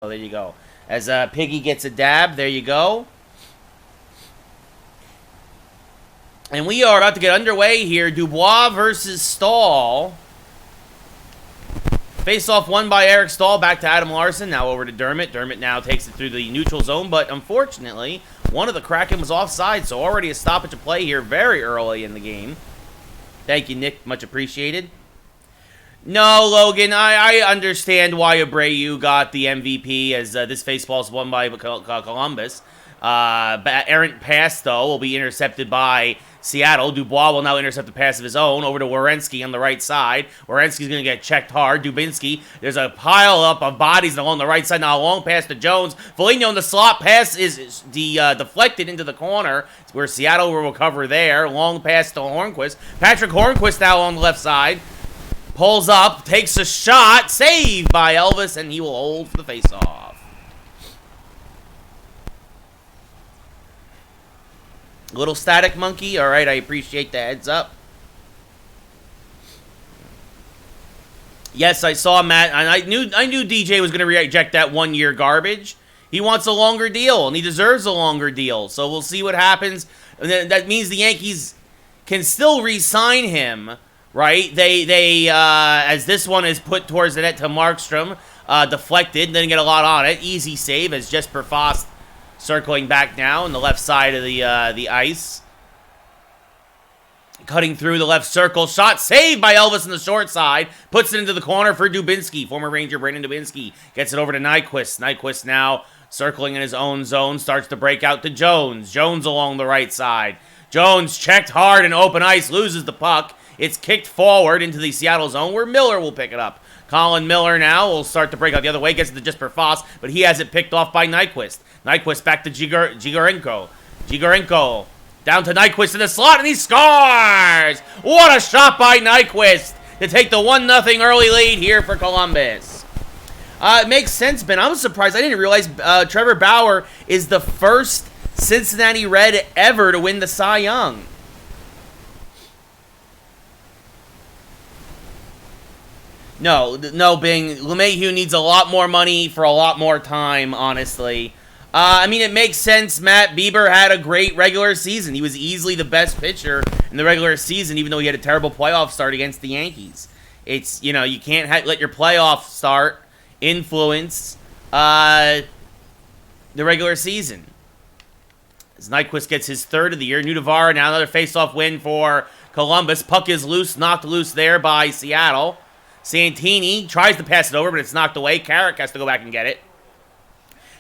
Oh, there you go. As Piggy gets a dab, there you go. And we are about to get underway here. Dubois versus Stahl. Face-off won by Eric Stahl. Back to Adam Larson. Now over to Dermott. Dermott now takes it through the neutral zone. But unfortunately, one of the Kraken was offside. So already a stoppage of play here very early in the game. Thank you, Nick. Much appreciated. No, Logan, I understand why Abreu got the MVP as this faceball is won by Columbus. Errant pass, though, will be intercepted by Seattle. Dubois will now intercept the pass of his own over to Werenski on the right side. Werenski's going to get checked hard. Dubinsky, there's a pile up of bodies along the right side. Now a long pass to Jones. Foligno in the slot pass is deflected into the corner. It's where Seattle will recover there. Long pass to Hornquist. Patrick Hornquist now on the left side. Pulls up, takes a shot, saved by Elvis, and he will hold for the faceoff. Little static monkey. All right, I appreciate the heads up. Yes, I saw Matt, and I knew DJ was going to reject that one-year garbage. He wants a longer deal, and he deserves a longer deal. So we'll see what happens. That means the Yankees can still re-sign him. Right, they as this one is put towards the net to Markstrom, deflected, didn't get a lot on it. Easy save as Jesper Fast circling back now on the left side of the ice, cutting through the left circle. Shot saved by Elvis on the short side, puts it into the corner for Dubinsky. Former Ranger Brandon Dubinsky gets it over to Nyquist. Nyquist now circling in his own zone, starts to break out to Jones. Jones along the right side. Jones checked hard in open ice, loses the puck. It's kicked forward into the Seattle zone where Miller will pick it up. Colin Miller now will start to break out the other way. Gets it to Jesper Fast, but he has it picked off by Nyquist. Nyquist back to Gigorenko. Gigorenko down to Nyquist in the slot, and he scores! What a shot by Nyquist to take the 1-0 early lead here for Columbus. It makes sense, Ben. I was surprised. I didn't realize Trevor Bauer is the first Cincinnati Red ever to win the Cy Young. No, Bing. LeMahieu needs a lot more money for a lot more time, honestly. I mean, it makes sense. Matt Bieber had a great regular season. He was easily the best pitcher in the regular season, even though he had a terrible playoff start against the Yankees. It's, you can't let your playoff start influence the regular season. As Nyquist gets his third of the year. Nudavara now another faceoff win for Columbus. Puck is loose, knocked loose there by Seattle. Santini tries to pass it over, but it's knocked away. Carrick has to go back and get it.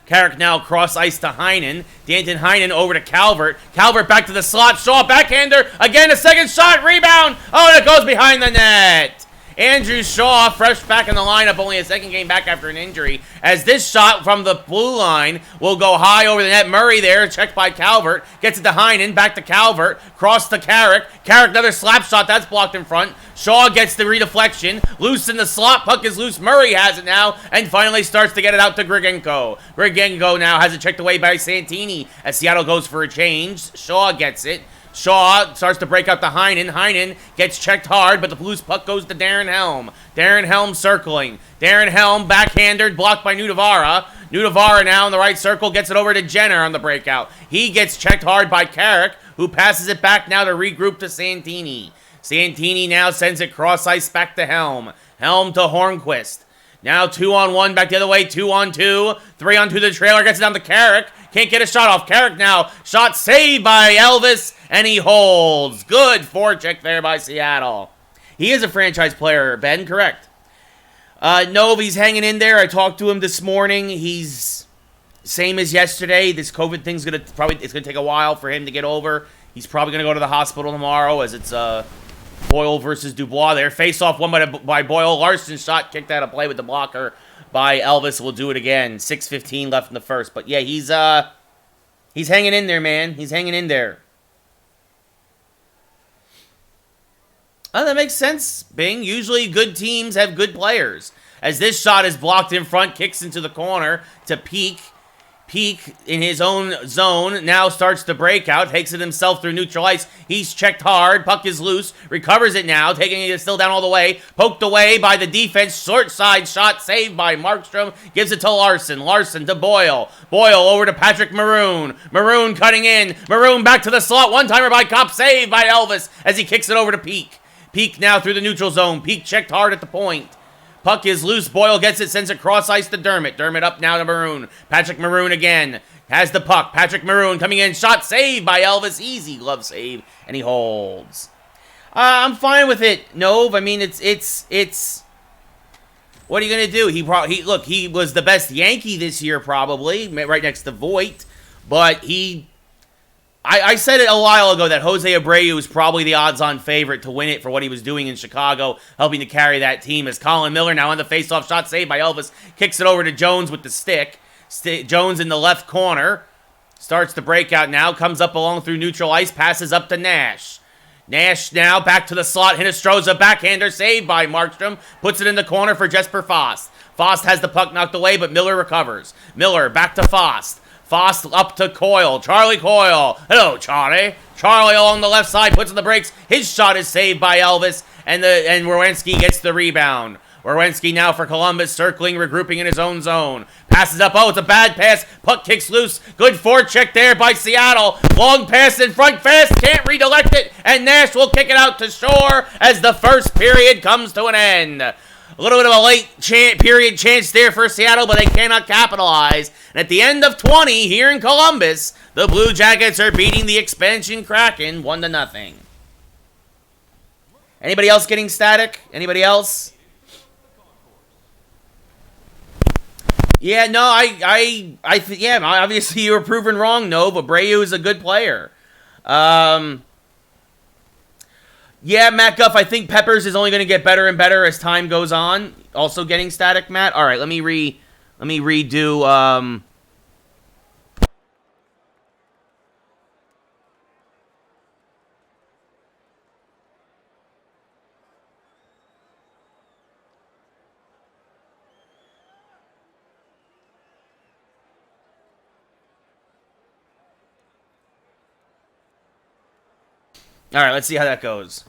Carrick now cross ice to Heinen. Danton Heinen over to Calvert. Calvert back to the slot. Shaw backhander. Again, a second shot. Rebound. Oh, and it goes behind the net. Andrew Shaw, fresh back in the lineup, only a second game back after an injury, as this shot from the blue line will go high over the net. Murray there, checked by Calvert, gets it to Heinen, back to Calvert, cross to Carrick. Carrick, another slap shot, that's blocked in front. Shaw gets the redeflection, loose in the slot, puck is loose. Murray has it now, and finally starts to get it out to Grigenko. Grigenko now has it checked away by Santini, as Seattle goes for a change. Shaw gets it. Shaw starts to break out to Heinen. Heinen gets checked hard, but the loose puck goes to Darren Helm. Darren Helm circling. Darren Helm backhanded, blocked by Nudavara. Nudavara now in the right circle, gets it over to Jenner on the breakout. He gets checked hard by Carrick, who passes it back now to regroup to Santini. Santini now sends it cross ice back to Helm. Helm to Hornquist. Now 2-on-1 back the other way, 2-on-2. 3-on-2 the trailer, gets it down to Carrick. Can't get a shot off. Carrick now. Shot saved by Elvis, and he holds. Good forecheck there by Seattle. He is a franchise player, Ben, correct? No, he's hanging in there. I talked to him this morning. He's same as yesterday. This COVID thing's it's gonna take a while for him to get over. He's probably gonna go to the hospital tomorrow, as it's Boyle versus Dubois there. Face-off won by Boyle. Larson's shot kicked out of play with the blocker by Elvis. Will do it again. 6:15 left in the first. But yeah, he's hanging in there, man. He's hanging in there. Oh, that makes sense, Bing. Usually good teams have good players. As this shot is blocked in front, kicks into the corner to Peak. Peak in his own zone now starts to break out, takes it himself through neutral ice. He's checked hard, puck is loose, recovers it now, taking it still down all the way, poked away by the defense, short side shot saved by Markstrom, gives it to Larson, Larson to Boyle, Boyle over to Patrick Maroon, Maroon cutting in, Maroon back to the slot, one-timer by Kopp, saved by Elvis as he kicks it over to Peak. Peak now through the neutral zone, Peak checked hard at the point. Puck is loose. Boyle gets it, sends it cross ice to Dermott. Dermott up now to Maroon. Patrick Maroon again has the puck. Patrick Maroon coming in. Shot saved by Elvis. Easy glove save. And he holds. I'm fine with it, Nove. I mean, it's. What are you gonna do? He was the best Yankee this year, probably, right next to Voit. But I said it a while ago that Jose Abreu was probably the odds-on favorite to win it for what he was doing in Chicago, helping to carry that team. As Colin Miller, now on the face-off shot saved by Elvis, kicks it over to Jones with the stick. Jones in the left corner. Starts the breakout now, comes up along through neutral ice, passes up to Nash. Nash now back to the slot. Hinostroza backhander saved by Markstrom. Puts it in the corner for Jesper Fast. Fast has the puck knocked away, but Miller recovers. Miller back to Fast. Fast up to Coyle. Charlie Coyle. Hello, Charlie. Charlie along the left side puts in the brakes. His shot is saved by Elvis, and Werenski gets the rebound. Werenski now for Columbus, circling, regrouping in his own zone. Passes up. Oh, it's a bad pass. Puck kicks loose. Good forecheck there by Seattle. Long pass in front. Fast. Can't redirect it. And Nash will kick it out to shore as the first period comes to an end. A little bit of a late period chance there for Seattle, but they cannot capitalize. And at the end of 20 here in Columbus, the Blue Jackets are beating the expansion Kraken 1-0. Anybody else getting static? Anybody else? Yeah, no, yeah, obviously you were proven wrong, no, but Abreu is a good player. Yeah, Matt Guff, I think Peppers is only going to get better and better as time goes on. Also getting static, Matt. All right, let me redo. All right, let's see how that goes.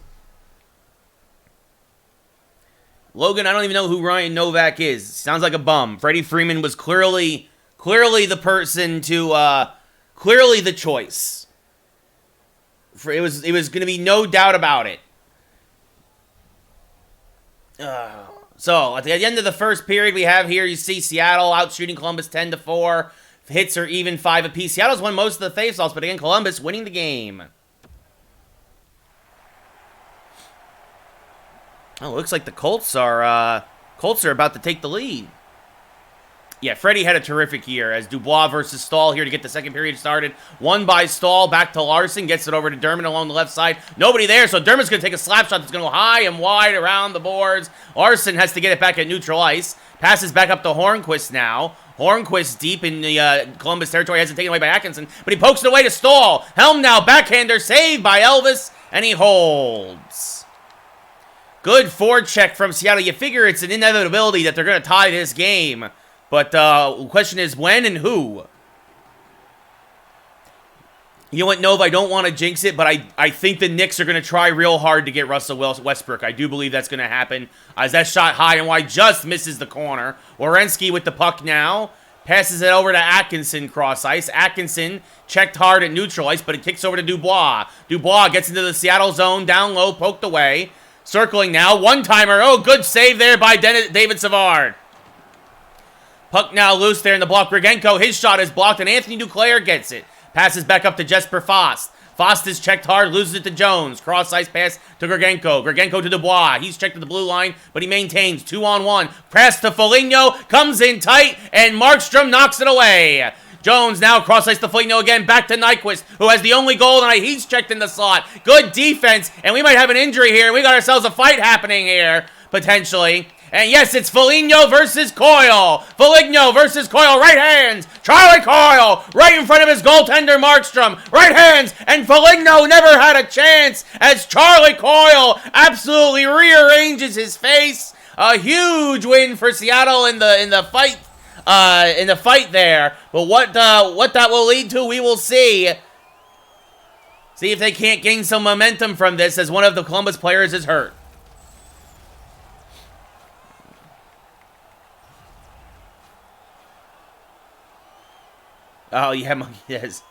Logan, I don't even know who Ryan Novak is. Sounds like a bum. Freddie Freeman was clearly the person to, clearly the choice. It was going to be no doubt about it. So, at the end of the first period we have here, you see Seattle out shooting Columbus 10-4. Hits are even 5 apiece. Seattle's won most of the faceoffs, but again, Columbus winning the game. Oh, looks like the Colts are about to take the lead. Yeah, Freddie had a terrific year as Dubois versus Stahl here to get the second period started. Won by Stahl, back to Larson, gets it over to Dermott along the left side. Nobody there, so Dermott's going to take a slap shot that's going to go high and wide around the boards. Larson has to get it back at neutral ice. Passes back up to Hornquist now. Hornquist deep in the Columbus territory, has it taken away by Atkinson, but he pokes it away to Stahl. Helm now, backhander, saved by Elvis, and he holds. Good forecheck from Seattle. You figure it's an inevitability that they're going to tie this game. But the question is when and who? You know what, Nova? I don't want to jinx it, but I think the Knicks are going to try real hard to get Russell Westbrook. I do believe that's going to happen. As that shot high and wide just misses the corner. Werenski with the puck now. Passes it over to Atkinson cross ice. Atkinson checked hard at neutral ice, but it kicks over to Dubois. Dubois gets into the Seattle zone. Down low, poked away. Circling now, one-timer. Oh, good save there by David Savard. Puck now loose there in the block. Grigenko, his shot is blocked, and Anthony Duclair gets it. Passes back up to Jesper Fast. Fast is checked hard, loses it to Jones. Cross-ice pass to Grigenko. Grigenko to Dubois. He's checked to the blue line, but he maintains 2-on-1. Pass to Foligno, comes in tight, and Markstrom knocks it away. Jones now cross-ice to Foligno again, back to Nyquist, who has the only goal tonight. He's checked in the slot. Good defense, and we might have an injury here. We got ourselves a fight happening here, potentially. And yes, it's Foligno versus Coyle. Foligno versus Coyle, right hands. Charlie Coyle, right in front of his goaltender, Markstrom. Right hands, and Foligno never had a chance as Charlie Coyle absolutely rearranges his face. A huge win for Seattle in the fight in the fight there. But what that will lead to, we will see. See if they can't gain some momentum from this as one of the Columbus players is hurt. Oh, yeah, Monkey, yes.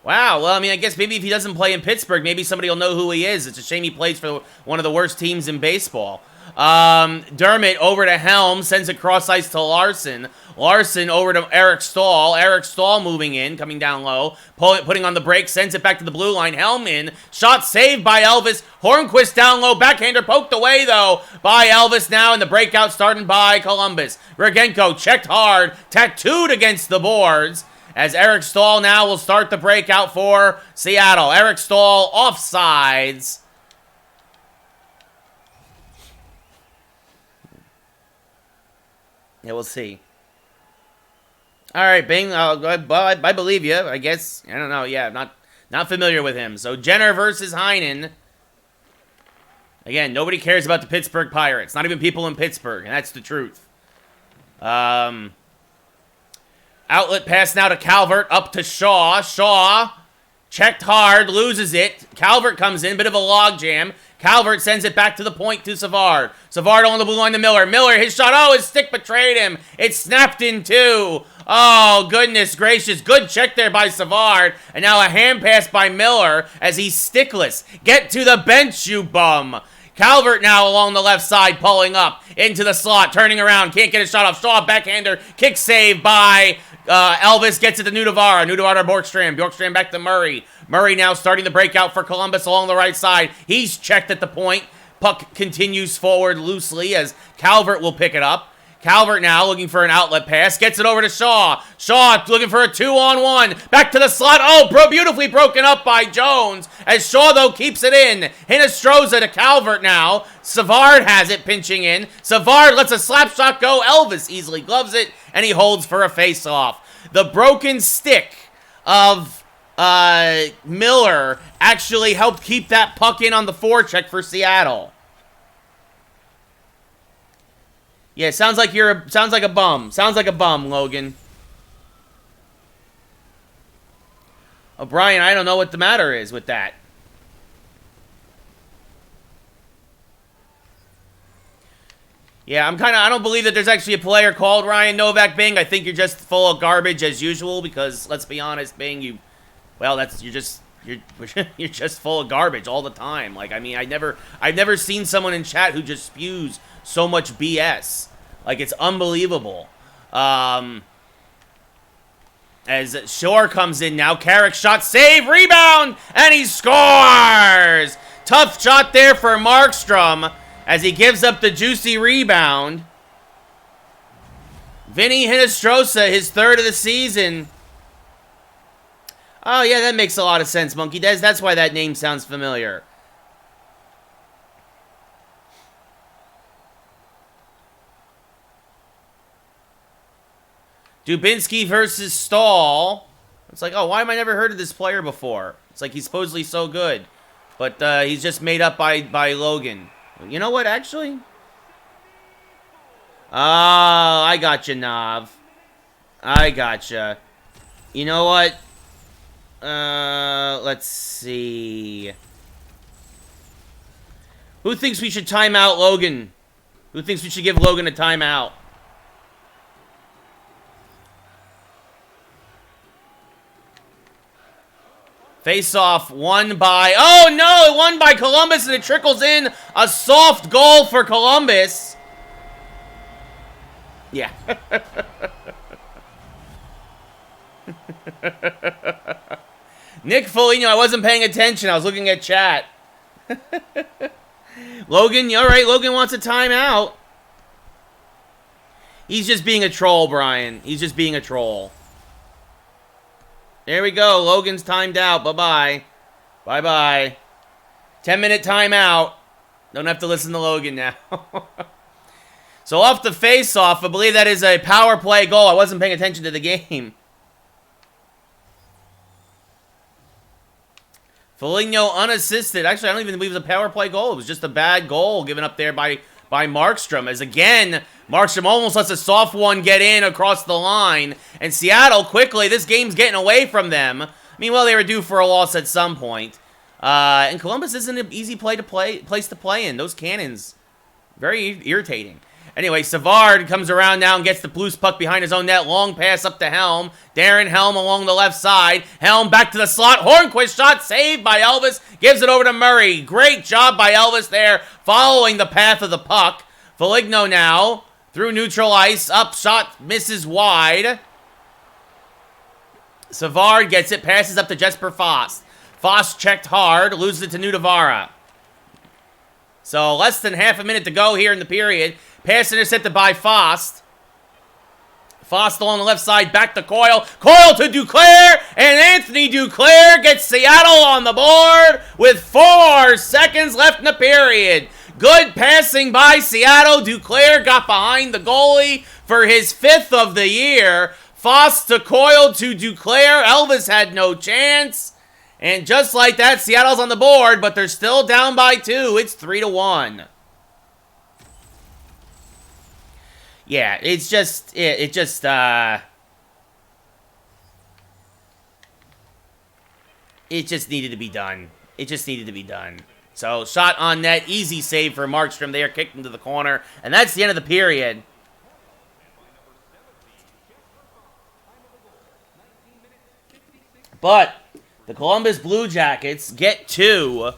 Wow, well, I mean, I guess maybe if he doesn't play in Pittsburgh, maybe somebody will know who he is. It's a shame he plays for one of the worst teams in baseball. Dermott over to Helm, sends it cross ice to Larson. Larson over to Eric Stahl. Eric Stahl moving in, coming down low, putting on the brake, sends it back to the blue line. Helm in, shot saved by Elvis. Hornquist down low, backhander poked away though by Elvis now, and the breakout starting by Columbus. Regenko checked hard, tattooed against the boards. As Eric Stahl now will start the breakout for Seattle. Eric Stahl offsides. Yeah, we'll see. All right, Bing. I believe you. I guess. I don't know. Yeah, not familiar with him. So Jenner versus Heinen. Again, nobody cares about the Pittsburgh Pirates. Not even people in Pittsburgh, and that's the truth. Outlet pass now to Calvert, up to Shaw. Shaw checked hard, loses it. Calvert comes in, bit of a logjam. Calvert sends it back to the point to Savard. Savard on the blue line to Miller. Miller, his shot. Oh, his stick betrayed him. It snapped in two. Oh, goodness gracious. Good check there by Savard. And now a hand pass by Miller as he's stickless. Get to the bench, you bum. Calvert now along the left side, pulling up into the slot, turning around. Can't get a shot off. Shaw, backhander. Kick save by Elvis, gets it to Nudavara. Nudavara to Borkstrand. Borkstrand back to Murray. Murray now starting the breakout for Columbus along the right side. He's checked at the point. Puck continues forward loosely as Calvert will pick it up. Calvert now looking for an outlet pass. Gets it over to Shaw. Shaw looking for a 2-on-1. Back to the slot. Oh, beautifully broken up by Jones. As Shaw, though, keeps it in. Hinostroza to Calvert now. Savard has it pinching in. Savard lets a slap shot go. Elvis easily gloves it, and he holds for a face-off. The broken stick of Miller actually helped keep that puck in on the forecheck for Seattle. Yeah, sounds like a bum. Sounds like a bum, Logan. O'Brien, I don't know what the matter is with that. Yeah, I don't believe that there's actually a player called Ryan Novak, Bing. I think you're just full of garbage as usual because let's be honest, Bing, you're just full of garbage all the time. Like, I mean, I've never seen someone in chat who just spews so much BS. Like, it's unbelievable. As Shore comes in now, Carrick shot, save, rebound, and he scores! Tough shot there for Markstrom as he gives up the juicy rebound. Vinny Hinostroza, his third of the season. Oh, yeah, that makes a lot of sense, Monkey Des. That's why that name sounds familiar. Dubinsky versus Stahl. It's like, oh, why have I never heard of this player before? It's like he's supposedly so good. But he's just made up by Logan. You know what, actually? Oh, I gotcha, Nav. I gotcha. You know what? Let's see. Who thinks we should time out Logan? Who thinks we should give Logan a timeout? Face-off won by... Oh, no! It won by Columbus, and it trickles in. A soft goal for Columbus. Yeah. Nick Foligno, I wasn't paying attention. I was looking at chat. Logan, all right, Logan wants a timeout. He's just being a troll, Brian. He's just being a troll. There we go. Logan's timed out. Bye-bye. Bye-bye. 10-minute timeout. Don't have to listen to Logan now. So off the face-off, I believe that is a power play goal. I wasn't paying attention to the game. Foligno unassisted. Actually, I don't even believe it was a power play goal. It was just a bad goal given up there by by Markstrom, as again, Markstrom almost lets a soft one get in across the line, and Seattle quickly, this game's getting away from them. Meanwhile, they were due for a loss at some point. And Columbus isn't an easy place to play in. Those cannons, very irritating. Anyway, Savard comes around now and gets the Blues puck behind his own net. Long pass up to Helm. Darren Helm along the left side. Helm back to the slot. Hornquist shot saved by Elvis. Gives it over to Murray. Great job by Elvis there, following the path of the puck. Foligno now through neutral ice. Up shot misses wide. Savard gets it. Passes up to Jesper Fast. Fast checked hard. Loses it to Nudavara. So less than half a minute to go here in the period. Pass intercepted by Fost. Fost along the left side, back to Coyle. Coyle to Duclair, and Anthony Duclair gets Seattle on the board with 4 seconds left in the period. Good passing by Seattle. Duclair got behind the goalie for his 5th of the year. Fost to Coyle to Duclair. Elvis had no chance. And just like that, Seattle's on the board, but they're still down by 2. It's 3-1. Yeah, it just needed to be done. It just needed to be done. So, shot on net, easy save for Markstrom there, kicked into the corner, and that's the end of the period. But the Columbus Blue Jackets get 2.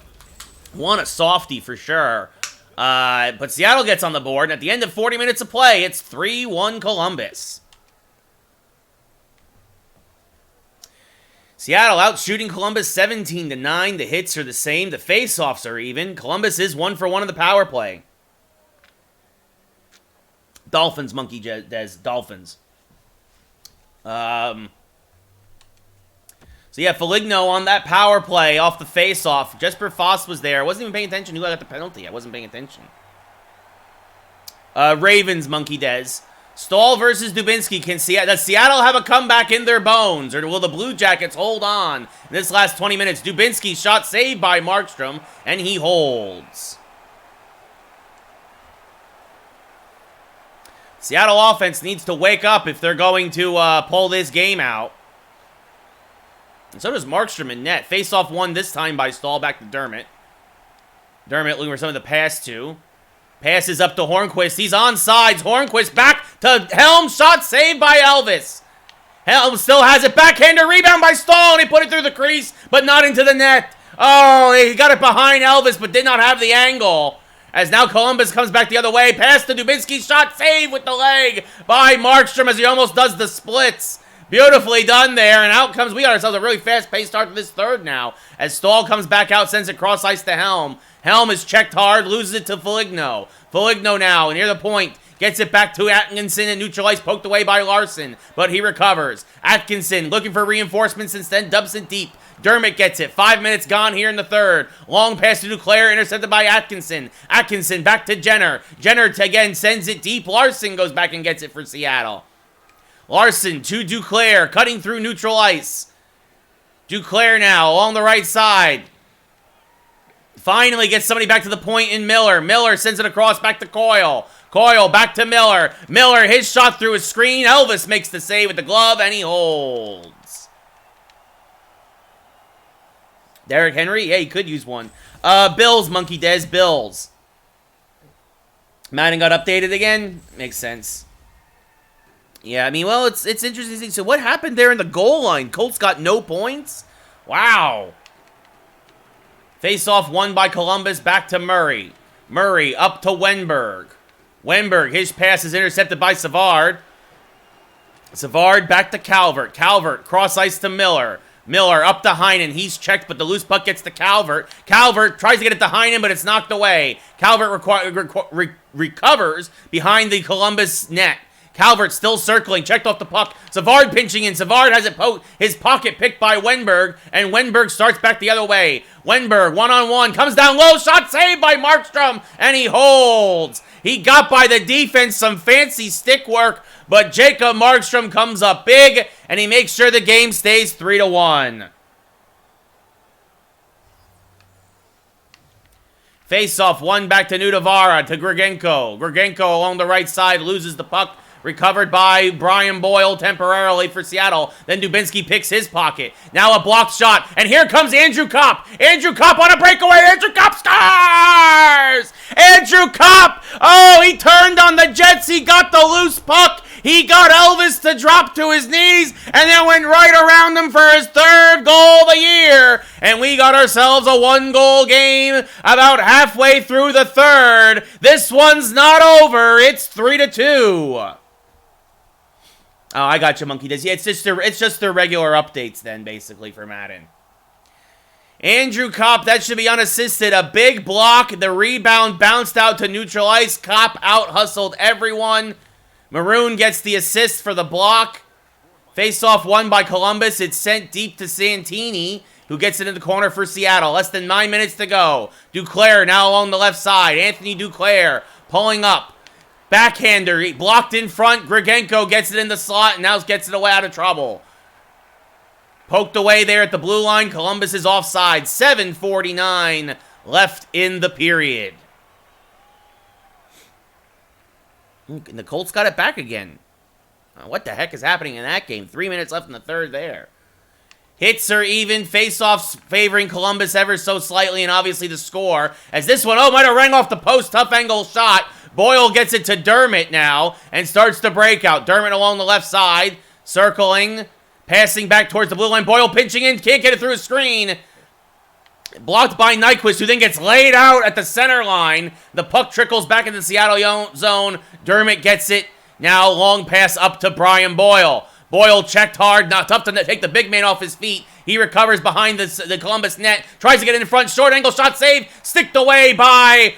One a softie for sure. But Seattle gets on the board, and at the end of 40 minutes of play, it's 3-1 Columbus. Seattle out shooting Columbus 17-9. The hits are the same. The face-offs are even. Columbus is 1 for 1 in the power play. Dolphins, Monkey Des. Dolphins. So yeah, Foligno on that power play off the face-off. Jesper Fast was there. I wasn't even paying attention who got the penalty. I wasn't paying attention. Ravens, Monkey Des. Stahl versus Dubinsky. Does Seattle have a comeback in their bones? Or will the Blue Jackets hold on in this last 20 minutes? Dubinsky shot saved by Markstrom, and he holds. Seattle offense needs to wake up if they're going to pull this game out. And so does Markstrom in net. Face-off won this time by Stahl, back to Dermott. Dermott looking for some of the pass to. Passes up to Hornquist. He's on sides. Hornquist back to Helm. Shot saved by Elvis. Helm still has it. Backhander rebound by Stahl. And he put it through the crease, but not into the net. Oh, he got it behind Elvis, but did not have the angle. As now Columbus comes back the other way. Pass to Dubinsky. Shot saved with the leg by Markstrom as he almost does the splits. Beautifully done there, and out comes, we got ourselves a really fast-paced start to this third now, as Stahl comes back out, sends it cross ice to Helm. Helm is checked hard, loses it to Foligno. Foligno now, near the point, gets it back to Atkinson, and neutral ice poked away by Larson, but he recovers. Atkinson looking for reinforcements, instead dumps it deep. Dermott gets it. 5 minutes gone here in the third. Long pass to Duclair, intercepted by Atkinson. Atkinson back to Jenner. Jenner again sends it deep. Larson goes back and gets it for Seattle. Larson to Duclair, cutting through neutral ice. Duclair now along the right side. Finally gets somebody back to the point in Miller. Miller sends it across back to Coyle. Coyle back to Miller. Miller, his shot through a screen. Elvis makes the save with the glove, and he holds. Derrick Henry? Yeah, he could use one. Bills, Monkey Des. Bills. Madden got updated again? Makes sense. Yeah, I mean, well, it's interesting. So what happened there in the goal line? Colts got no points? Wow. Face-off won by Columbus, back to Murray. Murray up to Wenberg. Wenberg, his pass is intercepted by Savard. Savard back to Calvert. Calvert, cross ice to Miller. Miller up to Heinen. He's checked, but the loose puck gets to Calvert. Calvert tries to get it to Heinen, but it's knocked away. Calvert recovers behind the Columbus net. Calvert still circling, checked off the puck. Savard pinching in. Savard has it his pocket picked by Wenberg, and Wenberg starts back the other way. Wenberg, one-on-one, comes down low, shot saved by Markstrom, and he holds. He got by the defense, some fancy stick work, but Jacob Markstrom comes up big, and he makes sure the game stays 3-1. Face-off, one back to Nudavara, to Grigenko. Grigenko along the right side, loses the puck. Recovered by Brian Boyle temporarily for Seattle. Then Dubinsky picks his pocket. Now a blocked shot. And here comes Andrew Kopp. Andrew Kopp on a breakaway. Andrew Kopp scores! Andrew Kopp! Oh, he turned on the Jets. He got the loose puck. He got Elvis to drop to his knees and then went right around him for his third goal of the year. And we got ourselves a one-goal game about halfway through the third. This one's not over. It's 3-2. Oh, I got you, Monkey. Yeah, it's just their regular updates then, basically, for Madden. Andrew Kopp, that should be unassisted. A big block. The rebound bounced out to neutral ice. Kopp out-hustled everyone. Maroon gets the assist for the block. Face-off won by Columbus. It's sent deep to Santini, who gets it in the corner for Seattle. Less than 9 minutes to go. Duclair now along the left side. Anthony Duclair pulling up. Backhander, he blocked in front. Grigenko gets it in the slot and now gets it away out of trouble. Poked away there at the blue line. Columbus is offside. 7:49 left in the period. And the Colts got it back again. What the heck is happening in that game? 3 minutes left in the third there. Hits are even. Face-offs favoring Columbus ever so slightly, and obviously the score. As this one, might have rang off the post. Tough angle shot. Boyle gets it to Dermott now and starts the breakout. Dermott along the left side, circling, passing back towards the blue line. Boyle pinching in, can't get it through a screen. Blocked by Nyquist, who then gets laid out at the center line. The puck trickles back into the Seattle zone. Dermott gets it. Now long pass up to Brian Boyle. Boyle checked hard, not tough to take the big man off his feet. He recovers behind the Columbus net. Tries to get in front. Short angle shot save. Sticked away by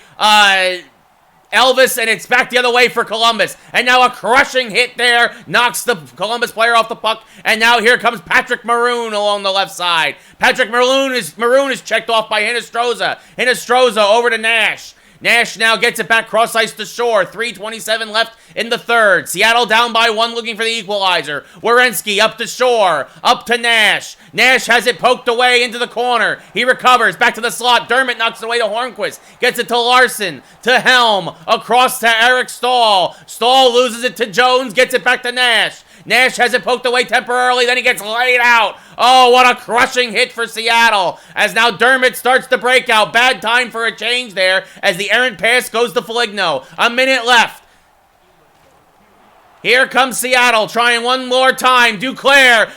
Elvis, and it's back the other way for Columbus. And now a crushing hit there. Knocks the Columbus player off the puck. And now here comes Patrick Maroon along the left side. Patrick Maroon is checked off by Hinostroza. Hinostroza over to Nash. Nash now gets it back cross ice to Shore. 3:27 left in the third. Seattle down by one, looking for the equalizer. Werenski up to Shore. Up to Nash. Nash has it poked away into the corner. He recovers. Back to the slot. Dermott knocks it away to Hornquist. Gets it to Larson. To Helm. Across to Eric Stahl. Stahl loses it to Jones. Gets it back to Nash. Nash has it poked away temporarily, then he gets laid out. Oh, what a crushing hit for Seattle. As now Dermott starts the breakout. Bad time for a change there as the errant pass goes to Foligno. A minute left. Here comes Seattle trying one more time. Duclair.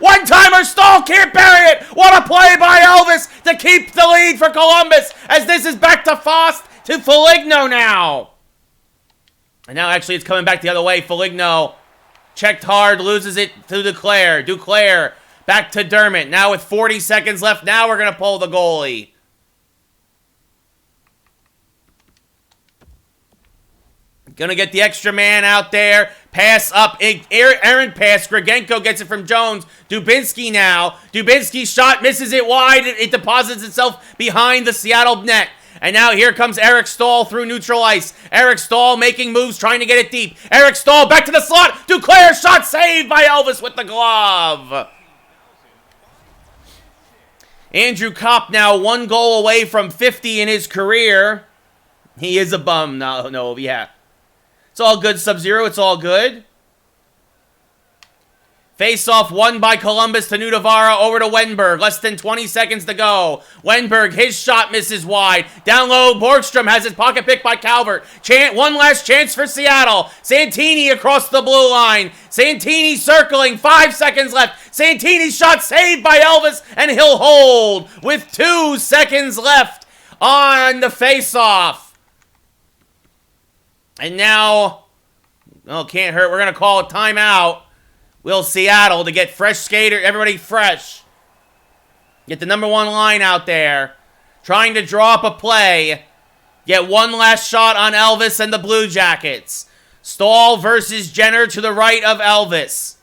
One-timer. Stahl can't bury it. What a play by Elvis to keep the lead for Columbus as this is back to Fost to Foligno now. And now actually it's coming back the other way. Foligno checked hard, loses it to Duclair. Duclair back to Dermott. Now with 40 seconds left, now we're going to pull the goalie. Going to get the extra man out there. Pass up. Errant pass. Grigenko gets it from Jones. Dubinsky now. Dubinsky's shot misses it wide. It deposits itself behind the Seattle net. And now here comes Eric Stahl through neutral ice. Eric Stahl making moves, trying to get it deep. Eric Stahl back to the slot. Duclair shot saved by Elvis with the glove. Andrew Kopp now 1 goal away from 50 in his career. He is a bum. No, yeah. It's all good, Sub-Zero. It's all good. Face-off won by Columbus to Nudavara over to Wenberg. Less than 20 seconds to go. Wenberg, his shot misses wide. Down low, Markstrom has his pocket picked by Calvert. One last chance for Seattle. Santini across the blue line. Santini circling. 5 seconds left. Santini's shot saved by Elvis, and he'll hold with 2 seconds left on the face-off. And now, can't hurt. We're going to call a timeout. Will Seattle to get fresh skater, everybody fresh. Get the number 1 line out there. Trying to draw up a play. Get one last shot on Elvis and the Blue Jackets. Stahl versus Jenner to the right of Elvis.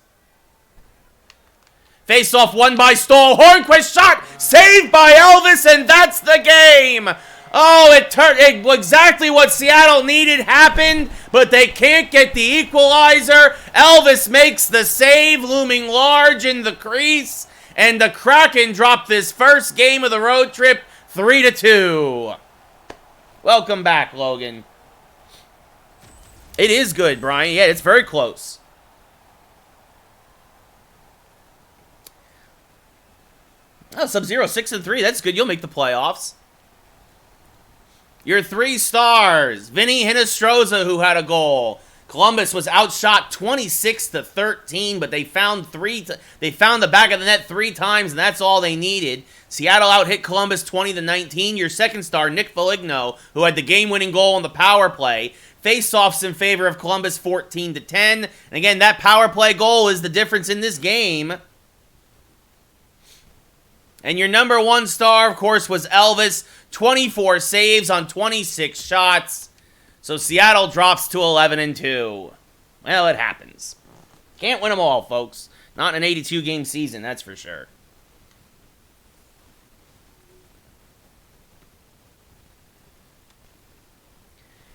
Face-off won by Stahl. Hornquist shot saved by Elvis, and that's the game. Oh, it exactly what Seattle needed happened, but they can't get the equalizer. Elvis makes the save, looming large in the crease, and the Kraken drop this first game of the road trip 3-2. Welcome back, Logan. It is good, Brian. Yeah, it's very close. Oh, Sub-Zero 6-3. That's good. You'll make the playoffs. Your 3 stars. Vinny Hinostroza, who had a goal. Columbus was outshot 26-13, but they found the back of the net 3 times, and that's all they needed. Seattle out-hit Columbus 20-19. Your second star, Nick Foligno, who had the game-winning goal on the power play. Face-offs in favor of Columbus 14-10. And again, that power play goal is the difference in this game. And your number 1 star, of course, was Elvis. 24 saves on 26 shots. So Seattle drops to 11-2. Well, it happens. Can't win them all, folks. Not in an 82-game season, that's for sure.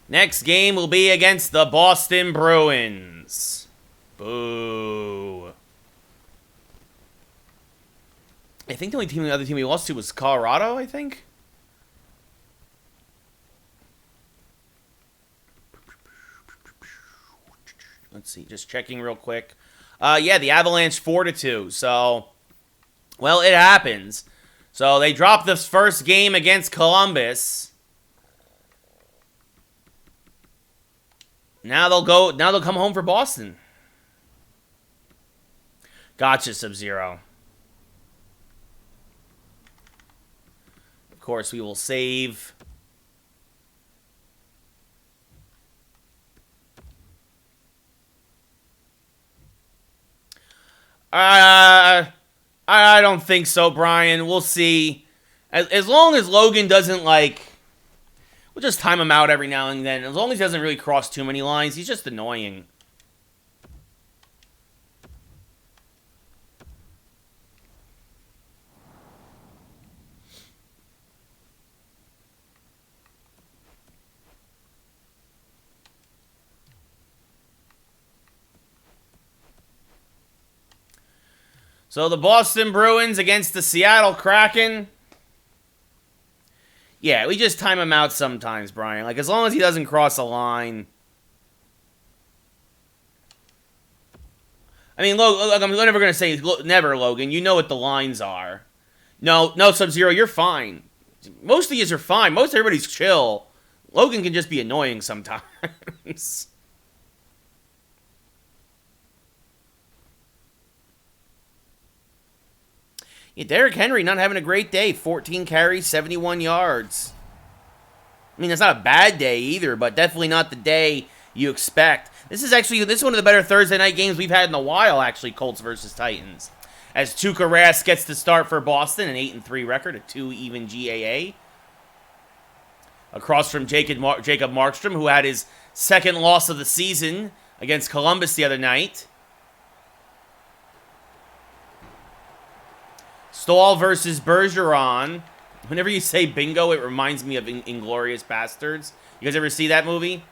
Next game will be against the Boston Bruins. Boo. I think the other team we lost to was Colorado, I think. Let's see, just checking real quick. Yeah, the Avalanche 4-2. So, well, it happens. So they dropped this first game against Columbus. Now they'll come home for Boston. Gotcha, Sub-Zero. Of course, we will save. I don't think so, Brian. We'll see. As long as Logan doesn't, like... We'll just time him out every now and then. As long as he doesn't really cross too many lines, he's just annoying. So the Boston Bruins against the Seattle Kraken. Yeah, we just time him out sometimes, Brian. Like, as long as he doesn't cross a line. I mean, look, I'm never going to say never, Logan. You know what the lines are. No, Sub-Zero, you're fine. Most of these are fine. Most everybody's chill. Logan can just be annoying sometimes. Yeah, Derrick Henry not having a great day. 14 carries, 71 yards. I mean, it's not a bad day either, but definitely not the day you expect. This is one of the better Thursday night games we've had in a while, actually, Colts versus Titans. As Tuukka Rask gets to start for Boston, an 8-3 record, a 2 even GAA. Across from Jacob Markstrom, who had his second loss of the season against Columbus the other night. Stahl versus Bergeron. Whenever you say bingo, it reminds me of Inglourious Bastards. You guys ever see that movie?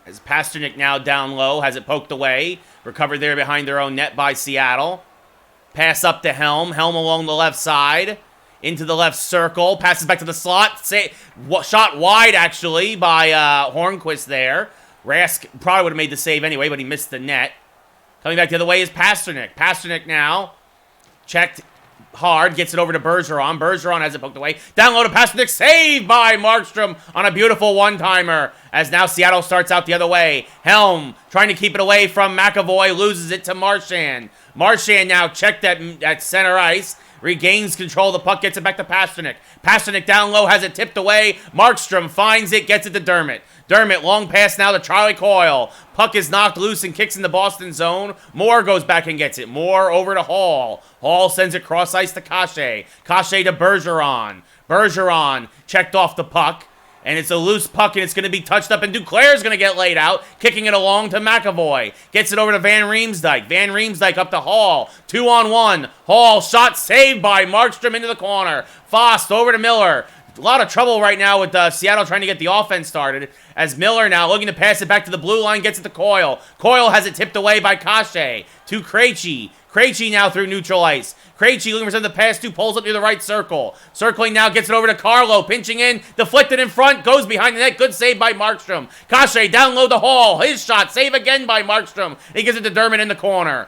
As Pasternak now down low, has it poked away. Recovered there behind their own net by Seattle. Pass up to Helm. Helm along the left side. Into the left circle. Passes back to the slot. Shot wide, actually, by Hornquist there. Rask probably would have made the save anyway, but he missed the net. Coming back the other way is Pasternak. Pasternak now. Checked hard. Gets it over to Bergeron. Bergeron has it poked away. Down low to Pasternak. Saved by Markstrom on a beautiful one-timer. As now Seattle starts out the other way. Helm trying to keep it away from McAvoy. Loses it to Marchand. Marchand now checked at center ice. Regains control of the puck. Gets it back to Pasternak. Pasternak down low. Has it tipped away. Markstrom finds it. Gets it to Dermott. Dermott, long pass now to Charlie Coyle. Puck is knocked loose and kicks in the Boston zone. Moore goes back and gets it. Moore over to Hall. Hall sends it cross ice to Cachet. Cachet to Bergeron. Bergeron checked off the puck. And it's a loose puck, and it's going to be touched up, and Duclair's going to get laid out, kicking it along to McAvoy. Gets it over to Van Riemsdyk. Van Riemsdyk up to Hall. 2-on-1. Hall, shot saved by Markstrom into the corner. Fost over to Miller. A lot of trouble right now with Seattle trying to get the offense started. As Miller now looking to pass it back to the blue line, gets it to Coyle. Coyle has it tipped away by Cachet. To Krejci. Krejci now through neutral ice. Krejci looking for something to pass to, pulls up near the right circle. Circling now, gets it over to Carlo. Pinching in, deflected in front, goes behind the net. Good save by Markstrom. Kashe down low the hall. His shot, save again by Markstrom. He gives it to Dermott in the corner.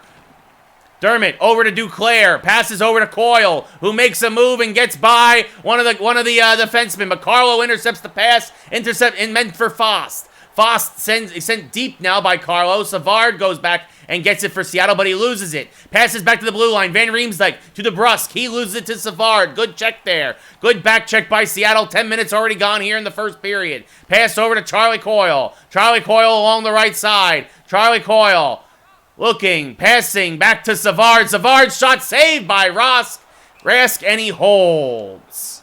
Dermott over to Duclair, passes over to Coyle, who makes a move and gets by one of the defensemen. But Carlo intercepts the pass, and meant for Fost. Fost sent deep now by Carlo. Savard goes back and gets it for Seattle, but he loses it. Passes back to the blue line. Van Riemsdyk to DeBrusk. He loses it to Savard. Good check there. Good back check by Seattle. 10 minutes already gone here in the first period. Pass over to Charlie Coyle. Charlie Coyle along the right side. Charlie Coyle looking, passing back to Savard. Savard shot saved by Rask, and he holds.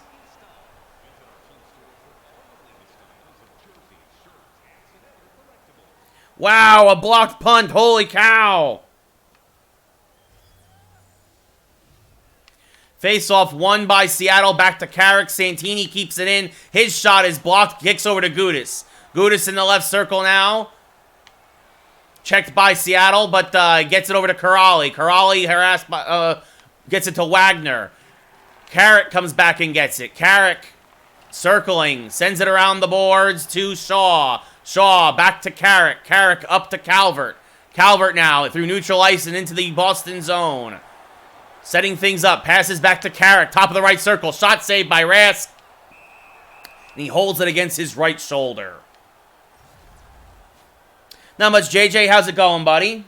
Wow, a blocked punt. Holy cow. Face-off won by Seattle. Back to Carrick. Santini keeps it in. His shot is blocked. Kicks over to Gudis. Gudis in the left circle now. Checked by Seattle, but gets it over to Kuraly. Kuraly harassed by, gets it to Wagner. Carrick comes back and gets it. Carrick circling. Sends it around the boards to Shaw. Shaw back to Carrick. Carrick up to Calvert. Calvert now through neutral ice and into the Boston zone. Setting things up. Passes back to Carrick. Top of the right circle. Shot saved by Rask. And he holds it against his right shoulder. Not much. JJ, how's it going, buddy?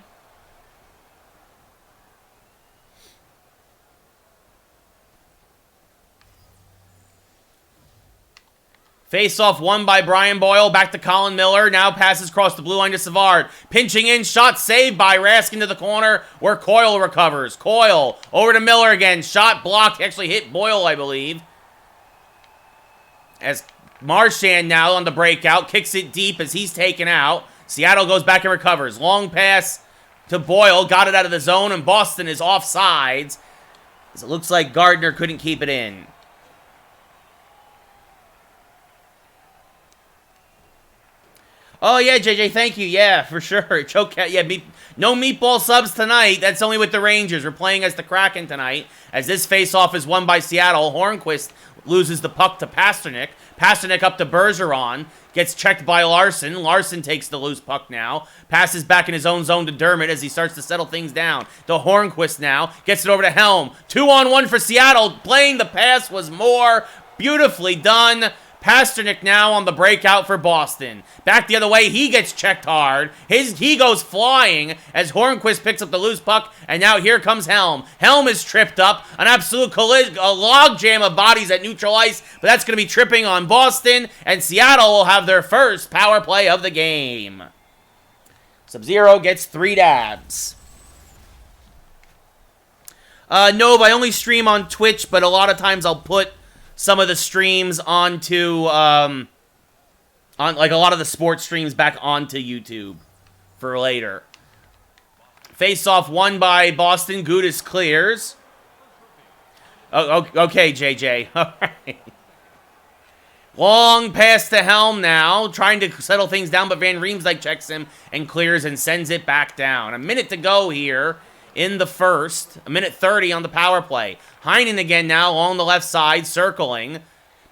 Face-off won by Brian Boyle. Back to Colin Miller. Now passes across the blue line to Savard. Pinching in. Shot saved by Rask into the corner where Coyle recovers. Coyle over to Miller again. Shot blocked. Actually hit Boyle, I believe. As Marchand now on the breakout. Kicks it deep as he's taken out. Seattle goes back and recovers. Long pass to Boyle. Got it out of the zone, and Boston is offsides. As it looks like Gardner couldn't keep it in. Oh, yeah, JJ, thank you. Yeah, for sure. Choke, yeah, no meatball subs tonight. That's only with the Rangers. We're playing as the Kraken tonight. As this face-off is won by Seattle, Hornquist loses the puck to Pasternak. Pasternak up to Bergeron. Gets checked by Larson. Larson takes the loose puck now. Passes back in his own zone to Dermott as he starts to settle things down. To Hornquist now. Gets it over to Helm. 2-on-1 for Seattle. Playing the pass was more beautifully done. Pasternak now on the breakout for Boston. Back the other way, he gets checked hard. He goes flying as Hornquist picks up the loose puck, and now here comes Helm. Helm is tripped up. An absolute logjam of bodies at neutral ice, but that's going to be tripping on Boston, and Seattle will have their first power play of the game. Sub-Zero gets 3 dabs. No, I only stream on Twitch, but a lot of times I'll put some of the streams onto, on like a lot of the sports streams back onto YouTube for later. Face-off won by Boston. Gudis clears. Oh, okay, JJ. All right. Long pass to Helm now, trying to settle things down, but Van Riemsdyk checks him and clears and sends it back down. A minute to go here in the first. A minute 30 on the power play. Heinen again now along the left side, circling.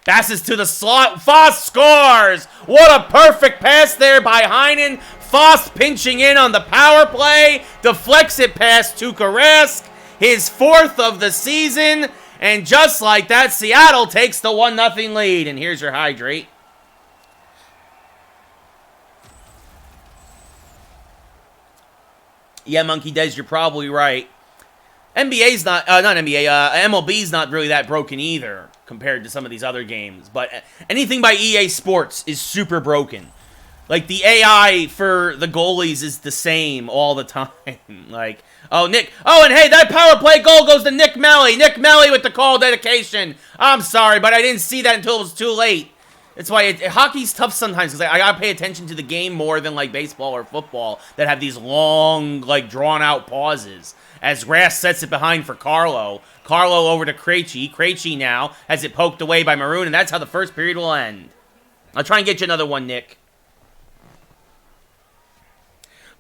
Passes to the slot. Fost scores! What a perfect pass there by Heinen. Fost pinching in on the power play. Deflects it past Tuukka Rask. His 4th of the season. And just like that, Seattle takes the 1-0 lead. And here's your hydrate. Yeah, Monkey Des, you're probably right. NBA's not NBA, MLB's not really that broken either compared to some of these other games. But anything by EA Sports is super broken. Like, the AI for the goalies is the same all the time. Like, oh, Nick. Oh, and hey, that power play goal goes to Nick Melly. Nick Melly with the call dedication. I'm sorry, but I didn't see that until it was too late. That's why hockey's tough sometimes, because I gotta pay attention to the game more than, like, baseball or football that have these long, like, drawn-out pauses. As Rask sets it behind for Carlo. Carlo over to Krejci. Krejci now has it poked away by Maroon, and that's how the first period will end. I'll try and get you another one, Nick.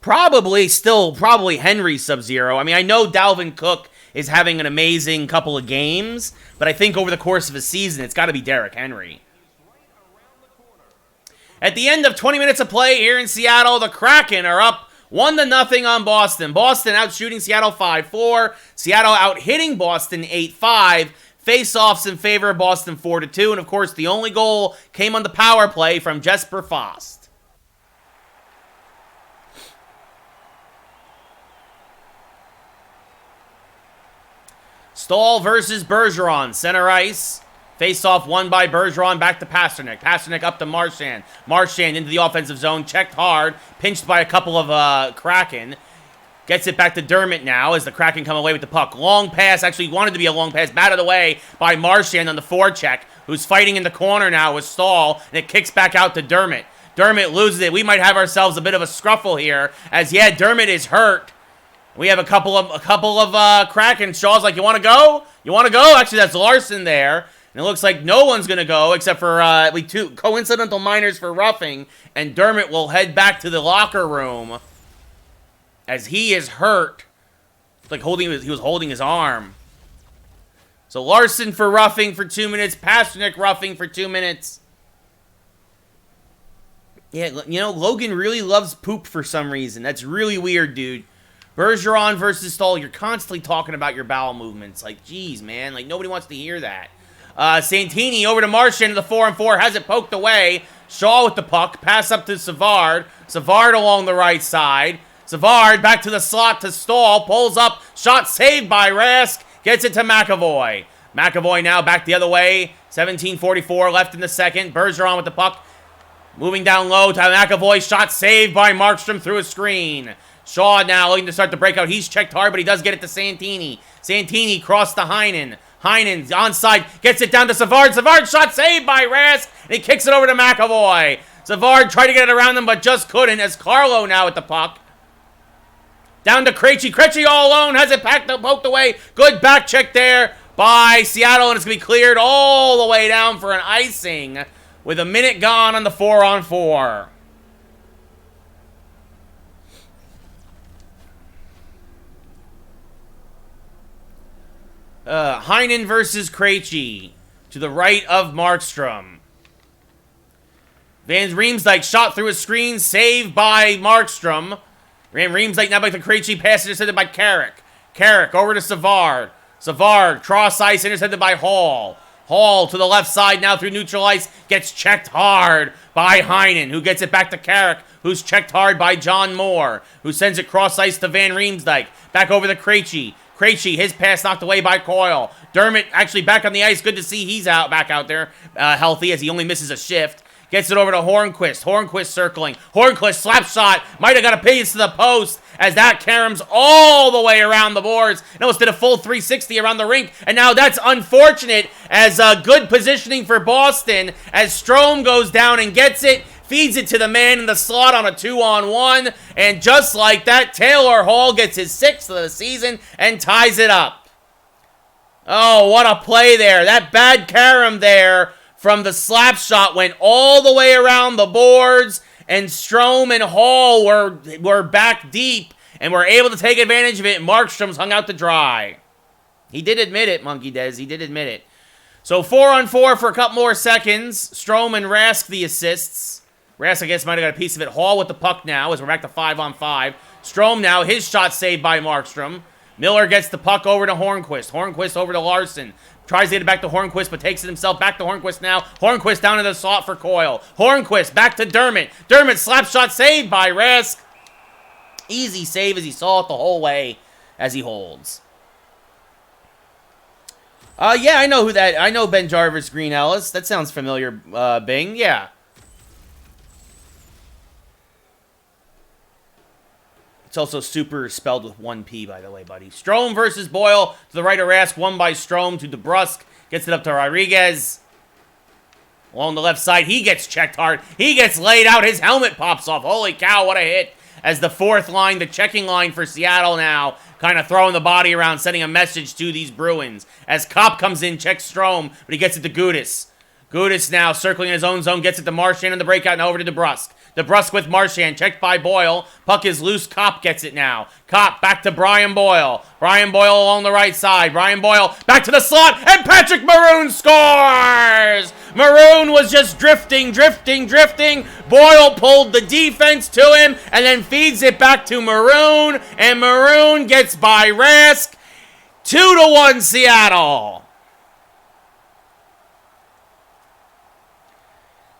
Probably Henry Sub-Zero. I mean, I know Dalvin Cook is having an amazing couple of games, but I think over the course of a season, it's got to be Derrick Henry. At the end of 20 minutes of play here in Seattle, the Kraken are up 1-0 on Boston. Boston out shooting Seattle 5-4. Seattle out hitting Boston 8-5. Face-offs in favor of Boston 4-2. And of course, the only goal came on the power play from Jesper Fast. Stahl versus Bergeron, center ice. Face-off won by Bergeron, back to Pastrnak. Pastrnak up to Marchand. Marchand into the offensive zone, checked hard, pinched by a couple of Kraken. Gets it back to Dermott now as the Kraken come away with the puck. Long pass, actually wanted to be a long pass, batted away by Marchand on the forecheck, who's fighting in the corner now with Stahl, and it kicks back out to Dermott. Dermott loses it. We might have ourselves a bit of a scruffle here, as yeah, Dermott is hurt. We have a couple of Kraken. Shaw's like, you want to go? You want to go? Actually, that's Larson there. And it looks like no one's going to go except for two coincidental minors for roughing. And Dermott will head back to the locker room as he is hurt. It's like he was holding his arm. So Larson for roughing for 2 minutes. Pastrnak roughing for 2 minutes. Yeah, you know, Logan really loves poop for some reason. That's really weird, dude. Bergeron versus Stahl, you're constantly talking about your bowel movements. Like, geez, man. Like, nobody wants to hear that. Santini over to Marchand, the 4-on-4, has it poked away. Shaw with the puck, pass up to Savard. Savard along the right side. Savard back to the slot to Stahl, pulls up, shot saved by Rask, gets it to McAvoy. McAvoy now back the other way, 17:44 left in the second. Bergeron with the puck, moving down low to McAvoy, shot saved by Markstrom through a screen. Shaw now looking to start the breakout. He's checked hard, but he does get it to Santini. Santini crossed to Heinen. Heinen's onside, gets it down to Savard. Savard shot saved by Rask, and he kicks it over to McAvoy. Savard tried to get it around them, but just couldn't, as Carlo now at the puck. Down to Krejci. Krejci all alone, has it poked away. Good back check there by Seattle, and it's going to be cleared all the way down for an icing with a minute gone on the 4-on-4. Heinen versus Krejci to the right of Markstrom. Van Riemsdyk shot through a screen, saved by Markstrom. Van Riemsdyk now back to Krejci, pass intercepted by Carrick. Carrick over to Savard. Savard, cross ice, intercepted by Hall. Hall to the left side now through neutral ice, gets checked hard by Heinen, who gets it back to Carrick, who's checked hard by John Moore, who sends it cross ice to Van Riemsdyk. Back over to Krejci. Krejci, his pass knocked away by Coyle. Dermott actually back on the ice. Good to see he's back out there healthy, as he only misses a shift. Gets it over to Hornquist. Hornquist circling. Hornquist slap shot. Might have got a piece to the post as that caroms all the way around the boards. And almost did a full 360 around the rink. And now that's unfortunate as good positioning for Boston as Strome goes down and gets it. Feeds it to the man in the slot on a 2-on-1. And just like that, Taylor Hall gets his 6th of the season and ties it up. Oh, what a play there. That bad carom there from the slap shot went all the way around the boards. And Strome and Hall were back deep and were able to take advantage of it. Markstrom's hung out to dry. He did admit it, Monkey Dez. He did admit it. So 4-on-4 for a couple more seconds. Strome and Rask the assists. Rask, I guess, might have got a piece of it. Hall with the puck now as we're back to 5-on-5. Strome now, his shot saved by Markstrom. Miller gets the puck over to Hornquist. Hornquist over to Larson. Tries to get it back to Hornquist, but takes it himself back to Hornquist now. Hornquist down in the slot for Coyle. Hornquist back to Dermott. Dermott slap shot saved by Rask. Easy save as he saw it the whole way as he holds. Yeah, I know who that. I know Ben Jarvis, Green Ellis. That sounds familiar, Bing. Yeah. It's also super spelled with 1 P, by the way, buddy. Strome versus Boyle. To the right of Rask, won by Strome to DeBrusque. Gets it up to Rodriguez. Along the left side, he gets checked hard. He gets laid out. His helmet pops off. Holy cow, what a hit. As the fourth line, the checking line for Seattle now, kind of throwing the body around, sending a message to these Bruins. As Kopp comes in, checks Strome, but he gets it to Gudis. Gudis now circling in his own zone, gets it to Marchand in the breakout and over to DeBrusque. DeBrusk with Marchand, checked by Boyle. Puck is loose. Kopp gets it now. Kopp back to Brian Boyle. Brian Boyle along the right side. Brian Boyle back to the slot, and Patrick Maroon scores! Maroon was just drifting. Boyle pulled the defense to him and then feeds it back to Maroon, and Maroon gets by Rask. 2-1 Seattle.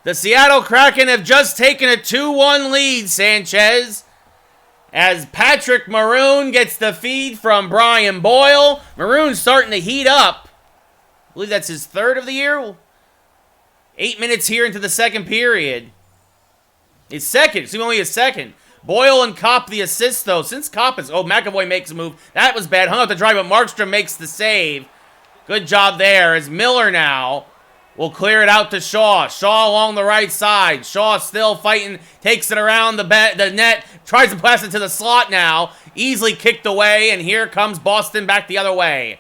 The Seattle Kraken have just taken a 2-1 lead, Sanchez, as Patrick Maroon gets the feed from Brian Boyle. Maroon's starting to heat up. I believe that's his third of the year. 8 minutes here into the second period. His second. It's only his second. Boyle and Kopp the assist, though. Since Kopp is... Oh, McAvoy makes a move. That was bad. Hung out the drive, but Markstrom makes the save. Good job there. As Miller now will clear it out to Shaw. Shaw along the right side. Shaw still fighting. Takes it around the net. Tries to pass it to the slot now. Easily kicked away, and here comes Boston back the other way.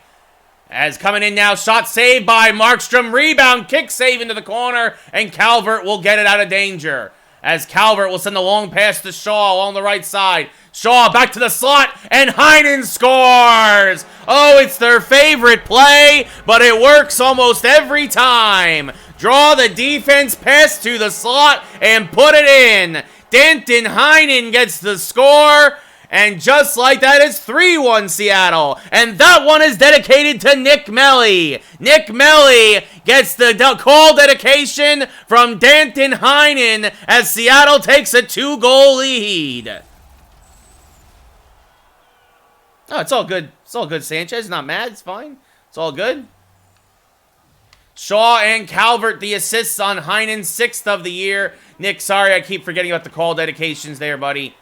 As coming in now, shot saved by Markstrom. Rebound, kick save into the corner, and Calvert will get it out of danger. As Calvert will send the long pass to Shaw along the right side. Shaw back to the slot, and Heinen scores! Oh, it's their favorite play, but it works almost every time. Draw the defense, pass to the slot, and put it in. Danton Heinen gets the score, and just like that, it's 3-1 Seattle. And that one is dedicated to Nick Melly. Nick Melly gets the call dedication from Danton Heinen as Seattle takes a 2-goal lead. Oh, it's all good. It's all good, Sanchez. Not mad. It's fine. It's all good. Shaw and Calvert, the assists on Heinen's 6th of the year. Nick, sorry, I keep forgetting about the call dedications there, buddy.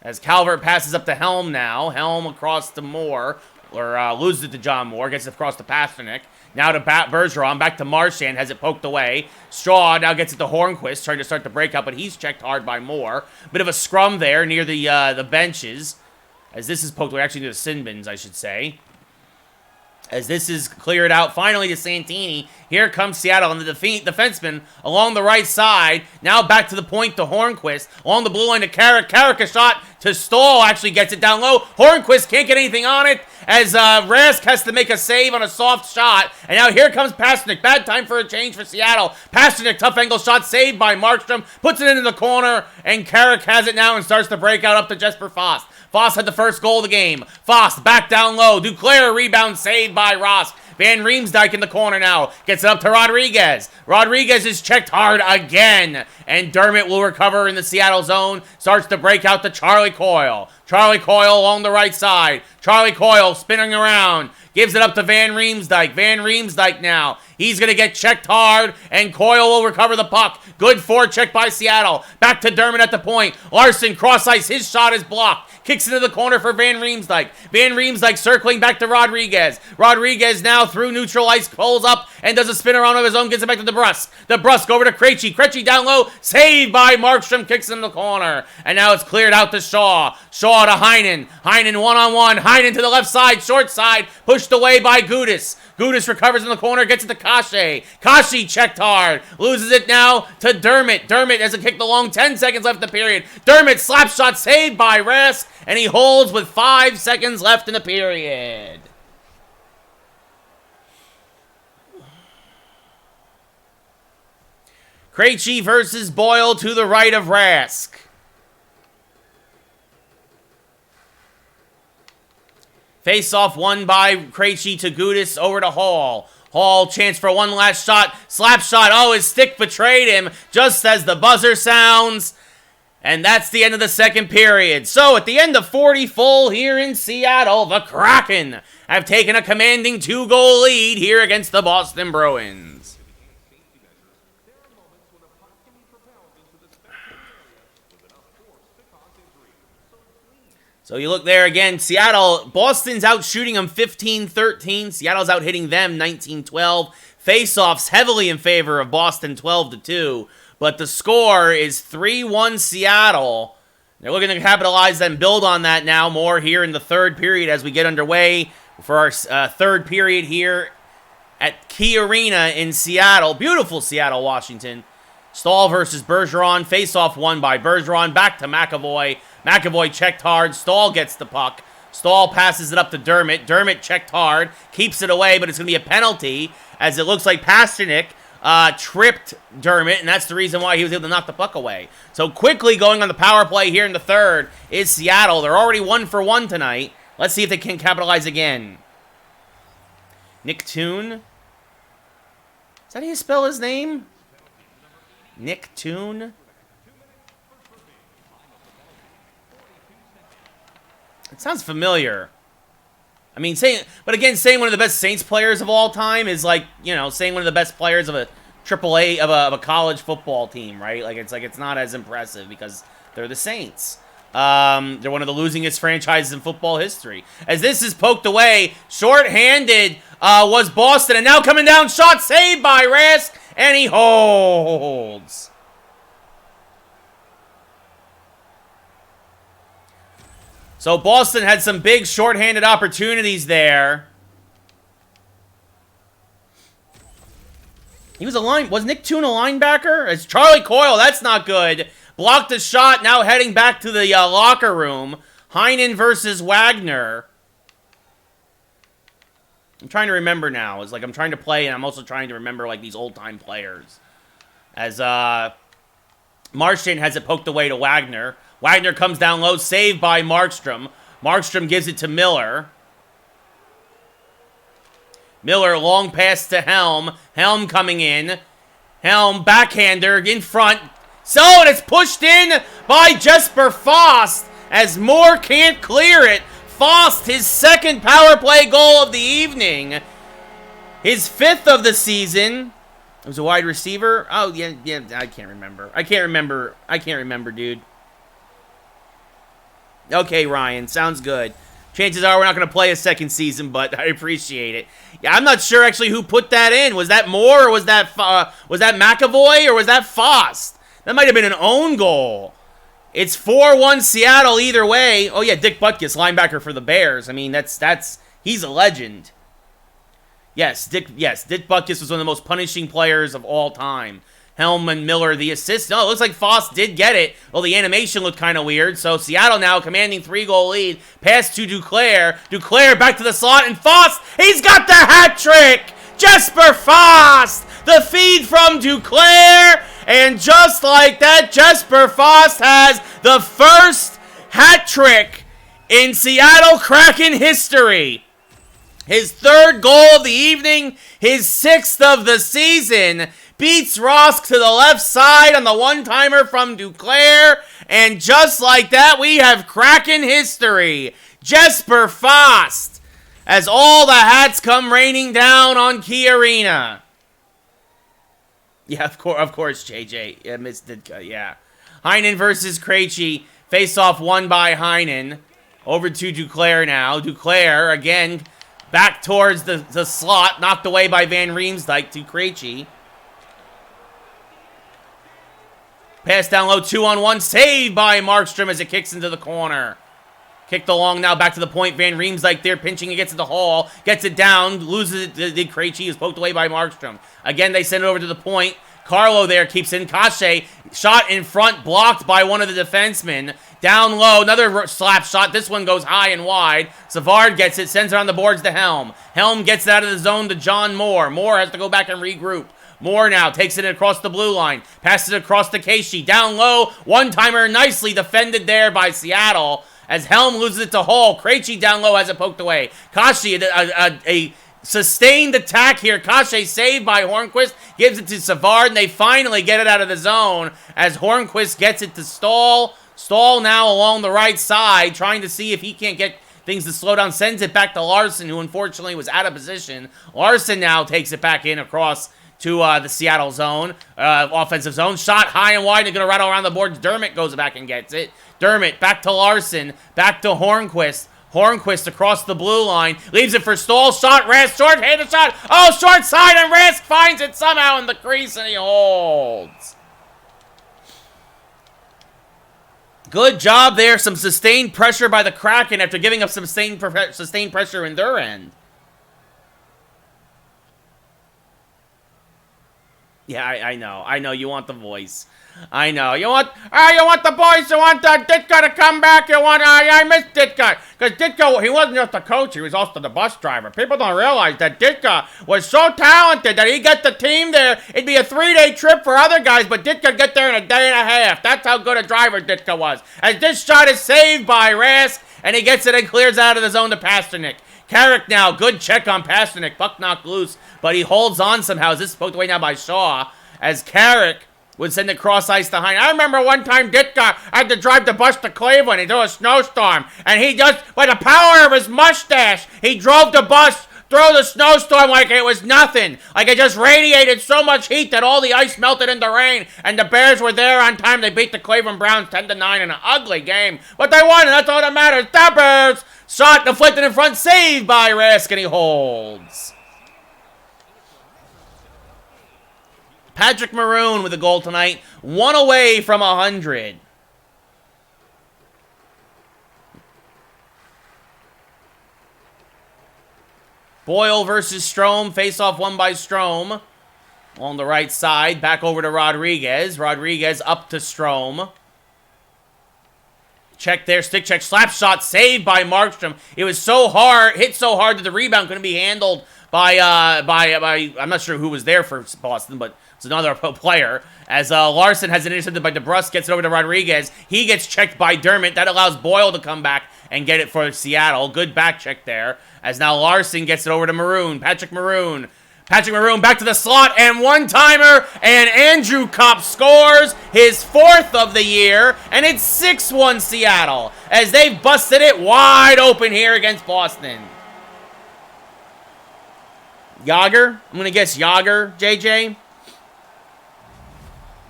As Calvert passes up to Helm now. Helm across to Moore. Or loses it to John Moore. Gets it across to Pasternak. Now to Bergeron. Back to Marchand. Has it poked away. Shaw now gets it to Hornquist. Trying to start the breakout, but he's checked hard by Moore. Bit of a scrum there near the benches. As this is poked away. Actually near the sin bins, I should say. As this is cleared out finally to Santini. Here comes Seattle and the defenseman along the right side. Now back to the point to Hornquist. Along the blue line to Carrick. Carrick a shot to Stahl. Actually gets it down low. Hornquist can't get anything on it as Rask has to make a save on a soft shot. And now here comes Pasternak. Bad time for a change for Seattle. Pasternak, tough angle shot saved by Markstrom. Puts it into the corner. And Carrick has it now and starts to break out up to Jesper Fast. Fast had the first goal of the game. Fast back down low. Duclair rebound saved by Ross. Van Riemsdyk in the corner now. Gets it up to Rodriguez. Rodriguez is checked hard again. And Dermott will recover in the Seattle zone. Starts to break out to Charlie Coyle. Charlie Coyle along the right side. Charlie Coyle spinning around. Gives it up to Van Riemsdyk. Van Riemsdyk now. He's going to get checked hard, and Coyle will recover the puck. Good forecheck by Seattle. Back to Dermott at the point. Larson cross ice. His shot is blocked. Kicks into the corner for Van Riemsdyk. Van Riemsdyk circling back to Rodriguez. Rodriguez now through neutral ice, pulls up and does a spin around of his own. Gets it back to DeBrusk. DeBrusk over to Krejci. Krejci down low. Saved by Markstrom. Kicks in the corner. And now it's cleared out to Shaw. Shaw to Heinen. Heinen one-on-one. Heinen to the left side. Short side. Pushed away by Gudis. Gudis recovers in the corner. Gets it to Kashe. Kashe checked hard. Loses it now to Dermott. Dermott has a kick the long. 10 seconds left in the period. Dermott slap shot saved by Rask. And he holds with 5 seconds left in the period. Krejci versus Boyle to the right of Rask. Face-off won by Krejci to Gudis over to Hall. Hall, chance for one last shot. Slap shot. Oh, his stick betrayed him just as the buzzer sounds. And that's the end of the second period. So, at the end of 40 full here in Seattle, the Kraken have taken a commanding 2-goal lead here against the Boston Bruins. So you look there again, Seattle, Boston's out shooting them 15-13. Seattle's out hitting them 19-12. Face-offs heavily in favor of Boston 12-2. But the score is 3-1 Seattle. They're looking to capitalize and build on that now more here in the third period as we get underway for our third period here at Key Arena in Seattle. Beautiful Seattle, Washington. Stahl versus Bergeron. Face-off won by Bergeron. Back to McAvoy. McAvoy checked hard. Stahl gets the puck. Stahl passes it up to Dermott. Dermott checked hard. Keeps it away, but it's going to be a penalty as it looks like Pasternak tripped Dermott, and that's the reason why he was able to knock the puck away. So quickly going on the power play here in the third is Seattle. They're already 1-for-1 tonight. Let's see if they can capitalize again. Nick Toon. Is that how you spell his name? Nick Toon? It sounds familiar. I mean, saying one of the best Saints players of all time is like, you know, saying one of the best players of a AAA of a college football team, right? It's not as impressive because they're the Saints. They're one of the losingest franchises in football history. As this is poked away, short-handed was Boston, and now coming down, shot saved by Rask, and he holds. So Boston had some big short-handed opportunities there. Was Nick Toon a linebacker? It's Charlie Coyle. That's not good. Blocked the shot. Now heading back to the locker room. Heinen versus Wagner. I'm trying to remember now. It's like I'm trying to play, and I'm also trying to remember like these old-time players. As Marchand has it poked away to Wagner. Wagner comes down low, saved by Markstrom. Markstrom gives it to Miller. Miller, long pass to Helm. Helm coming in. Helm, backhander, in front. So, and it's pushed in by Jesper Fast as Moore can't clear it. Fast, his second power play goal of the evening. His 5th of the season. It was a wide receiver. Oh, yeah, I can't remember. I can't remember, dude. Okay, Ryan, sounds good. Chances are we're not going to play a second season, but I appreciate it. Yeah, I'm not sure actually who put that in. Was that Moore, or was that McAvoy, or was that Fast? That might have been an own goal. It's 4-1 Seattle either way. Oh yeah, Dick Butkus, linebacker for the Bears. I mean, he's a legend. Yes, Dick Butkus was one of the most punishing players of all time. Helm and Miller, the assist. No, it looks like Foss did get it. Well, the animation looked kind of weird. So Seattle now commanding 3-goal lead. Pass to Duclair. Duclair back to the slot. And Foss, he's got the hat trick. Jesper Foss, the feed from Duclair. And just like that, Jesper Foss has the first hat trick in Seattle Kraken history. His 3rd goal of the evening, his 6th of the season. Beats Rosk to the left side on the one-timer from Duclair. And just like that, we have Kraken history. Jesper Fast. As all the hats come raining down on Key Arena. Yeah, of course, JJ. Yeah, Miss Ditka, yeah. Heinen versus Krejci. Face-off won by Heinen. Over to Duclair now. Duclair, again, back towards the slot. Knocked away by Van Riemsdyk to Krejci. Pass down low, 2-on-1, saved by Markstrom as it kicks into the corner. Kicked along now, back to the point. Van Riemsdyk there, pinching, it gets to the hall. Gets it down, loses it. Did Krejci, is poked away by Markstrom. Again, they send it over to the point. Carlo there keeps in. Kache, shot in front, blocked by one of the defensemen. Down low, another slap shot. This one goes high and wide. Savard gets it, sends it on the boards to Helm. Helm gets it out of the zone to John Moore. Moore has to go back and regroup. Moore now takes it across the blue line. Passes it across to Casey. Down low. One-timer nicely defended there by Seattle. As Helm loses it to Hall. Krejci down low has it poked away. Kashi, a sustained attack here. Kashi saved by Hornquist. Gives it to Savard. And they finally get it out of the zone. As Hornquist gets it to Stahl. Stahl now along the right side. Trying to see if he can't get things to slow down. Sends it back to Larson, who unfortunately was out of position. Larson now takes it back in across to the Seattle zone, offensive zone. Shot high and wide. They're going to rattle around the boards. Dermott goes back and gets it. Dermott back to Larson. Back to Hornquist. Hornquist across the blue line. Leaves it for Stahl. Shot. Rask. Short-handed shot. Oh, short side. And Rask finds it somehow in the crease. And he holds. Good job there. Some sustained pressure by the Kraken after giving up some sustained pressure in their end. Yeah, I know. I know. You want the voice. I know. You want the boys. You want Ditka to come back. I miss Ditka. Because Ditka, he wasn't just the coach. He was also the bus driver. People don't realize that Ditka was so talented that he got the team there. It'd be a 3-day trip for other guys, but Ditka'd get there in a day and a half. That's how good a driver Ditka was. As this shot is saved by Rask, and he gets it and clears out of the zone to Pasternak. Carrick now, good check on Pasternak. Puck knocked loose, but he holds on somehow. This is poked away now by Shaw, as Carrick would send it cross ice to Heinen. I remember one time Ditka had to drive the bus to Cleveland into a snowstorm, and he just, by the power of his mustache, he drove the bus through the snowstorm like it was nothing. Like it just radiated so much heat that all the ice melted in the rain, and the Bears were there on time. They beat the Cleveland Browns 10-9 in an ugly game, but they won, and that's all that matters. The Bears! Shot deflected in front, saved by Rask, and he holds. Patrick Maroon with a goal tonight. 1 away from 100. Boyle versus Strome. Face-off won by Strome. On the right side. Back over to Rodriguez. Rodriguez up to Strome. Check there, stick check, slap shot, saved by Markstrom. It was so hard, hit so hard that the rebound couldn't be handled by I'm not sure who was there for Boston, but it's another player. As Larson has it intercepted by DeBrusque, gets it over to Rodriguez. He gets checked by Dermott. That allows Boyle to come back and get it for Seattle. Good back check there. As now Larson gets it over to Maroon. Patrick Maroon back to the slot, and one-timer, and Andrew Kopp scores his 4th of the year, and it's 6-1 Seattle, as they've busted it wide open here against Boston. Yager? I'm going to guess Yager, JJ.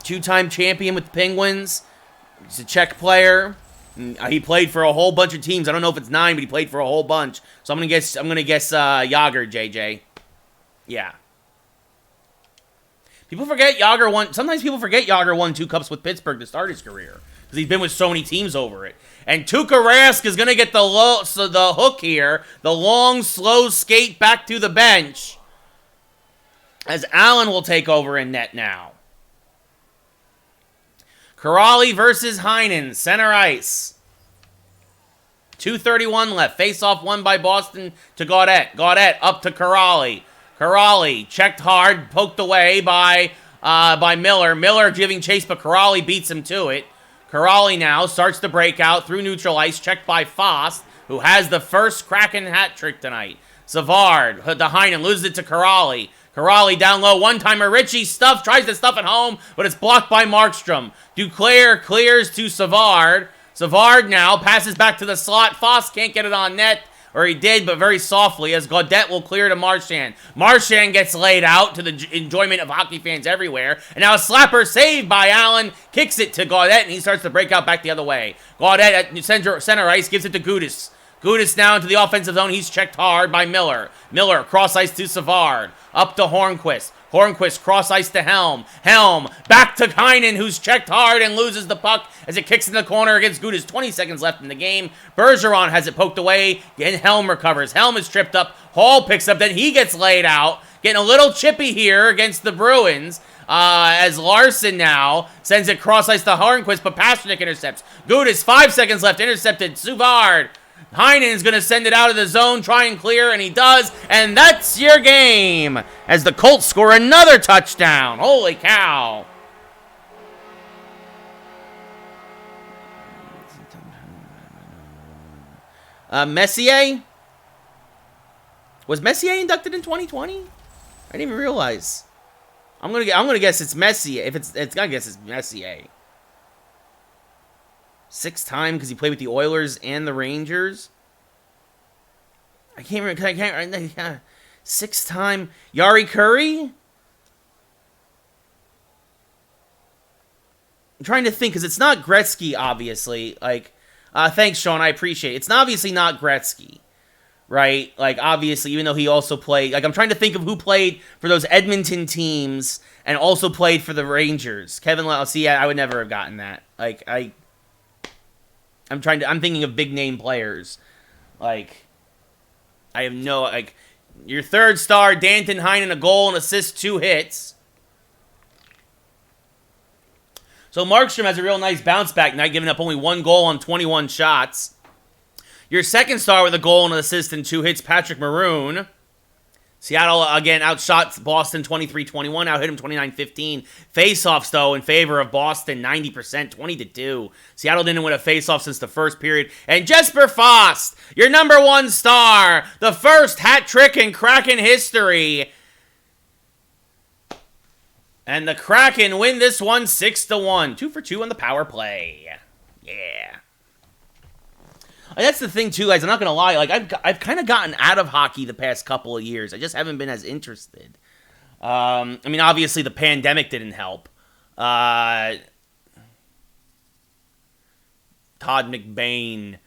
2-time champion with the Penguins. He's a Czech player. He played for a whole bunch of teams. I don't know if it's 9, but he played for a whole bunch. So I'm going to guess Yager, JJ. Yeah. People forget Yager won. Sometimes people forget Yager won 2 cups with Pittsburgh to start his career, because he's been with so many teams over it. And Tuukka Rask is going to get the hook here. The long, slow skate back to the bench, as Allen will take over in net now. Kuraly versus Heinen. Center ice. 2:31 left. Face-off won by Boston to Gaudette. Gaudette up to Kuraly. Kuraly checked hard, poked away by Miller. Miller giving chase, but Kuraly beats him to it. Kuraly now starts the breakout through neutral ice, checked by Fost, who has the first Kraken hat trick tonight. Savard to Heinen, loses it to Kuraly. Kuraly down low, one-timer. Ritchie tries to stuff it home, but it's blocked by Markstrom. Duclair clears to Savard. Savard now passes back to the slot. Fost can't get it on net. Or he did, but very softly, as Gaudette will clear to Marchand. Marchand gets laid out to the enjoyment of hockey fans everywhere. And now a slapper saved by Allen. Kicks it to Gaudette, and he starts to break out back the other way. Gaudette at center ice gives it to Gudis. Gudis now into the offensive zone. He's checked hard by Miller. Miller cross ice to Savard. Up to Hornquist. Hornquist cross ice to Helm. Helm back to Heinen, who's checked hard and loses the puck as it kicks in the corner against Gudis. 20 seconds left in the game. Bergeron has it poked away, and Helm recovers. Helm is tripped up. Hall picks up, then he gets laid out. Getting a little chippy here against the Bruins. As Larson now sends it cross ice to Hornquist, but Pasternak intercepts. Gudis, 5 seconds left, intercepted. Savard. Heinen is going to send it out of the zone, try and clear, and he does. And that's your game, as the Colts score another touchdown. Holy cow. Messier? Was Messier inducted in 2020? I didn't even realize. I'm gonna guess it's Messier. If it's gonna guess it's Messier. 6-time because he played with the Oilers and the Rangers. I can't remember. 6-time Yari Curry. I'm trying to think because it's not Gretzky, obviously. Like, thanks, Sean. I appreciate it. It's obviously not Gretzky, right? Like, obviously, even though he also played. Like, I'm trying to think of who played for those Edmonton teams and also played for the Rangers. Kevin Lyle. See, I would never have gotten that. Like, I'm thinking of big name players. Like, I have no, your third star, Danton Heinen, a goal and assist, 2 hits. So Markstrom has a real nice bounce back night, giving up only 1 goal on 21 shots. Your second star with a goal and an assist and 2 hits, Patrick Maroon. Seattle, again, outshot Boston 23-21, out-hit him 29-15. Face-offs, though, in favor of Boston, 90%, 20-2. Seattle didn't win a face-off since the first period. And Jesper Fast, your number 1 star, the first hat trick in Kraken history. And the Kraken win this one 6-1. 2 for 2 on the power play. Yeah. That's the thing, too, guys. I'm not going to lie. Like, I've kind of gotten out of hockey the past couple of years. I just haven't been as interested. I mean, obviously, the pandemic didn't help. Todd McBain.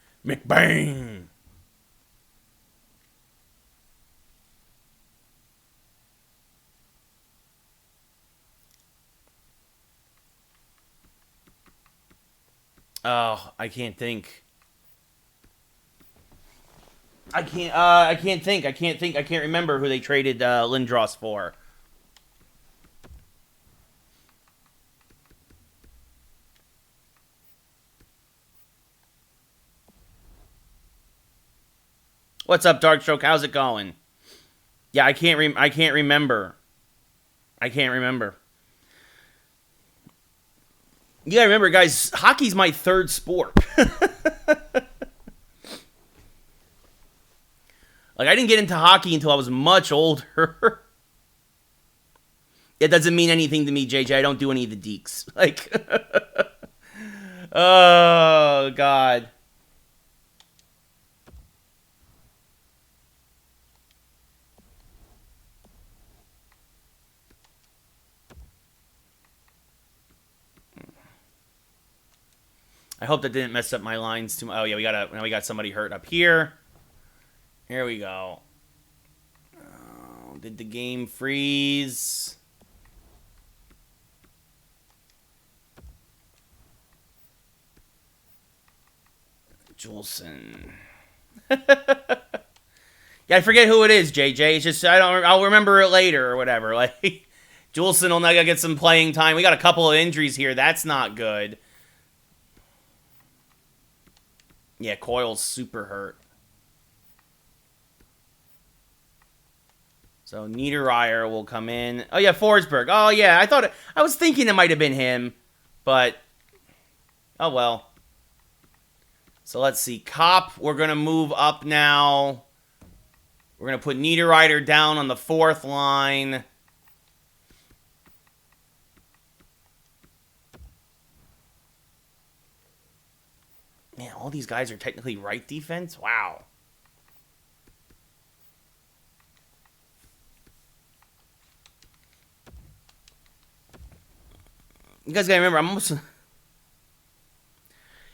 Oh, I can't think. I can't remember who they traded Lindros for. What's up, Darkstroke? How's it going? Yeah, I can't remember. You gotta remember, guys, hockey's my third sport. Like, I didn't get into hockey until I was much older. It doesn't mean anything to me, JJ. I don't do any of the deeks. Like, oh, God. I hope that didn't mess up my lines too much. Oh, yeah, now we got somebody hurt up here. Here we go. Oh, did the game freeze? Juleson. Yeah, I forget who it is, JJ. It's just I'll remember it later or whatever. Like, Juleson will now get some playing time. We got a couple of injuries here. That's not good. Yeah, Coyle's super hurt. So Niederreiter will come in. Oh, yeah, Forsberg. Oh, yeah, I was thinking it might have been him, but oh, well. So let's see. Kopp, we're going to move up now. We're going to put Niederreiter down on the 4th line. Man, all these guys are technically right defense? Wow. You guys gotta remember, I'm almost...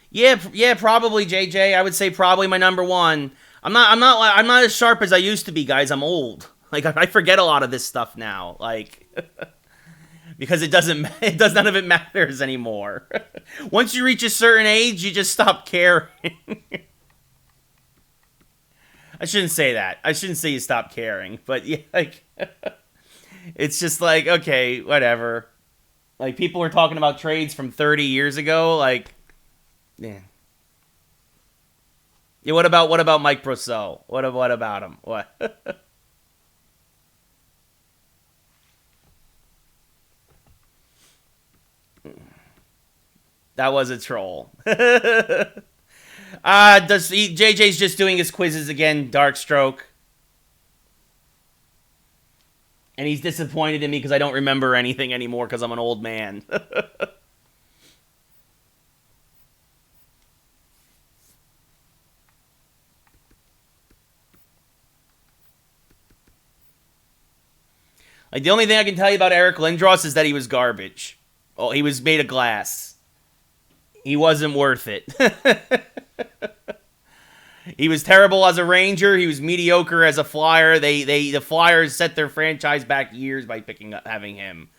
Yeah, probably, JJ. I would say probably my number 1. I'm not as sharp as I used to be, guys. I'm old. Like, I forget a lot of this stuff now. Like, because none of it matters anymore. Once you reach a certain age, you just stop caring. I shouldn't say that. I shouldn't say you stop caring, but yeah, like, it's just like, okay, whatever. Like, people were talking about trades from 30 years ago. Like, yeah. Yeah, what about Mike Brousseau? What about him? What? That was a troll. JJ's just doing his quizzes again, Darkstroke. And he's disappointed in me because I don't remember anything anymore because I'm an old man. Like, the only thing I can tell you about Eric Lindros is that he was garbage. Oh, he was made of glass. He wasn't worth it. He was terrible as a Ranger. He was mediocre as a Flyer. The Flyers set their franchise back years by having him.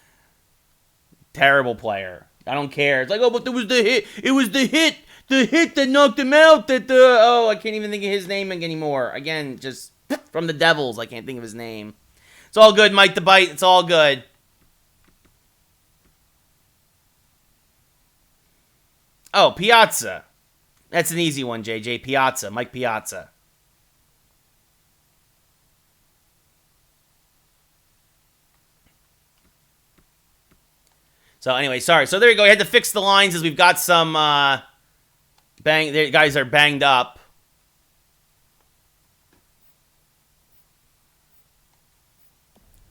Terrible player. I don't care. It's like, oh, but there was the hit. It was the hit that knocked him out. I can't even think of his name anymore. Again, just from the Devils. I can't think of his name. It's all good, Mike the Bite. It's all good. Oh, Piazza. That's an easy one, JJ. Piazza. Mike Piazza. So anyway, sorry. So there you go. I had to fix the lines as we've got some guys are banged up.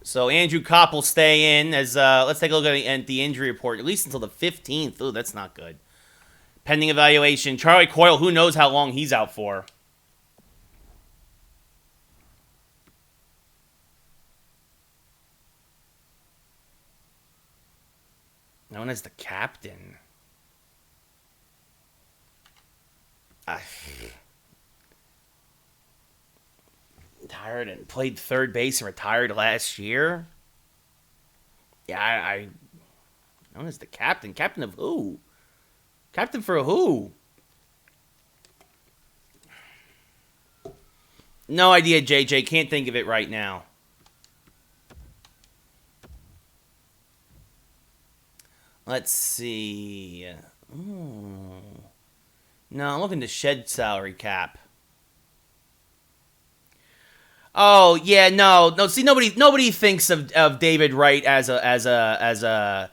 So Andrew Kopp will stay in as let's take a look at the injury report, at least until the 15th. Ooh, that's not good. Pending evaluation. Charlie Coyle, who knows how long he's out for. Known as the captain. Retired and played third base and retired last year. Yeah, I known as the captain. Captain of who? Captain for who? No idea, JJ. Can't think of it right now. Let's see. Ooh. No, I'm looking to shed salary cap. Oh yeah, no. See, nobody thinks of David Wright as a.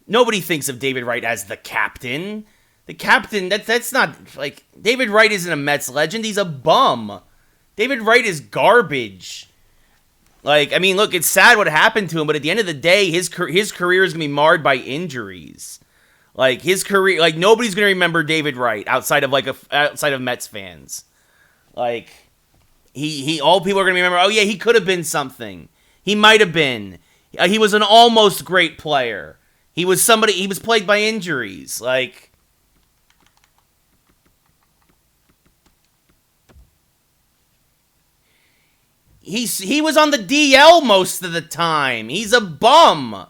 Nobody thinks of David Wright as the captain. The captain, that's not like David Wright isn't a Mets legend. He's a bum. David Wright is garbage. Like, I mean, look, it's sad what happened to him, but at the end of the day, his career is gonna be marred by injuries. Like his career, like nobody's gonna remember David Wright outside of Mets fans. Like all people are gonna remember. Oh yeah, he could have been something. He might have been. He was an almost great player. He was plagued by injuries. Like he was on the DL most of the time. He's a bum.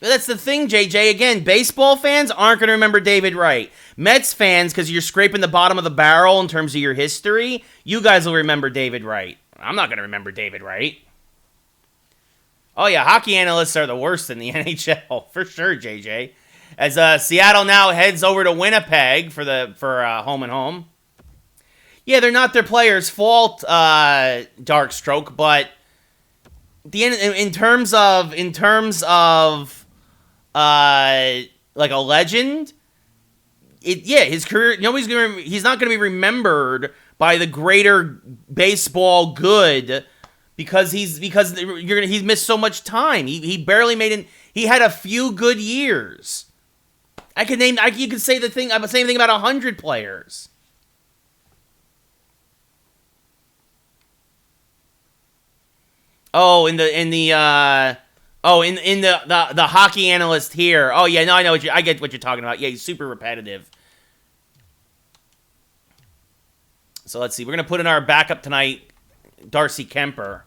But that's the thing, JJ. Again, baseball fans aren't going to remember David Wright. Mets fans, because you're scraping the bottom of the barrel in terms of your history, you guys will remember David Wright. I'm not going to remember David Wright. Oh yeah, hockey analysts are the worst in the NHL, for sure, JJ. As Seattle now heads over to Winnipeg for home and home. Yeah, they're not their players' fault, Darkstroke, but in terms of like a legend, his career, he's not gonna be remembered by the greater baseball good because he's missed so much time. He barely made it. He had a few good years. You could say the same thing about 100 players. Oh, in the hockey analyst here. Oh yeah, no, I get what you're talking about. Yeah, he's super repetitive. So let's see. We're gonna put in our backup tonight, Darcy Kemper.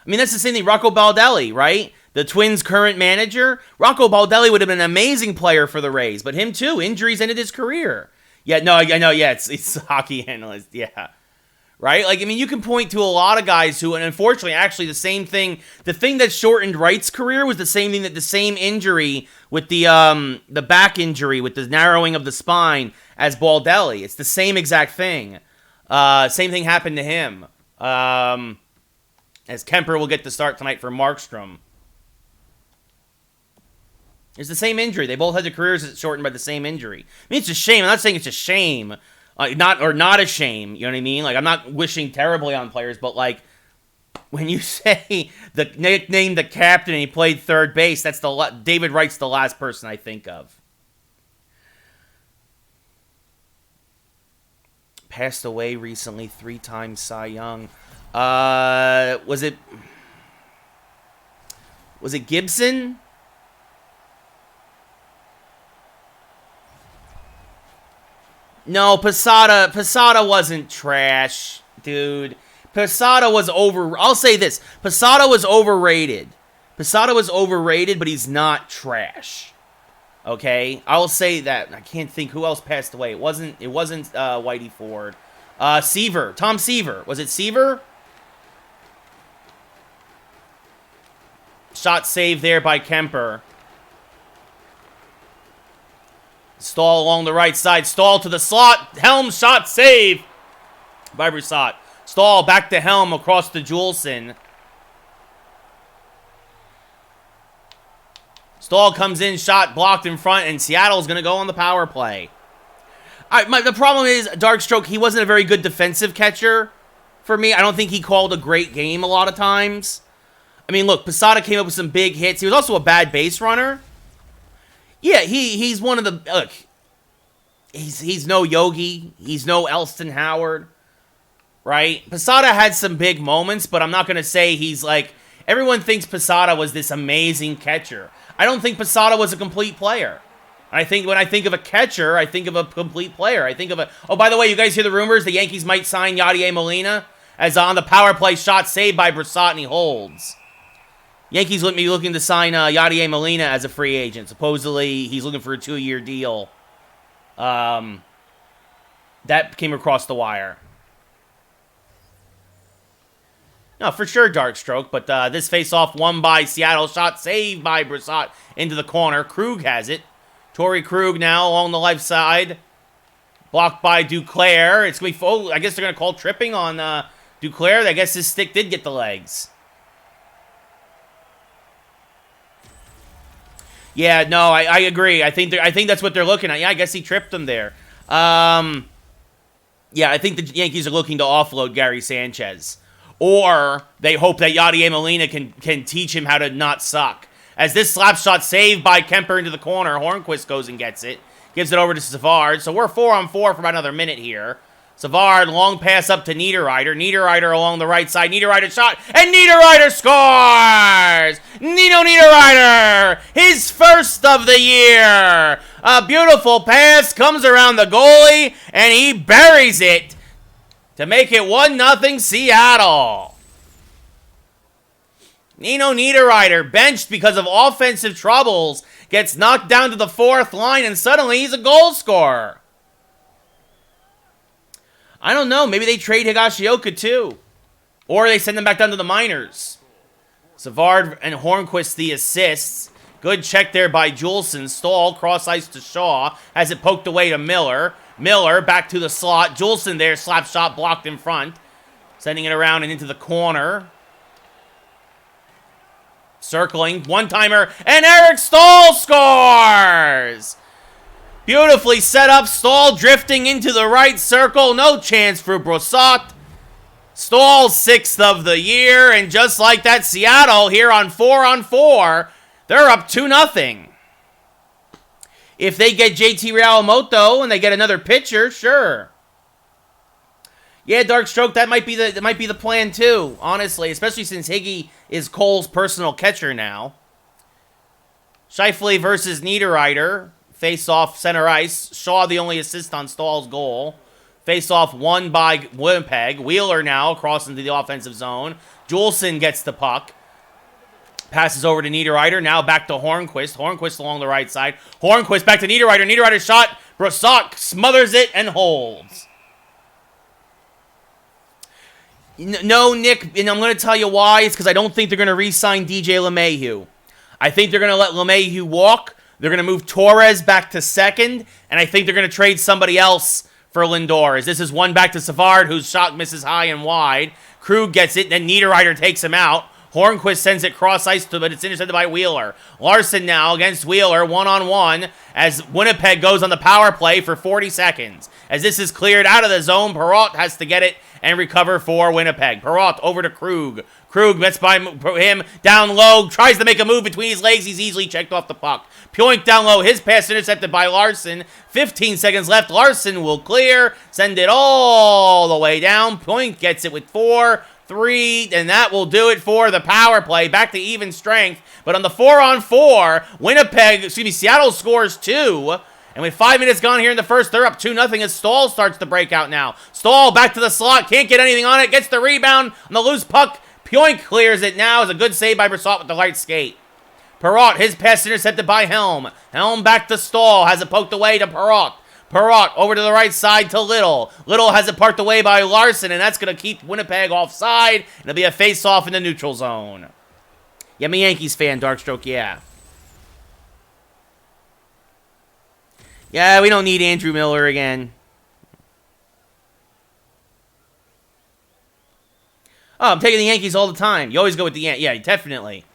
I mean, that's the same thing. Rocco Baldelli, right? The Twins' current manager. Rocco Baldelli would have been an amazing player for the Rays, but him too. Injuries ended his career. Yeah, no, I know. Yeah, it's hockey analyst. Yeah. Right? Like, I mean, you can point to a lot of guys who, and unfortunately, actually, the same thing, the thing that shortened Wright's career was the same injury with the back injury, with the narrowing of the spine as Baldelli. It's the same exact thing. Same thing happened to him. As Kemper will get the start tonight for Markstrom. It's the same injury. They both had their careers shortened by the same injury. I mean, it's a shame. I'm not saying it's a shame. Not a shame, you know what I mean? Like, I'm not wishing terribly on players, but like, when you say the nickname the captain and he played third base, that's David Wright's the last person I think of. Passed away recently, 3-time Cy Young. Was it Gibson? No, Posada wasn't trash, dude. Posada was I'll say this. Posada was overrated. But he's not trash. Okay? I'll say that. I can't think who else passed away. It wasn't Whitey Ford. Seaver. Tom Seaver. Was it Seaver? Shot saved there by Kemper. Stahl along the right side. Stahl to the slot. Helm shot save by Brissot. Stahl back to Helm across to Juleson. Stahl comes in, shot blocked in front, and Seattle's going to go on the power play. The problem is, Darkstroke, he wasn't a very good defensive catcher for me. I don't think he called a great game a lot of times. I mean, look, Posada came up with some big hits. He was also a bad base runner. Yeah, he's one of the... Look, he's no Yogi. He's no Elston Howard, right? Posada had some big moments, but I'm not going to say he's like... Everyone thinks Posada was this amazing catcher. I don't think Posada was a complete player. I think when I think of a catcher, I think of a complete player. I think of a... Oh, by the way, you guys hear the rumors? The Yankees might sign Yadier Molina as on the power play shot saved by Brissot, and he holds. Yankees would be looking to sign Yadier Molina as a free agent. Supposedly, he's looking for a 2-year deal. That came across the wire. No, for sure, Darkstroke, but this face-off won by Seattle. Shot saved by Brissot into the corner. Krug has it. Torrey Krug now along the left side. Blocked by Duclair. It's going to be... Oh, I guess they're going to call tripping on Duclair. I guess his stick did get the legs. Yeah, no, I agree. I think that's what they're looking at. Yeah, I guess he tripped him there. Yeah, I think the Yankees are looking to offload Gary Sanchez. Or they hope that Yadier Molina can teach him how to not suck. As this slap shot saved by Kemper into the corner, Hornquist goes and gets it. Gives it over to Savard. So we're 4-on-4 for about another minute here. Savard, long pass up to Niederreiter. Niederreiter along the right side. Niederreiter shot, and Niederreiter scores! Nino Niederreiter, his first of the year. A beautiful pass comes around the goalie, and he buries it to make it 1-0 Seattle. Nino Niederreiter, benched because of offensive troubles, gets knocked down to the 4th line, and suddenly he's a goal scorer. I don't know. Maybe they trade Higashioka too. Or they send him back down to the minors. Savard and Hornquist the assists. Good check there by Juleson. Stahl, cross ice to Shaw. Has it poked away to Miller. Miller back to the slot. Juleson there, slap shot blocked in front. Sending it around and into the corner. Circling, one-timer, and Eric Stahl scores! Beautifully set up, Stahl drifting into the right circle. No chance for Brissot. Stahl's 6th of the year, and just like that, Seattle here on 4-on-4, they're up 2-0. If they get JT Realmuto and they get another pitcher, sure. Yeah, Darkstroke, that might be the plan too, honestly, especially since Higgy is Cole's personal catcher now. Scheifele versus Niederreiter. Face-off center ice. Shaw the only assist on Stahl's goal. Face-off won by Winnipeg. Wheeler now across into the offensive zone. Juleson gets the puck. Passes over to Niederreiter. Now back to Hornquist. Hornquist along the right side. Hornquist back to Niederreiter. Niederreiter shot. Brissot smothers it and holds. No, Nick, and I'm going to tell you why. It's because I don't think they're going to re-sign DJ LeMahieu. I think they're going to let LeMahieu walk. They're going to move Torres back to second, and I think they're going to trade somebody else for Lindor. As this is one back to Savard, whose shot misses high and wide. Krug gets it, then Niederreiter takes him out. Hornquist sends it cross ice, but it's intercepted by Wheeler. Larson now against Wheeler, one-on-one, as Winnipeg goes on the power play for 40 seconds. As this is cleared out of the zone, Perrault has to get it and recover for Winnipeg. Perrault over to Krug. Krug gets by him, down low, tries to make a move between his legs. He's easily checked off the puck. Pioink down low, his pass intercepted by Larson. 15 seconds left. Larson will clear, send it all the way down. Pioink gets it with 4, 3, and that will do it for the power play. Back to even strength. But on the 4-on-4, Seattle scores 2. And with 5 minutes gone here in the first, they're up 2-0 as Stahl starts to break out now. Stahl back to the slot, can't get anything on it, gets the rebound on the loose puck. Pioink clears it now. Is a good save by Brissot with the light skate. Perrault, his pass intercepted by Helm. Helm back to Stahl, has it poked away to Perrault. Perot over to the right side to Little. Little has it parked away by Larson, and that's going to keep Winnipeg offside. And it'll be a face-off in the neutral zone. Yeah, I'm a Yankees fan, Darkstroke, yeah. Yeah, we don't need Andrew Miller again. Oh, I'm taking the Yankees all the time. You always go with the Yankees. Yeah, definitely.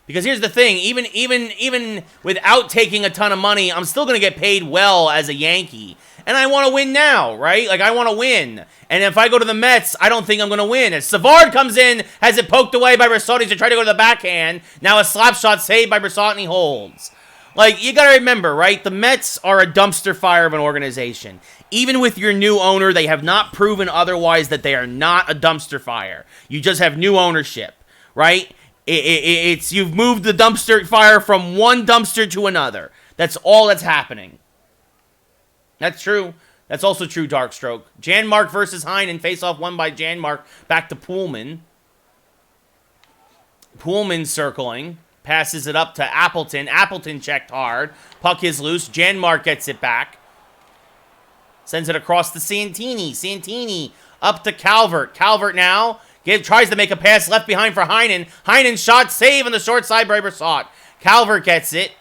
Because here's the thing, even without taking a ton of money, I'm still going to get paid well as a Yankee. And I want to win now, right? Like, I want to win. And if I go to the Mets, I don't think I'm going to win. As Savard comes in, has it poked away by Brassard to try to go to the backhand. Now a slap shot saved by Brassard, and he holds. Like, you got to remember, right? The Mets are a dumpster fire of an organization. Even with your new owner, they have not proven otherwise that they are not a dumpster fire. You just have new ownership, right? It's you've moved the dumpster fire from one dumpster to another. That's all that's happening. That's true. That's also true, Darkstroke. Janmark versus Heinen. Face-off won by Janmark. Back to Poolman. Poolman circling. Passes it up to Appleton. Appleton checked hard. Puck is loose. Janmark gets it back. Sends it across to Santini. Santini up to Calvert. Calvert now tries to make a pass left behind for Heinen. Heinen shot save on the short side by Brassard. Calvert gets it.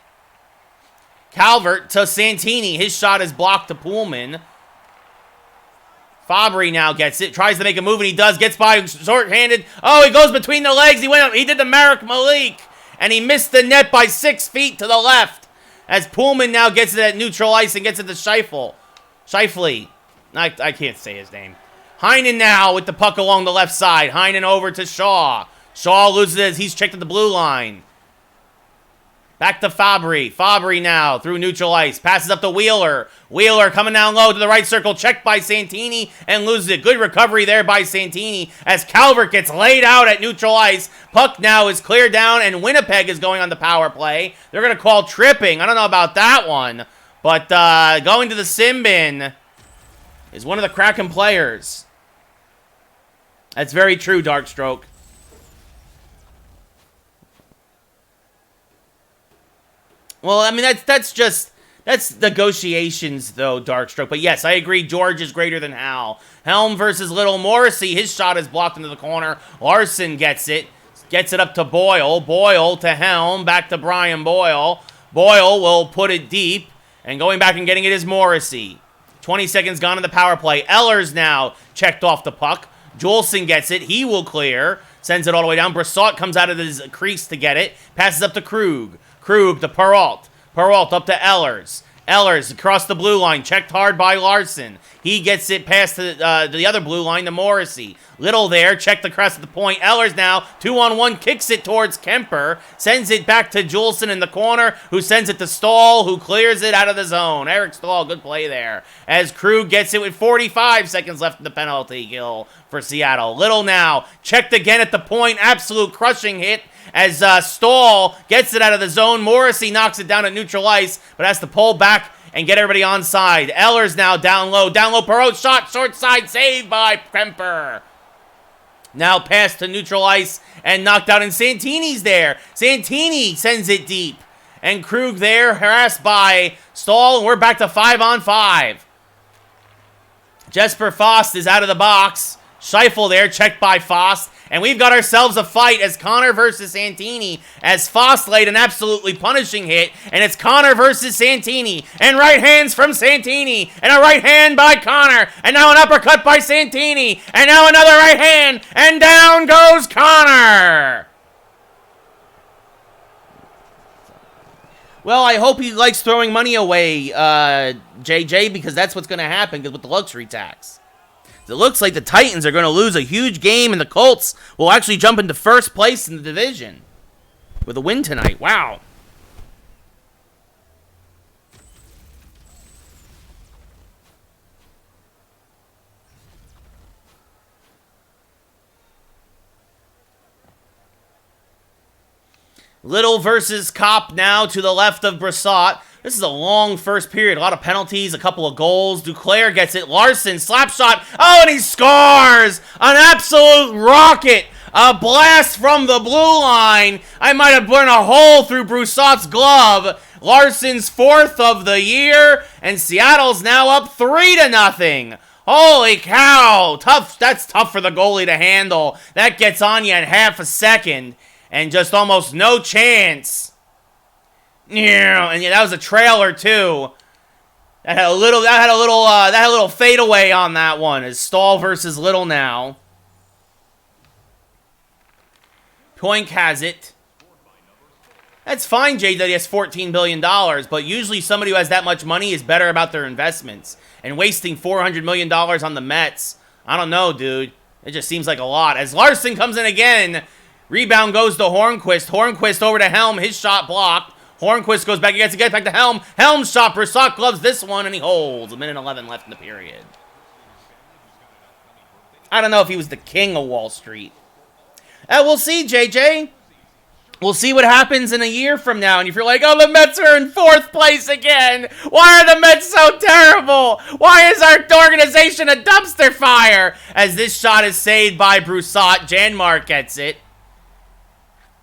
Calvert to Santini. His shot is blocked to Poolman. Fabry now gets it. Tries to make a move, and he does. Gets by short-handed. Oh, he goes between the legs. He went up. He did the Marek Malik. And he missed the net by 6 feet to the left. As Poolman now gets it at neutral ice and gets it to Scheifele. Scheifele. I can't say his name. Heinen now with the puck along the left side. Heinen over to Shaw. Shaw loses it as he's checked at the blue line. Back to Fabry. Fabry now through neutral ice. Passes up to Wheeler. Wheeler coming down low to the right circle. Checked by Santini and loses it. Good recovery there by Santini as Calvert gets laid out at neutral ice. Puck now is cleared down and Winnipeg is going on the power play. They're going to call tripping. I don't know about that one. But going to the sin bin is one of the Kraken players. That's very true, Darkstroke. Well, I mean, that's negotiations, though, Darkstroke. But yes, I agree, George is greater than Hal. Helm versus Little. Morrissey, his shot is blocked into the corner. Larson gets it. Gets it up to Boyle. Boyle to Helm. Back to Brian Boyle. Boyle will put it deep. And going back and getting it is Morrissey. 20 seconds gone in the power play. Ehlers now checked off the puck. Juleson gets it. He will clear. Sends it all the way down. Brassard comes out of his crease to get it. Passes up to Krug. Krug to Peralt. Peralt up to Ehlers. Ehlers across the blue line. Checked hard by Larson. He gets it past the other blue line to Morrissey. Little there. Checked across the point. Ehlers now 2-on-1. Kicks it towards Kemper. Sends it back to Juleson in the corner. Who sends it to Stahl. Who clears it out of the zone. Eric Stahl. Good play there. As Krug gets it with 45 seconds left in the penalty kill for Seattle. Little now. Checked again at the point. Absolute crushing hit. As Stahl gets it out of the zone. Morrissey knocks it down at neutral ice, but has to pull back and get everybody on side. Ehlers now down low. Down low, Perot shot, short side, saved by Kemper. Now pass to neutral ice and knocked out, and Santini's there. Santini sends it deep. And Krug there, harassed by Stahl, and we're back to 5-on-5. Jesper Fost is out of the box. Scheifele there, checked by Fost. And we've got ourselves a fight as Connor versus Santini, as Fost laid an absolutely punishing hit, and it's Connor versus Santini, and right hands from Santini, and a right hand by Connor, and now an uppercut by Santini, and now another right hand, and down goes Connor! Well, I hope he likes throwing money away, JJ, because that's what's going to happen with the luxury tax. It looks like the Titans are going to lose a huge game, and the Colts will actually jump into first place in the division with a win tonight. Wow. Little versus Kopp now to the left of Brassard. This is a long first period. A lot of penalties, a couple of goals. Duclair gets it. Larson, slap shot. Oh, and he scores! An absolute rocket. A blast from the blue line. I might have burned a hole through Broussard's glove. Larson's 4th of the year, and Seattle's now up 3-0. Holy cow. Tough. That's tough for the goalie to handle. That gets on you in half a second, and just almost no chance. Yeah, and yeah, that was a trailer too. That had a little fadeaway on that one. It's Stahl versus Little now. Poink has it. That's fine, Jay, that he has $14 billion, but usually somebody who has that much money is better about their investments. And wasting $400 million on the Mets, I don't know, dude. It just seems like a lot. As Larson comes in again, rebound goes to Hornquist. Hornquist over to Helm, his shot blocked. Hornquist goes back, he gets back to Helm. Helm's shot, Brissac gloves this one, and he holds. 1:11 left in the period. I don't know if he was the king of Wall Street. We'll see, JJ. We'll see what happens in a year from now. And if you're like, oh, the Mets are in 4th place again. Why are the Mets so terrible? Why is our organization a dumpster fire? As this shot is saved by Broussard. Janmark gets it.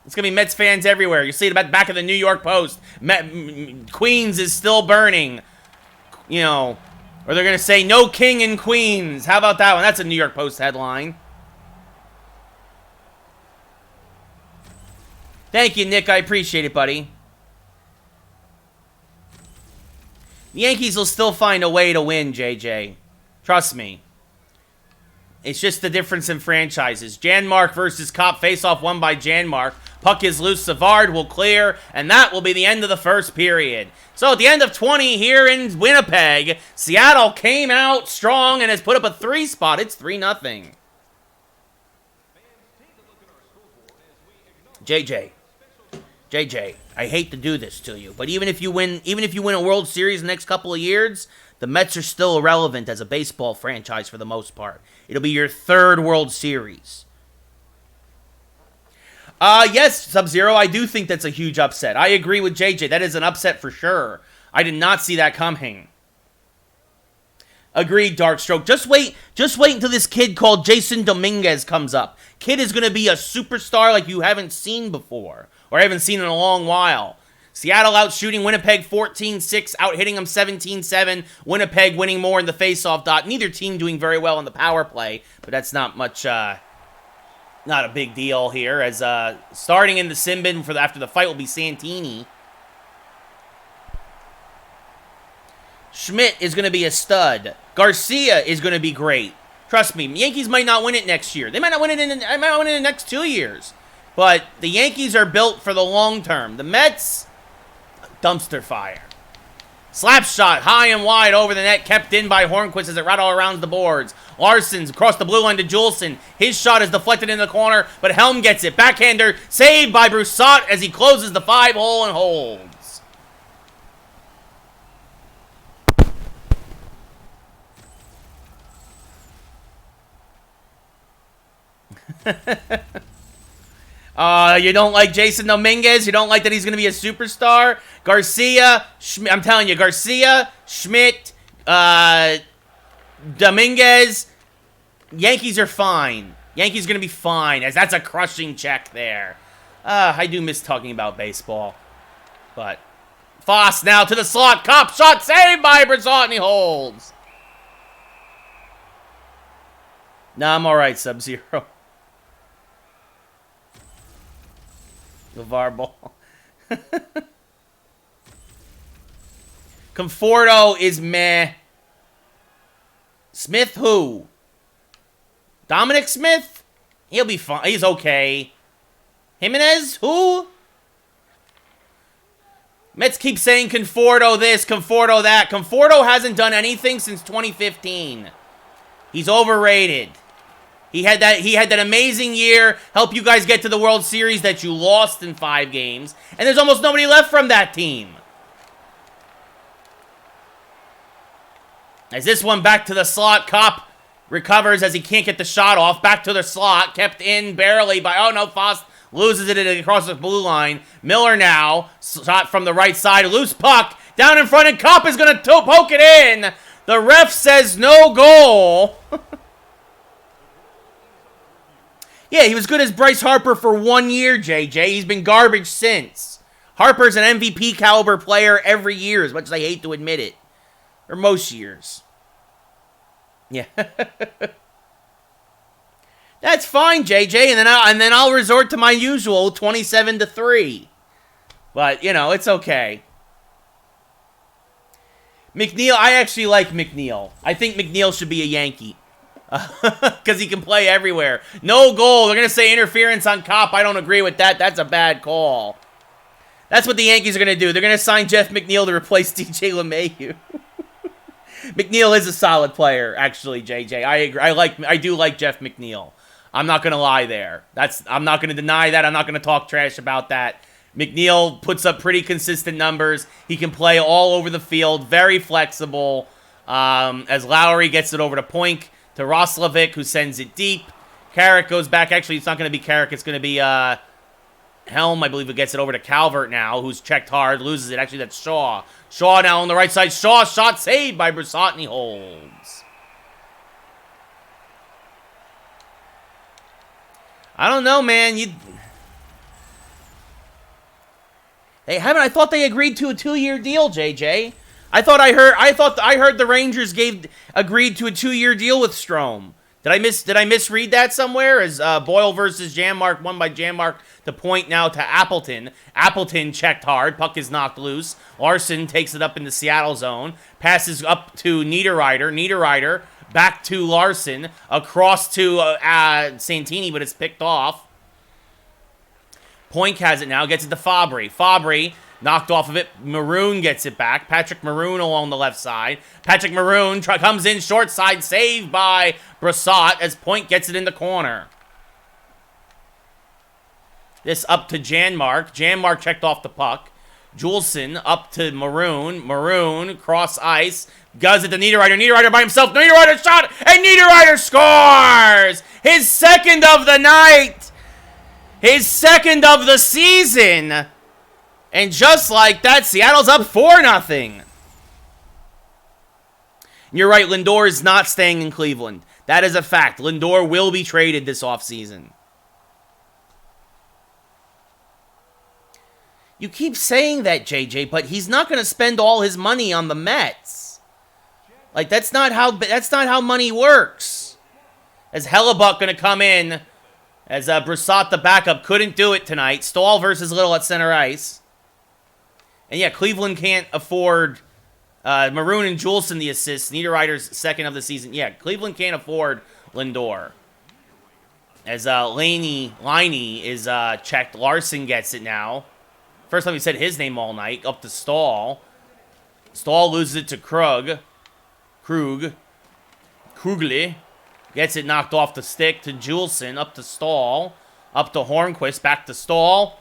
It's going to be Mets fans everywhere. You see it at the back of the New York Post. Queens is still burning. You know, or they're going to say, no king in Queens. How about that one? That's a New York Post headline. Thank you, Nick. I appreciate it, buddy. The Yankees will still find a way to win, JJ. Trust me. It's just the difference in franchises. Janmark versus Kopp. Face-off won by Janmark. Puck is loose. Savard will clear. And that will be the end of the first period. So at the end of 20 here in Winnipeg, Seattle came out strong and has put up a 3 spot. It's 3-0. JJ, I hate to do this to you, but even if you win a World Series the next couple of years, the Mets are still irrelevant as a baseball franchise for the most part. It'll be your 3rd World Series. Yes, Sub-Zero, I do think that's a huge upset. I agree with JJ. That is an upset for sure. I did not see that coming. Agreed, Darkstroke. Just wait until this kid called Jason Dominguez comes up. Kid is going to be a superstar like you haven't seen before. Or haven't seen in a long while. Seattle out shooting Winnipeg 14-6, out hitting them 17-7. Winnipeg winning more in the face-off dot. Neither team doing very well in the power play, but that's not much, not a big deal here. As starting in the Simbin after the fight will be Santini. Schmidt is going to be a stud. Garcia is going to be great. Trust me, Yankees might not win it next year. They might not win it in the next 2 years. But the Yankees are built for the long term. The Mets, dumpster fire. Slap shot, high and wide over the net, kept in by Hornquist as it rattled around the boards. Larson's across the blue line to Juleson. His shot is deflected in the corner, but Helm gets it. Backhander saved by Broussard as he closes the 5-hole and holds. You don't like Jason Dominguez? You don't like that he's going to be a superstar? Garcia, I'm telling you, Garcia, Schmidt, Dominguez, Yankees are fine. Yankees going to be fine, as that's a crushing check there. I do miss talking about baseball. But Foss now to the slot. Cop shot saved by Brissac, and he holds. Nah, I'm all right, Sub-Zero. LeVar Ball. Conforto is meh. Smith who? Dominic Smith? He'll be fine. He's okay. Jimenez? Who? Mets keep saying Conforto this, Conforto that. Conforto hasn't done anything since 2015. He's overrated. He had that amazing year, help you guys get to the World Series that you lost in 5 games, and there's almost nobody left from that team. As this one back to the slot, Kopp recovers as he can't get the shot off. Back to the slot, kept in barely by, oh no, Foss loses it across the blue line. Miller now, shot from the right side, loose puck, down in front, and Kopp is going to poke it in. The ref says no goal. Yeah, he was good as Bryce Harper for 1 year, JJ. He's been garbage since. Harper's an MVP caliber player every year, as much as I hate to admit it. Or most years. Yeah. That's fine, JJ, and then I'll resort to my usual 27-3. But, you know, it's okay. McNeil, I actually like McNeil. I think McNeil should be a Yankee. Because he can play everywhere. No goal. They're going to say interference on Cop. I don't agree with that. That's a bad call. That's what the Yankees are going to do. They're going to sign Jeff McNeil to replace DJ LeMahieu. McNeil is a solid player, actually, JJ. I agree. I do like Jeff McNeil. I'm not going to lie there. I'm not going to deny that. I'm not going to talk trash about that. McNeil puts up pretty consistent numbers. He can play all over the field. Very flexible. As Lowry gets it over to Poink, to Roslovic, who sends it deep. Carrick goes back. Actually, it's not going to be Carrick. It's going to be Helm, I believe, who gets it over to Calvert now, who's checked hard, loses it. Actually, that's Shaw. Shaw now on the right side. Shaw, shot saved by Brissot, and he holds. I don't know, man. They haven't. I thought they agreed to a 2-year deal, JJ. I thought I heard the Rangers agreed to a 2-year deal with Strome. Did I misread that somewhere? As Boyle versus Janmark, won by Janmark, to Point now to Appleton. Appleton checked hard. Puck is knocked loose. Larson takes it up in the Seattle zone. Passes up to Niederreiter. Niederreiter back to Larson. Across to Santini, but it's picked off. Point has it now. Gets it to Fabry. Fabry knocked off of it. Maroon gets it back. Patrick Maroon along the left side. Patrick Maroon comes in short side. Saved by Brissot as Point gets it in the corner. This up to Janmark. Janmark checked off the puck. Juleson up to Maroon. Maroon cross ice. Does it to Niederreiter. Niederreiter by himself. Niederreiter shot. And Niederreiter scores! His second of the night! His second of the season! And just like that, Seattle's up 4-0. You're right, Lindor is not staying in Cleveland. That is a fact. Lindor will be traded this offseason. You keep saying that, JJ, but he's not going to spend all his money on the Mets. Like, that's not how money works. As Hellebuck going to come in, as Brissot, the backup, couldn't do it tonight. Stahl versus Little at center ice. And yeah, Cleveland can't afford Maroon and Juleson the assists. Niederreiter's second of the season. Yeah, Cleveland can't afford Lindor. As Liney is checked. Larson gets it now. First time he said his name all night. Up to Stahl. Stahl loses it to Krug. Krugli. Gets it knocked off the stick to Juleson. Up to Stahl. Up to Hornquist. Back to Stahl.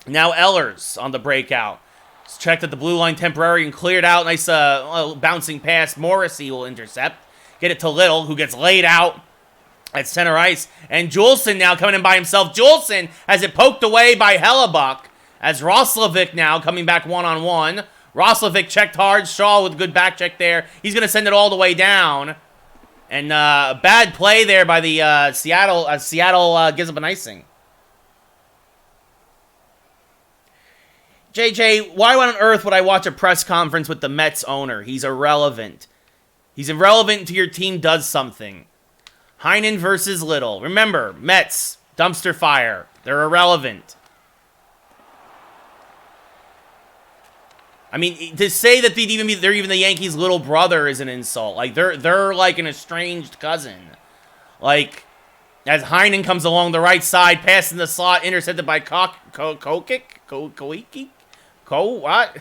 Now Ehlers on the breakout. It's checked at the blue line temporary and cleared out. Nice bouncing pass. Morrissey will intercept. Get it to Little, who gets laid out at center ice. And Juleson now coming in by himself. Juleson has it poked away by Hellebuck. As Roslovic now coming back one-on-one. Roslovic checked hard. Shaw with a good back check there. He's going to send it all the way down. And bad play there by the Seattle. Seattle gives up an icing. JJ, why on earth would I watch a press conference with the Mets owner? He's irrelevant. He's irrelevant until your team does something. Heinen versus Little. Remember, Mets, dumpster fire. They're irrelevant. I mean, to say that they're even the Yankees' little brother is an insult. Like, they're like an estranged cousin. Like, as Heinen comes along the right side, passing the slot, intercepted by Koiki? What?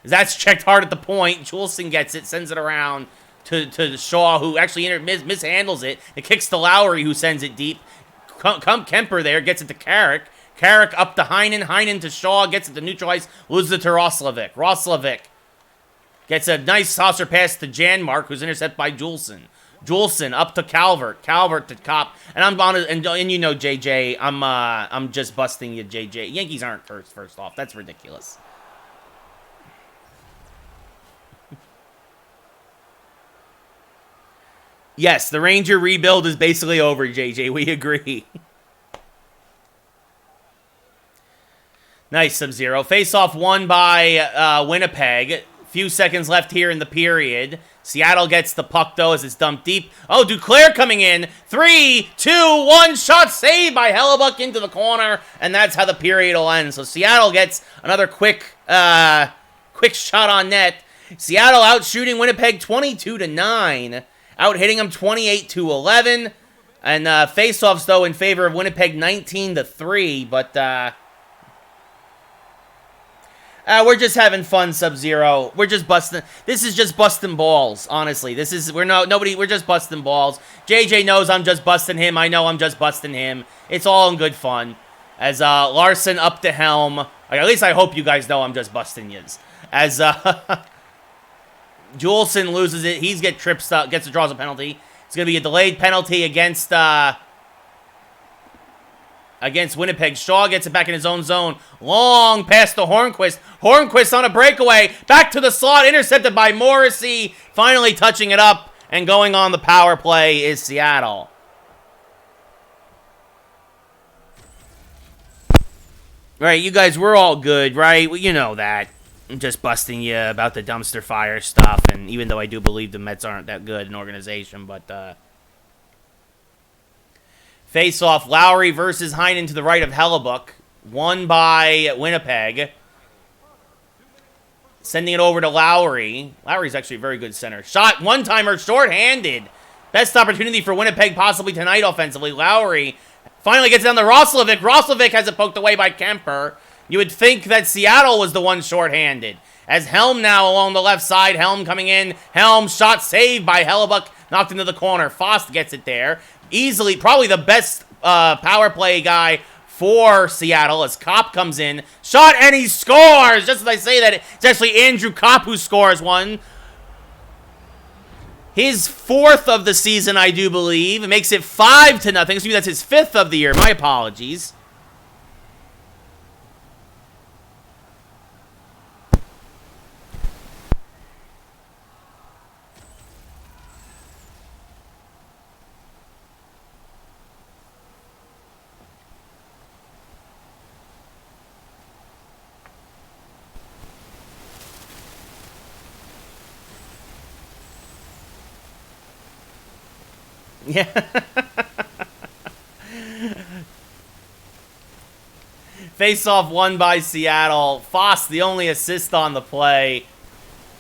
That's checked hard at the point. Juleson gets it, sends it around to Shaw, who actually mishandles it. It kicks to Lowry, who sends it deep. Kemper there, gets it to Carrick. Carrick up to Heinen. Heinen to Shaw, gets it to neutral ice, loses it to Roslovic. Roslovic gets a nice saucer pass to Janmark, who's intercepted by Juleson. Juleson up to Calvert. Calvert to Cop. And I'm on it, and you know, JJ, I'm just busting you, JJ. Yankees aren't first off. That's ridiculous. Yes, the Ranger rebuild is basically over, JJ. We agree. Nice, Sub-Zero. Face-off won by Winnipeg. Few seconds left here in the period. Seattle gets the puck, though, as it's dumped deep. Oh, Duclair coming in. 3, 2, 1. Shot saved by Hellebuck into the corner. And that's how the period will end. So Seattle gets another quick shot on net. Seattle out shooting Winnipeg 22-9. Out hitting them 28-11. And face-offs, though, in favor of Winnipeg 19-3. But we're just having fun, Sub-Zero. We're just busting. This is just busting balls, honestly. We're just busting balls. JJ knows I'm just busting him. I know I'm just busting him. It's all in good fun. As Larson up the helm. At least I hope you guys know I'm just busting yous. As Juleson loses it. He draws a penalty. It's going to be a delayed penalty against Winnipeg. Shaw gets it back in his own zone. Long pass to Hornquist. Hornquist on a breakaway. Back to the slot. Intercepted by Morrissey. Finally touching it up. And going on the power play is Seattle. Right, you guys, we're all good, right? Well, you know that. I'm just busting you about the dumpster fire stuff. And even though I do believe the Mets aren't that good an organization, but face-off, Lowry versus Heinen to the right of Hellebuck. Won by Winnipeg. Sending it over to Lowry. Lowry's actually a very good center. Shot, one-timer, short-handed. Best opportunity for Winnipeg possibly tonight offensively. Lowry finally gets down to Roslovic. Roslovic has it poked away by Kemper. You would think that Seattle was the one short-handed. As Helm now along the left side. Helm coming in. Helm, shot saved by Hellebuck. Knocked into the corner. Fost gets it there. Easily, probably the best power play guy for Seattle as Kopp comes in. Shot, and he scores! Just as I say that, it's actually Andrew Kopp who scores one. His 4th of the season, I do believe. It makes it 5-0. Excuse me, that's his 5th of the year. My apologies. Yeah. Face-off won by Seattle. Fost, the only assist on the play.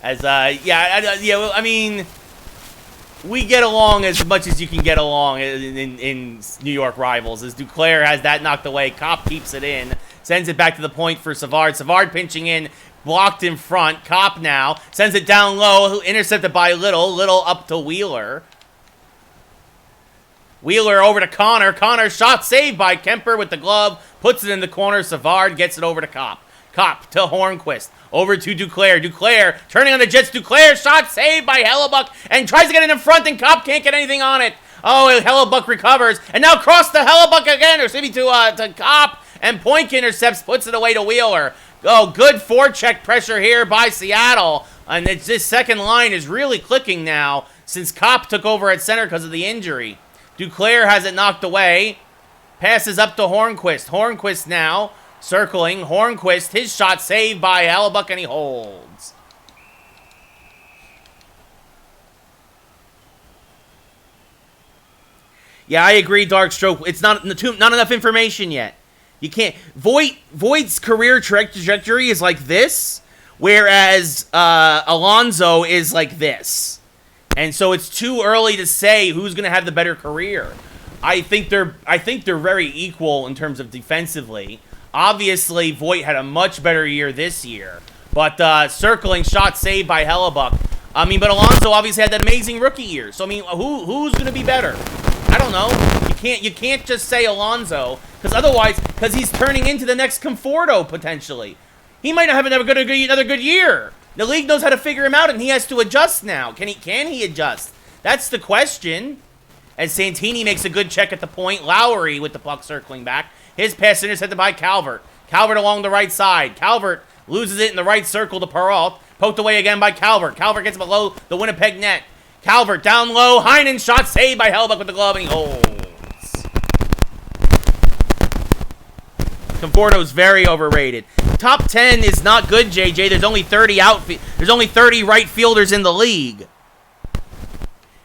As, I mean, we get along as much as you can get along in New York Rivals. As Duclair has that knocked away. Kopp keeps it in. Sends it back to the point for Savard. Savard pinching in. Blocked in front. Kopp now. Sends it down low. Intercepted by Little. Little up to Wheeler. Wheeler over to Connor. Connor shot saved by Kemper with the glove. Puts it in the corner. Savard gets it over to Kopp. Kopp to Hornquist. Over to Duclair. Duclair turning on the Jets. Duclair shot saved by Hellebuck. And tries to get it in front and Kopp can't get anything on it. Oh, Hellebuck recovers. And now cross to Hellebuck again. Or maybe to Kopp. And Poink intercepts. Puts it away to Wheeler. Oh, good forecheck pressure here by Seattle. And this second line is really clicking now. Since Kopp took over at center because of the injury. Duclair has it knocked away. Passes up to Hornquist. Hornquist now circling. Hornquist, his shot saved by Hellebuck, and he holds. Yeah, I agree, Darkstroke. It's not enough information yet. You can't. Voigt's career trajectory is like this, whereas Alonso is like this. And so it's too early to say who's going to have the better career. I think they're very equal in terms of defensively. Obviously, Voigt had a much better year this year. But circling shot saved by Hellebuck. But Alonso obviously had that amazing rookie year. So who's going to be better? I don't know. You can't just say Alonso because he's turning into the next Conforto potentially. He might not have another good year. The league knows how to figure him out, and he has to adjust now. Can he adjust? That's the question. As Santini makes a good check at the point. Lowry with the puck circling back. His pass intercepted by Calvert. Calvert along the right side. Calvert loses it in the right circle to Perrault. Poked away again by Calvert. Calvert gets below the Winnipeg net. Calvert down low. Heinen shot saved by Hellebuck with the glove, and he holds. Conforto's very overrated. Top 10 is not good, JJ. There's only 30 There's only 30 right fielders in the league.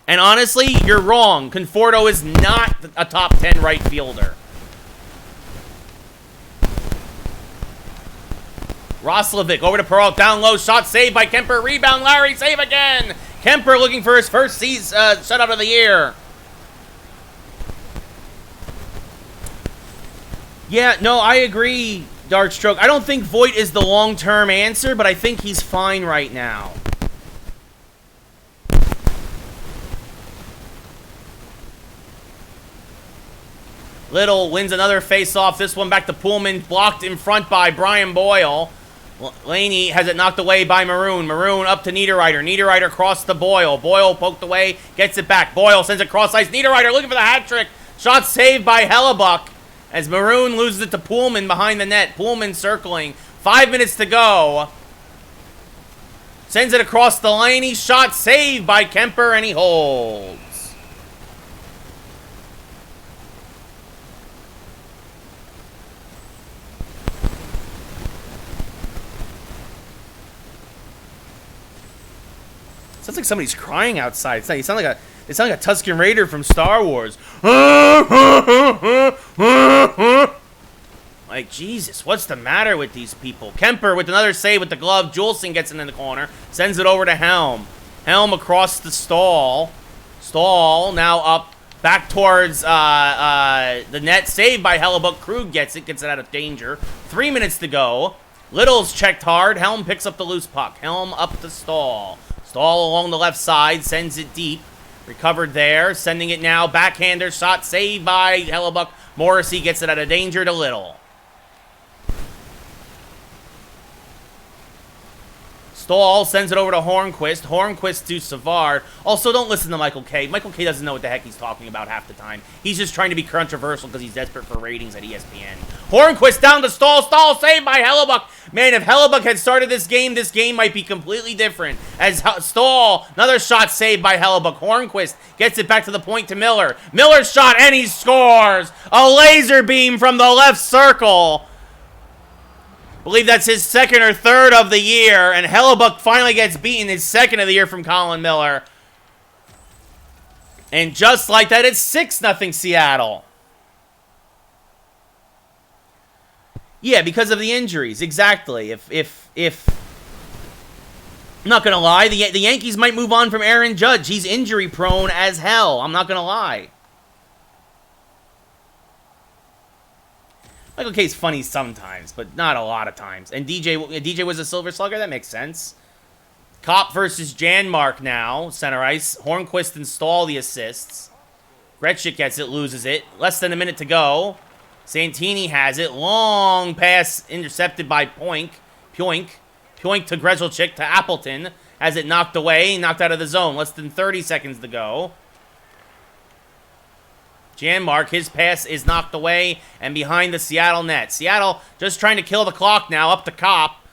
And honestly, you're wrong. Conforto is not a top 10 right fielder. Roslovic over to Peralt, down low, shot saved by Kemper, rebound, Lowry, save again! Kemper looking for his first season shutout of the year. Yeah, no, I agree, Darkstroke. I don't think Voit is the long-term answer, but I think he's fine right now. Little wins another face-off. This one back to Pullman, blocked in front by Brian Boyle. Laney has it knocked away by Maroon. Maroon up to Niederreiter. Niederreiter crossed to Boyle. Boyle poked away, gets it back. Boyle sends it cross ice. Niederreiter looking for the hat trick. Shot saved by Hellebuck as Maroon loses it to Pullman behind the net. Pullman circling. 5 minutes to go. Sends it across the Laney. Shot saved by Kemper, and he holds. Sounds like somebody's crying outside. It sounds like a Tusken Raider from Star Wars. Like, Jesus, what's the matter with these people? Kemper with another save with the glove. Juleson gets it in the corner. Sends it over to Helm. Helm across the Stahl. Stahl now up back towards the net. Saved by Hellebuck. Krug gets it out of danger. 3 minutes to go. Little's checked hard. Helm picks up the loose puck. Helm up to Stahl. Stahl along the left side, sends it deep. Recovered there, sending it now. Backhander shot saved by Hellebuck. Morrissey gets it out of danger to Little. Stahl sends it over to Hornquist. Hornquist to Savard. Also, don't listen to Michael K. Michael K doesn't know what the heck he's talking about half the time. He's just trying to be controversial because he's desperate for ratings at ESPN. Hornquist down to Stahl. Stahl saved by Hellebuck. Man, if Hellebuck had started this game might be completely different. As Stahl, another shot saved by Hellebuck. Hornquist gets it back to the point to Miller. Miller's shot, and he scores! A laser beam from the left circle. Believe that's his second or third of the year, and Hellebuck finally gets beaten, his second of the year from Colin Miller. And just like that, it's 6-0 Seattle. Yeah, because of the injuries, exactly. If I'm not gonna lie, the Yankees might move on from Aaron Judge. He's injury prone as hell. I'm not gonna lie. Michael K's funny sometimes, but not a lot of times. And DJ was a Silver Slugger. That makes sense. Kopp versus Janmark now. Center ice. Hornquist and Stahl the assists. Gretschik gets it, loses it. Less than a minute to go. Santini has it. Long pass intercepted by Poink. Poink to Grzelczyk to Appleton. Has it knocked away, knocked out of the zone. Less than 30 seconds to go. Janmark, his pass is knocked away and behind the Seattle net. Seattle just trying to kill the clock now, up to Kopp.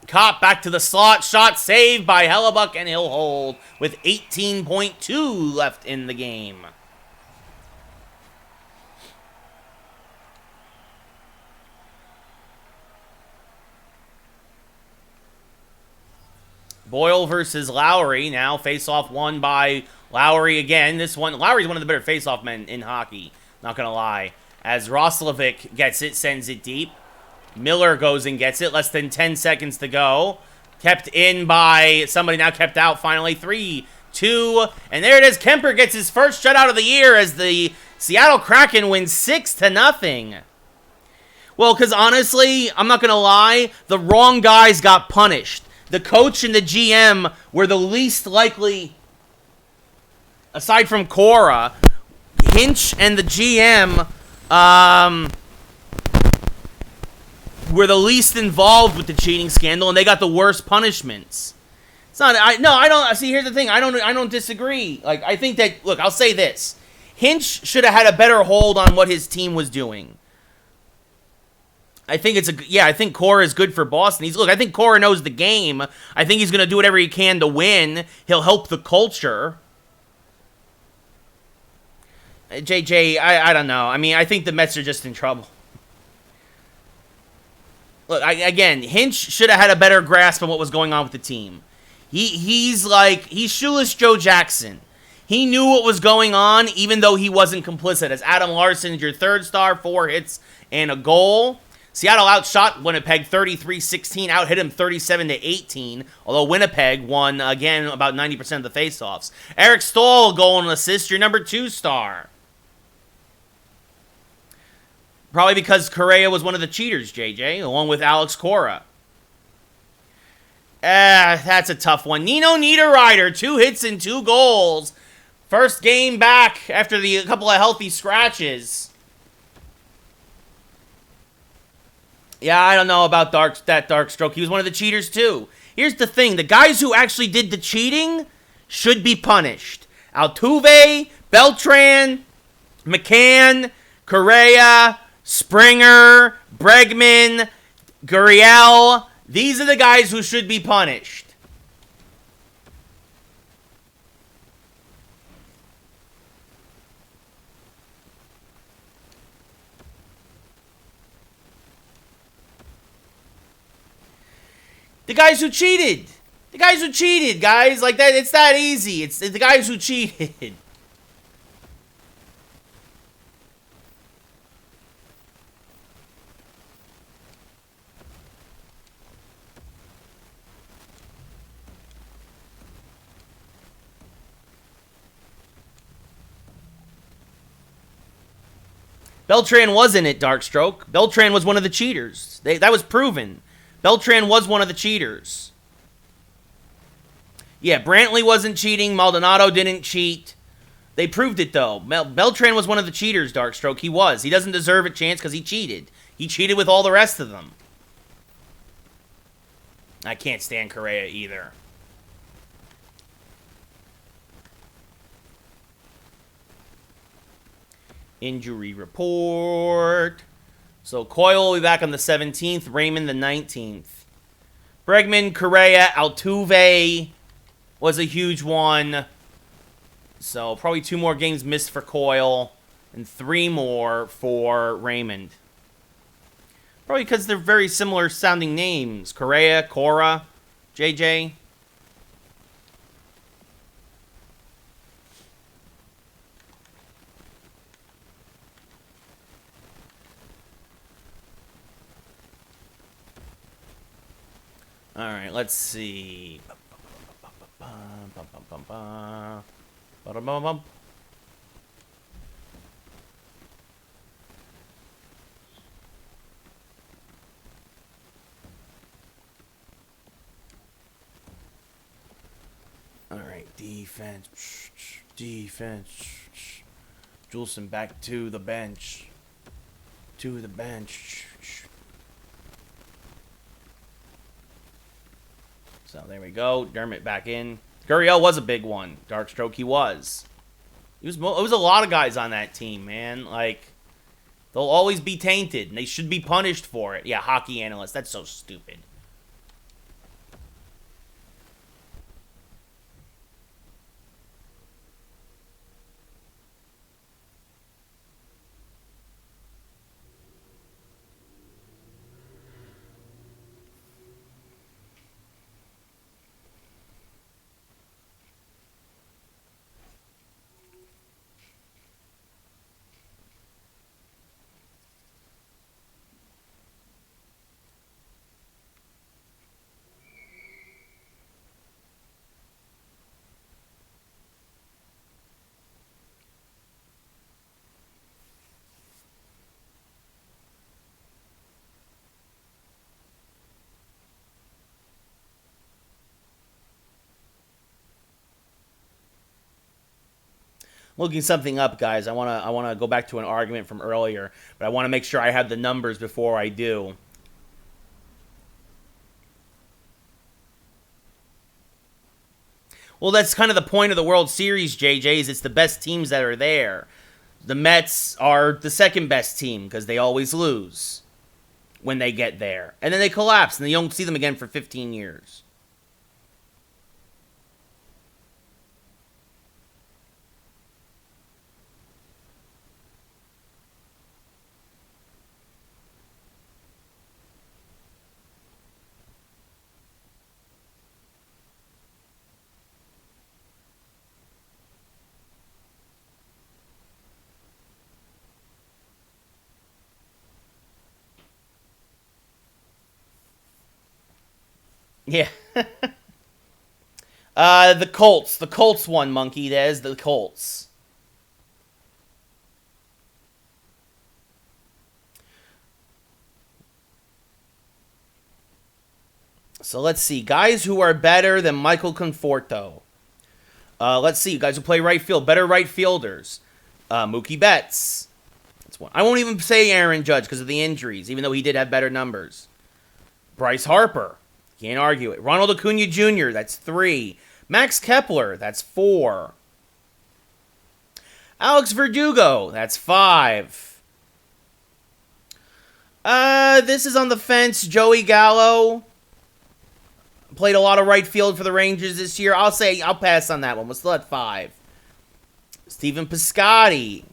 Kopp back to the slot, shot saved by Hellebuck, and he'll hold with 18.2 left in the game. Boyle versus Lowry. Now face-off won by Lowry again. This one, Lowry's one of the better face-off men in hockey. Not going to lie. As Roslovic gets it, sends it deep. Miller goes and gets it. Less than 10 seconds to go. Kept in by somebody, now kept out finally. 3, 2, and there it is. Kemper gets his first shutout of the year as the Seattle Kraken wins 6-0. Well, because honestly, I'm not going to lie, the wrong guys got punished. The coach and the GM were the least likely, aside from Cora. Hinch and the GM were the least involved with the cheating scandal, and they got the worst punishments. It's not. I don't. See, here's the thing. I don't disagree. Like, I think that. Look, I'll say this. Hinch should have had a better hold on what his team was doing. I think I think Cora is good for Boston. I think Cora knows the game. I think he's going to do whatever he can to win. He'll help the culture. JJ, I don't know. I mean, I think the Mets are just in trouble. Look, again, Hinch should have had a better grasp on what was going on with the team. He's shoeless Joe Jackson. He knew what was going on, even though he wasn't complicit. As Adam Larson's your third star, 4 hits and a goal. Seattle outshot Winnipeg 33-16, out-hit him 37-18, although Winnipeg won, again, about 90% of the faceoffs. Eric Staal, goal and assist, your number 2 star. Probably because Correa was one of the cheaters, JJ, along with Alex Cora. That's a tough one. Nino Niederreiter, 2 hits and 2 goals. First game back after a couple of healthy scratches. Yeah, I don't know about that dark stroke. He was one of the cheaters, too. Here's the thing. The guys who actually did the cheating should be punished. Altuve, Beltran, McCann, Correa, Springer, Bregman, Gurriel. These are the guys who should be punished. The guys who cheated. The guys who cheated, guys. Like that, it's that easy. It's the guys who cheated. Beltran was in it, Darkstroke. Beltran was one of the cheaters. That was proven. Beltran was one of the cheaters. Yeah, Brantley wasn't cheating. Maldonado didn't cheat. They proved it, though. Beltran was one of the cheaters, Darkstroke. He was. He doesn't deserve a chance because he cheated. He cheated with all the rest of them. I can't stand Correa either. Injury report. So Coyle will be back on the 17th. Raymond the 19th. Bregman, Correa, Altuve was a huge one. So probably 2 more games missed for Coyle. And 3 more for Raymond. Probably because they're very similar sounding names. Correa, Cora, JJ. All right, let's see. All right, defense. Juleson back to the bench. So there we go. Dermott back in. Gurriel was a big one. Darkstroke, he was. It was a lot of guys on that team, man. Like, they'll always be tainted, and they should be punished for it. Yeah, hockey analyst. That's so stupid. Looking something up, guys. I wanna go back to an argument from earlier, but I want to make sure I have the numbers before I do. Well, that's kind of the point of the World Series, JJ, is it's the best teams that are there. The Mets are the second best team because they always lose when they get there. And then they collapse, and you don't see them again for 15 years. Yeah. The Colts. The Colts won, Monkey. There's the Colts. So let's see. Guys who are better than Michael Conforto. Let's see. Guys who play right field. Better right fielders. Mookie Betts. That's one. I won't even say Aaron Judge because of the injuries, even though he did have better numbers. Bryce Harper. Can't argue it. Ronald Acuna Jr., that's 3. Max Kepler, that's 4. Alex Verdugo, that's 5. This is on the fence. Joey Gallo. Played a lot of right field for the Rangers this year. I'll pass on that one. We're still at 5. Stephen Piscotty.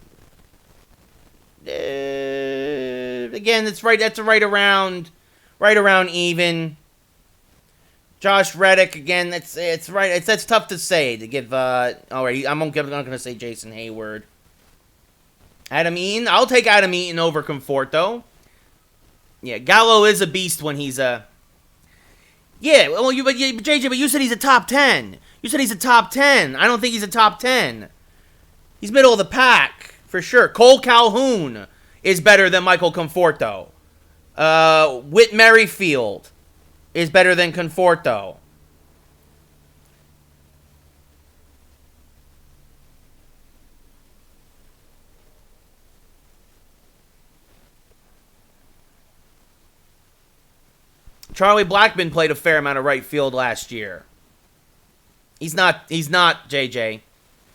Again, that's right around even. Josh Reddick, again, it's right. That's tough to say to give. Alright, I'm not gonna say Jason Hayward. Adam Eaton, I'll take Adam Eaton over Conforto. Yeah, Gallo is a beast when he's a. Yeah, well, JJ, but you said he's a top 10. You said he's a top 10. I don't think he's a top 10. He's middle of the pack for sure. Cole Calhoun is better than Michael Conforto. Whit Merrifield is better than Conforto. Charlie Blackmon played a fair amount of right field last year. He's not JJ.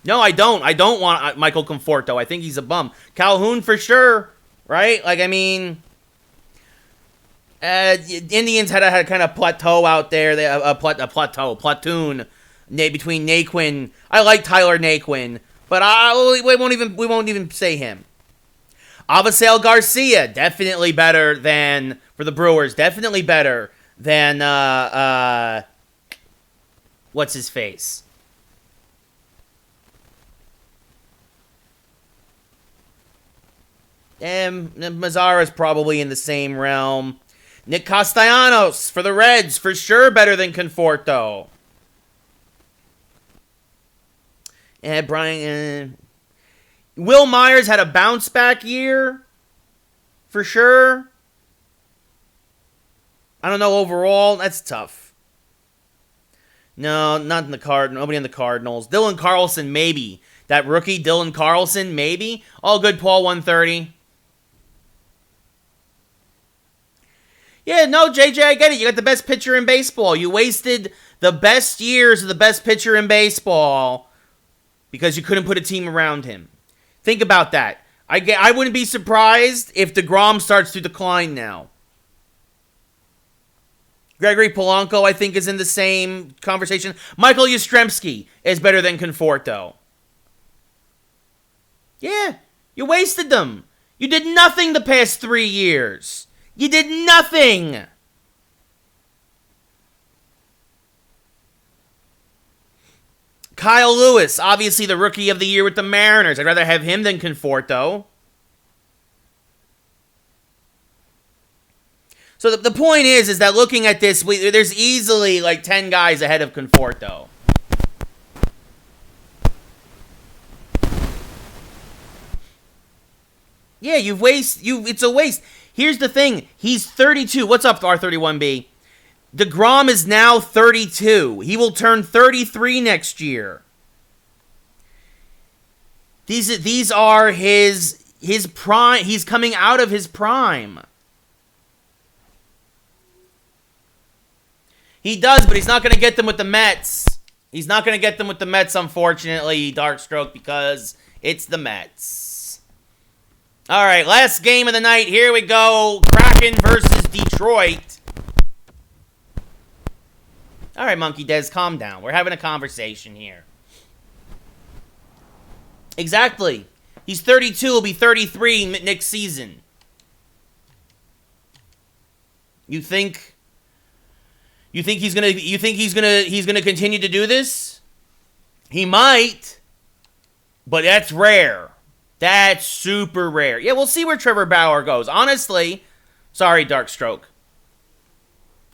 No, I don't. I don't want Michael Conforto. I think he's a bum. Calhoun for sure, right? Like, I mean, Indians had a kind of plateau out there. They a platoon between Naquin. I like Tyler Naquin, but we won't even say him. Avisail Garcia, definitely better than, for the Brewers, definitely better than, what's his face? Mazara's probably in the same realm. Nick Castellanos for the Reds, for sure better than Conforto. And Brian... Will Myers had a bounce-back year, for sure. I don't know overall. That's tough. No, not in the nobody in the Cardinals. Dylan Carlson, maybe. That rookie, Dylan Carlson, maybe. All good, Paul, 130. Yeah, no, JJ, I get it. You got the best pitcher in baseball. You wasted the best years of the best pitcher in baseball because you couldn't put a team around him. Think about that. I wouldn't be surprised if DeGrom starts to decline now. Gregory Polanco, I think, is in the same conversation. Michael Yastrzemski is better than Conforto. Yeah, you wasted them. You did nothing the past 3 years. You did nothing. Kyle Lewis, obviously the rookie of the year with the Mariners. I'd rather have him than Conforto. So the point is that looking at this, there's easily like 10 guys ahead of Conforto. Yeah, it's a waste. Here's the thing. He's 32. What's up, R31B? DeGrom is now 32. He will turn 33 next year. These are his prime. He's coming out of his prime. He does, but he's not going to get them with the Mets. He's not going to get them with the Mets, unfortunately, Darkstroke, because it's the Mets. All right, last game of the night. Here we go. Kraken versus Detroit. All right, Monkey Dez, calm down. We're having a conversation here. Exactly. He's 32. He'll be 33 next season. You think he's gonna continue to do this? He might, but that's rare. That's super rare. Yeah, we'll see where Trevor Bauer goes. Honestly, sorry, Darkstroke.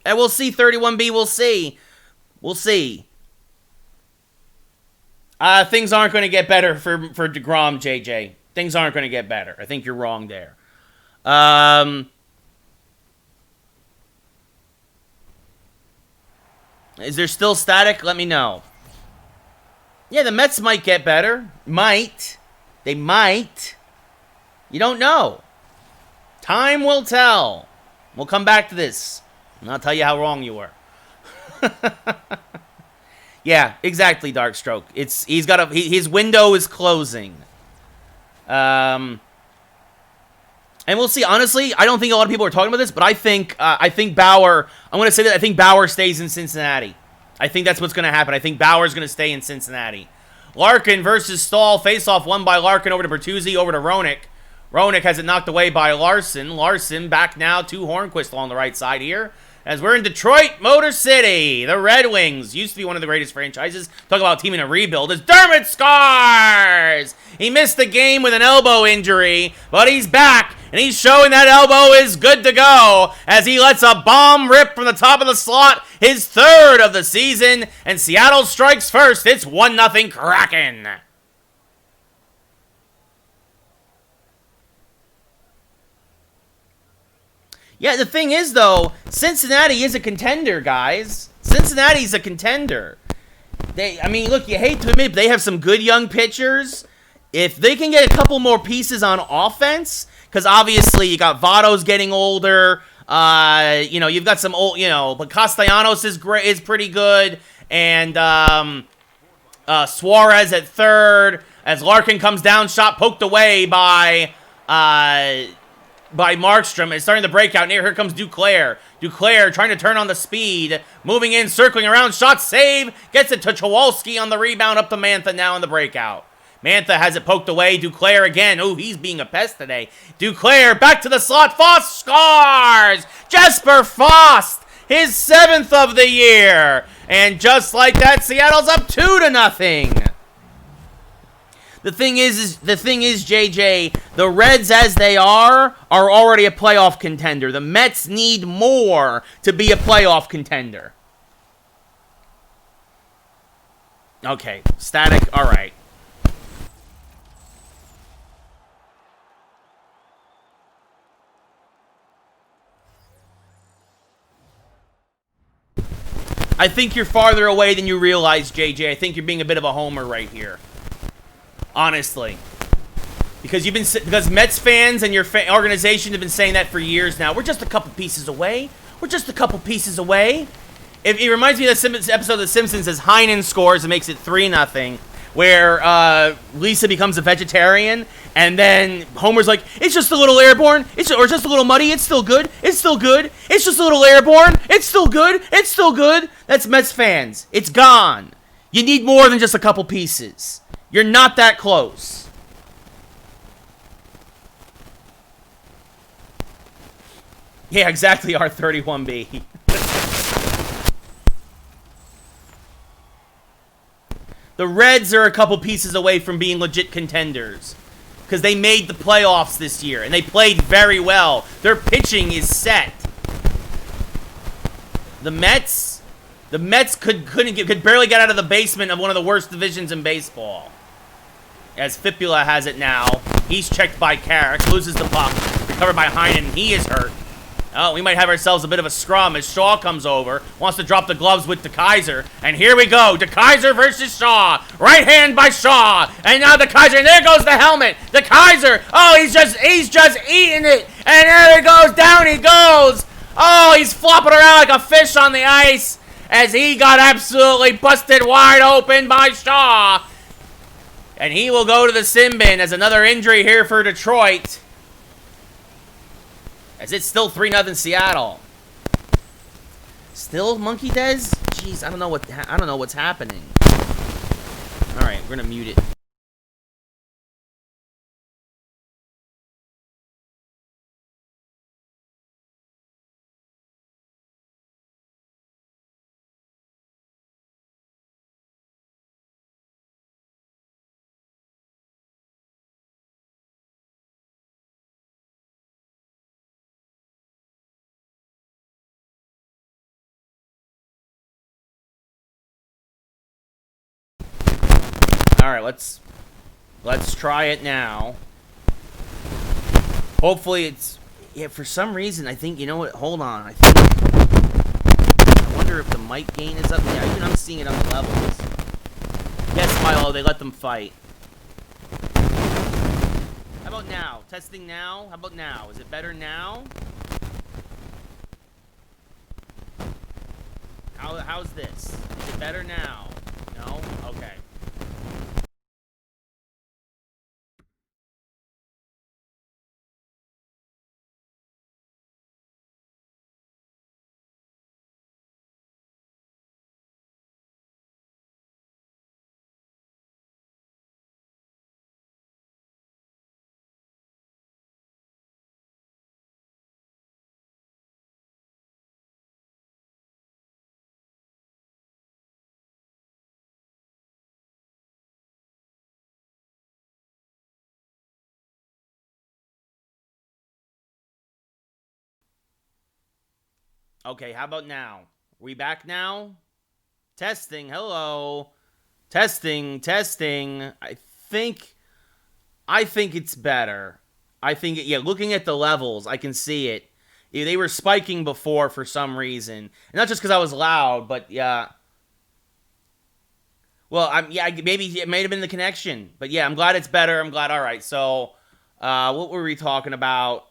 And we'll see, 31B, we'll see. We'll see. Things aren't going to get better for DeGrom, JJ. Things aren't going to get better. I think you're wrong there. Is there still static? Let me know. Yeah, the Mets might get better. Might. They might. You don't know. Time will tell. We'll come back to this. And I'll tell you how wrong you were. Yeah, exactly, Darkstroke. His window is closing. And we'll see. Honestly, I don't think a lot of people are talking about this, but I think Bauer. I'm going to say that I think Bauer stays in Cincinnati. I think that's what's going to happen. I think Bauer's going to stay in Cincinnati. Larkin versus Stahl. Face-off won by Larkin over to Bertuzzi, over to Roenick. Roenick has it knocked away by Larson. Larson back now to Hornquist along the right side here. As we're in Detroit, Motor City. The Red Wings used to be one of the greatest franchises. Talk about a team in a rebuild. As Dermott scores! He missed the game with an elbow injury, but he's back, and he's showing that elbow is good to go as he lets a bomb rip from the top of the slot, his third of the season, and Seattle strikes first. It's 1-0 Kraken. Yeah, the thing is, though, Cincinnati is a contender, guys. Cincinnati's a contender. Look, you hate to admit, but they have some good young pitchers. If they can get a couple more pieces on offense, because obviously you got Votto's getting older. You've got some old, but Castellanos is pretty good, and Suarez at third as Larkin comes down, shot poked away by Markstrom. It's starting to break out. Here comes Duclair. Duclair trying to turn on the speed. Moving in, circling around. Shot save. Gets it to Chowalski on the rebound. Up to Mantha now in the breakout. Mantha has it poked away. Duclair again. Oh, he's being a pest today. Duclair back to the slot. Fost scores! Jesper Fost! His 7th of the year. And just like that, Seattle's up 2-0. The thing is, JJ, the Reds as they are already a playoff contender. The Mets need more to be a playoff contender. Okay, static, all right. I think you're farther away than you realize, JJ. I think you're being a bit of a homer right here. Honestly. Because Mets fans and your organization have been saying that for years now. We're just a couple pieces away. We're just a couple pieces away. It reminds me of the episode of The Simpsons as Heinen scores and makes it 3-0, where Lisa becomes a vegetarian, and then Homer's like, it's just a little airborne, or just a little muddy, it's still good, it's still good, it's just a little airborne, it's still good, it's still good. That's Mets fans. It's gone. You need more than just a couple pieces. You're not that close. Yeah, exactly, R31B. The Reds are a couple pieces away from being legit contenders. Because they made the playoffs this year, and they played very well. Their pitching is set. The Mets could barely get out of the basement of one of the worst divisions in baseball. As Fipula has it now. He's checked by Carrick, loses the puck. Recovered by Heinen, he is hurt. Oh, we might have ourselves a bit of a scrum as Shaw comes over, wants to drop the gloves with DeKaiser, and here we go, DeKaiser versus Shaw, right hand by Shaw, and now DeKaiser, and there goes the helmet, DeKaiser, oh, he's just eating it, and there he goes, down he goes, oh, he's flopping around like a fish on the ice, as he got absolutely busted wide open by Shaw, and he will go to the sin bin as another injury here for Detroit. As it's still 3-0 Seattle. Still Monkey Dez? Jeez, I don't know what's happening. All right, we're gonna mute it. right, let's try it now. Hopefully it's... Yeah, for some reason, I think... You know what? Hold on. I wonder if the mic gain is up. Yeah, even I'm seeing it on the levels. Yes, Milo, they let them fight. How about now? Testing now? How about now? Is it better now? How's this? Is it better now? No? Okay. Okay, how about now? We back now? Testing, hello. Testing. I think it's better. Yeah, looking at the levels, I can see it. Yeah, they were spiking before for some reason. And not just because I was loud, but yeah. Well, maybe it may have been the connection. But yeah, I'm glad it's better. I'm glad. All right, so what were we talking about?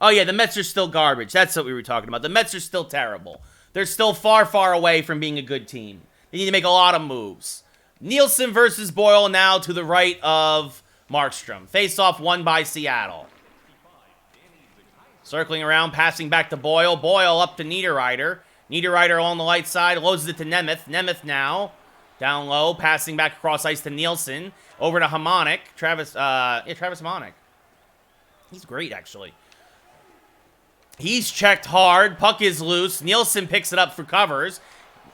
Oh, yeah, the Mets are still garbage. That's what we were talking about. The Mets are still terrible. They're still far, far away from being a good team. They need to make a lot of moves. Nielsen versus Boyle now to the right of Markstrom. Face-off won by Seattle. Circling around, passing back to Boyle. Boyle up to Niederreiter. Niederreiter along the right side, loads it to Nemeth. Nemeth now, down low, passing back across ice to Nielsen. Over to Hamonic. Travis Hamonic. He's great, actually. He's checked hard. Puck is loose. Nielsen picks it up for covers.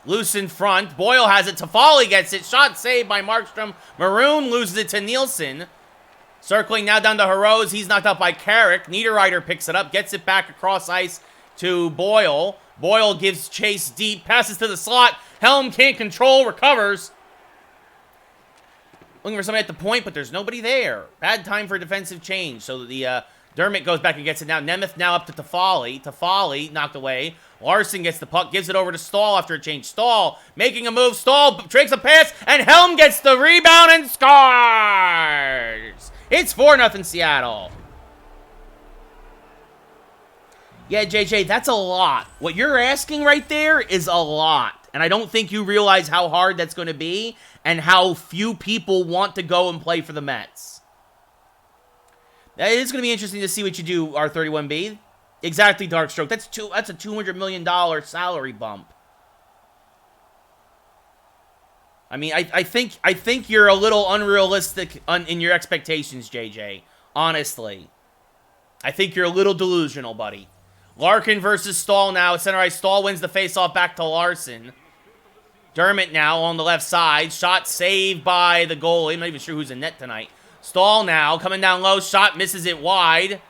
Loose in front. Boyle has it. Toffoli gets it. Shot saved by Markstrom. Maroon loses it to Nielsen. Circling now down to Harose. He's knocked out by Carrick. Niederreiter picks it up. Gets it back across ice to Boyle. Boyle gives chase deep. Passes to the slot. Helm can't control. Recovers. Looking for somebody at the point, but there's nobody there. Bad time for a defensive change. So the Dermott goes back and gets it now. Nemeth now up to Toffoli. Toffoli knocked away. Larson gets the puck, gives it over to Stahl after a change. Stahl making a move. Stahl takes a pass, and Helm gets the rebound and scores! It's 4-0 Seattle. Yeah, JJ, that's a lot. What you're asking right there is a lot. And I don't think you realize how hard that's going to be and how few people want to go and play for the Mets. It is going to be interesting to see what you do, R31B. Exactly, Darkstroke. That's a $200 million salary bump. I mean, I think you're a little unrealistic in your expectations, JJ. Honestly. I think you're a little delusional, buddy. Larkin versus Stahl now. Center ice. Stahl wins the faceoff back to Larson. Dermott now on the left side. Shot saved by the goalie. I'm not even sure who's in net tonight. Stahl now coming down low. Shot misses it wide.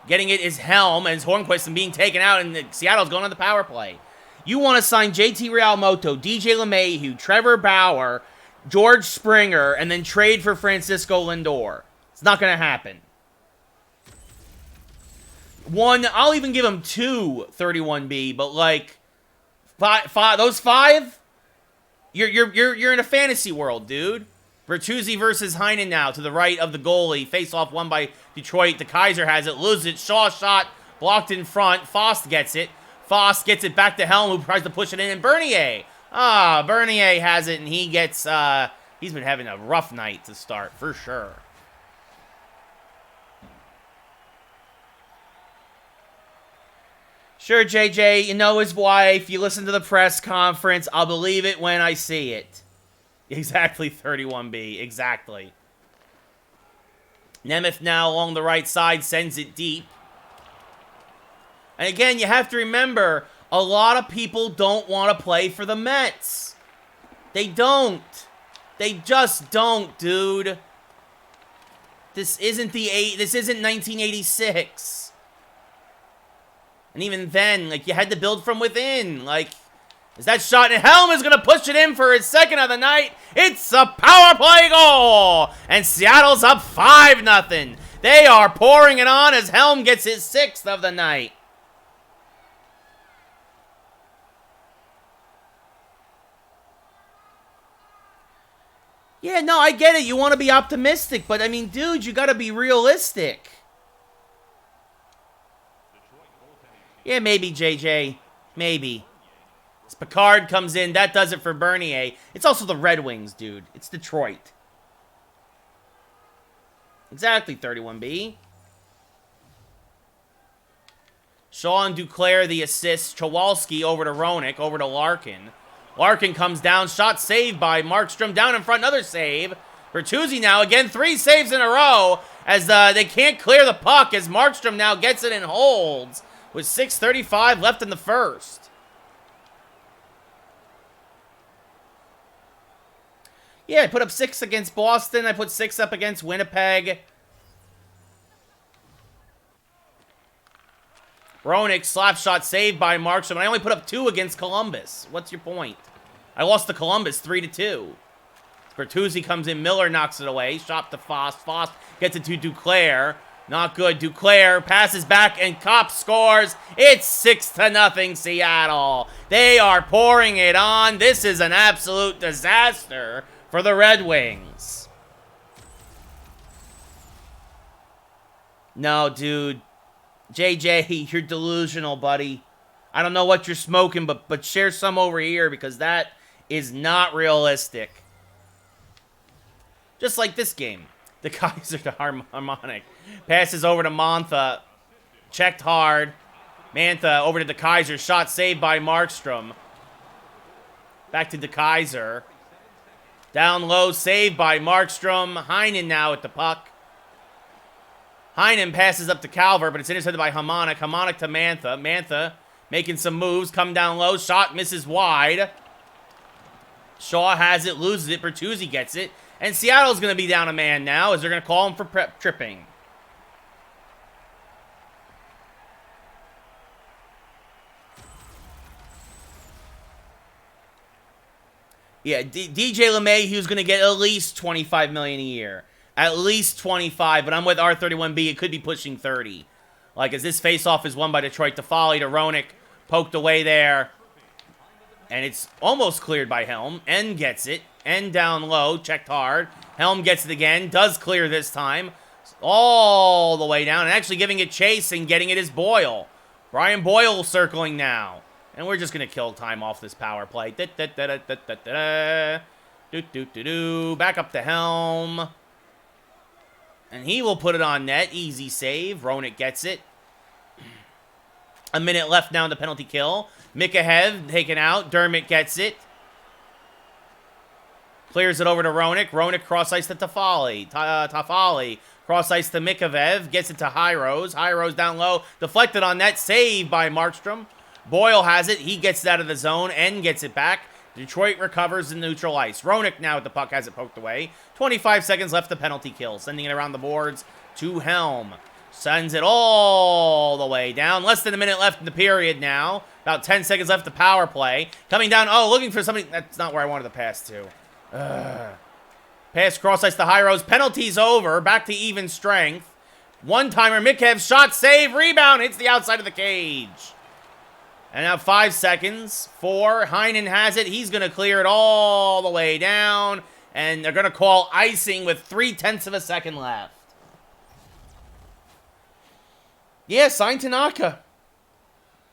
Getting it is Helm and Hornquist and being taken out, and Seattle's going on the power play. You want to sign JT Realmuto, DJ LeMahieu, Trevor Bauer, George Springer, and then trade for Francisco Lindor. It's not going to happen. One, I'll even give him 2 31B, but like five, those 5, you're in a fantasy world, dude. Bertuzzi versus Heinen now to the right of the goalie. Face-off won by Detroit. The Kaiser has it. Loses it. Shaw shot blocked in front. Fost gets it. Fost gets it back to Helm, who tries to push it in. And Bernier. Bernier has it, and he gets... he's been having a rough night to start, for sure. Sure, JJ, you know his wife. You listen to the press conference. I'll believe it when I see it. Exactly, 31B. Exactly. Nemeth now along the right side sends it deep. And again, you have to remember, a lot of people don't want to play for the Mets. They don't. They just don't, dude. This isn't 1986. And even then, like, you had to build from within. Like, as that shot, and Helm is going to push it in for his second of the night. It's a power play goal. And Seattle's up 5-0. They are pouring it on as Helm gets his 6th of the night. Yeah, no, I get it. You want to be optimistic, but I mean, dude, you got to be realistic. Yeah, maybe, JJ. Maybe. As Picard comes in, that does it for Bernier. It's also the Red Wings, dude. It's Detroit. Exactly, 31B. Shaw and Duclair the assists. Chowalski over to Roenick, over to Larkin. Larkin comes down, shot saved by Markstrom. Down in front, another save. Bertuzzi now, again, 3 saves in a row as they can't clear the puck as Markstrom now gets it and holds with 6:35 left in the first. Yeah, I put up 6 against Boston. I put 6 up against Winnipeg. Roenick, slap shot saved by Markstrom. I only put up 2 against Columbus. What's your point? I lost to Columbus 3-2. Bertuzzi comes in. Miller knocks it away. Shot to Fost. Fost gets it to Duclair. Not good. Duclair passes back and Kopp scores. It's 6-0 Seattle. They are pouring it on. This is an absolute disaster for the Red Wings. No, dude. JJ, you're delusional, buddy. I don't know what you're smoking, but share some over here because that is not realistic. Just like this game. The Kaiser to Harmonic. Passes over to Mantha. Checked hard. Mantha over to the Kaiser. Shot saved by Markstrom. Back to the Kaiser. Down low, saved by Markstrom. Heinen now at the puck. Heinen passes up to Calvert, but it's intercepted by Harmonic. Harmonic to Mantha. Mantha making some moves. Come down low. Shot misses wide. Shaw has it, loses it. Bertuzzi gets it. And Seattle's going to be down a man now as they're going to call him for tripping. Yeah, DJ LeMahieu's going to get at least $25 million a year. At least 25, but I'm with R31B. It could be pushing 30. Like, as this faceoff is won by Detroit. Toffoli to Roenick. Poked away there. And it's almost cleared by Helm. N gets it. N down low. Checked hard. Helm gets it again. Does clear this time. All the way down. And actually giving it chase and getting it is Boyle. Brian Boyle circling now. And we're just going to kill time off this power play. Back up to Helm. And he will put it on net. Easy save. Roenick gets it. A minute left now in the penalty kill. Mikheyev taken out. Dermott gets it. Clears it over to Roenick. Roenick cross-ice to Toffoli. Toffoli cross-ice to Mikheyev. Gets it to Hirose. Hirose down low. Deflected on net. Saved by Markstrom. Boyle has it. He gets it out of the zone. N gets it back. Detroit recovers in neutral ice. Roenick now with the puck has it poked away. 25 seconds left the penalty kill. Sending it around the boards to Helm. Sends it all the way down. Less than a minute left in the period now. About 10 seconds left the power play. Coming down. Oh, looking for something. That's not where I wanted to pass to. Pass cross ice to Hirose. Penalties over. Back to even strength. One-timer. Mikheyev shot, save, rebound. Hits the outside of the cage. And now 5 seconds. 4. Heinen has it. He's going to clear it all the way down. And they're going to call icing with 0.3 of a second left. Yeah, sign Tanaka.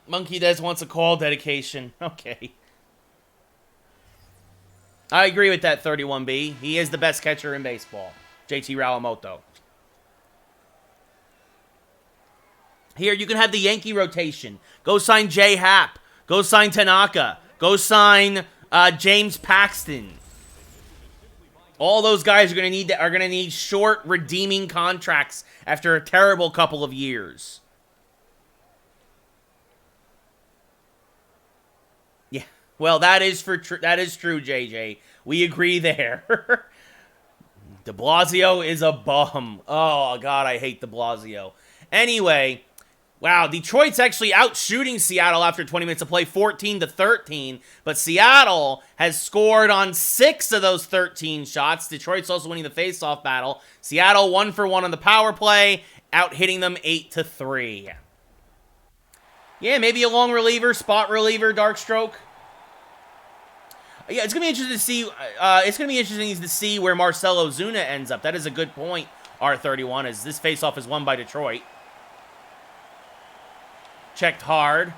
Monkey Des wants a call dedication. Okay. I agree with that, 31B. He is the best catcher in baseball. JT Realmuto. Here, you can have the Yankee rotation. Go sign Jay Happ. Go sign Tanaka. Go sign James Paxton. All those guys are going to need short, redeeming contracts after a terrible couple of years. Yeah, well, that is true, JJ. We agree there. De Blasio is a bum. Oh God, I hate De Blasio. Anyway. Wow, Detroit's actually out shooting Seattle after 20 minutes of play, 14-13. But Seattle has scored on 6 of those 13 shots. Detroit's also winning the face-off battle. Seattle 1 for 1 on the power play, out hitting them 8-3. Yeah, maybe a long reliever, spot reliever, dark stroke. Yeah, it's gonna be interesting to see. It's gonna be interesting to see where Marcell Ozuna ends up. That is a good point. R31, as this face-off is won by Detroit. Checked hard.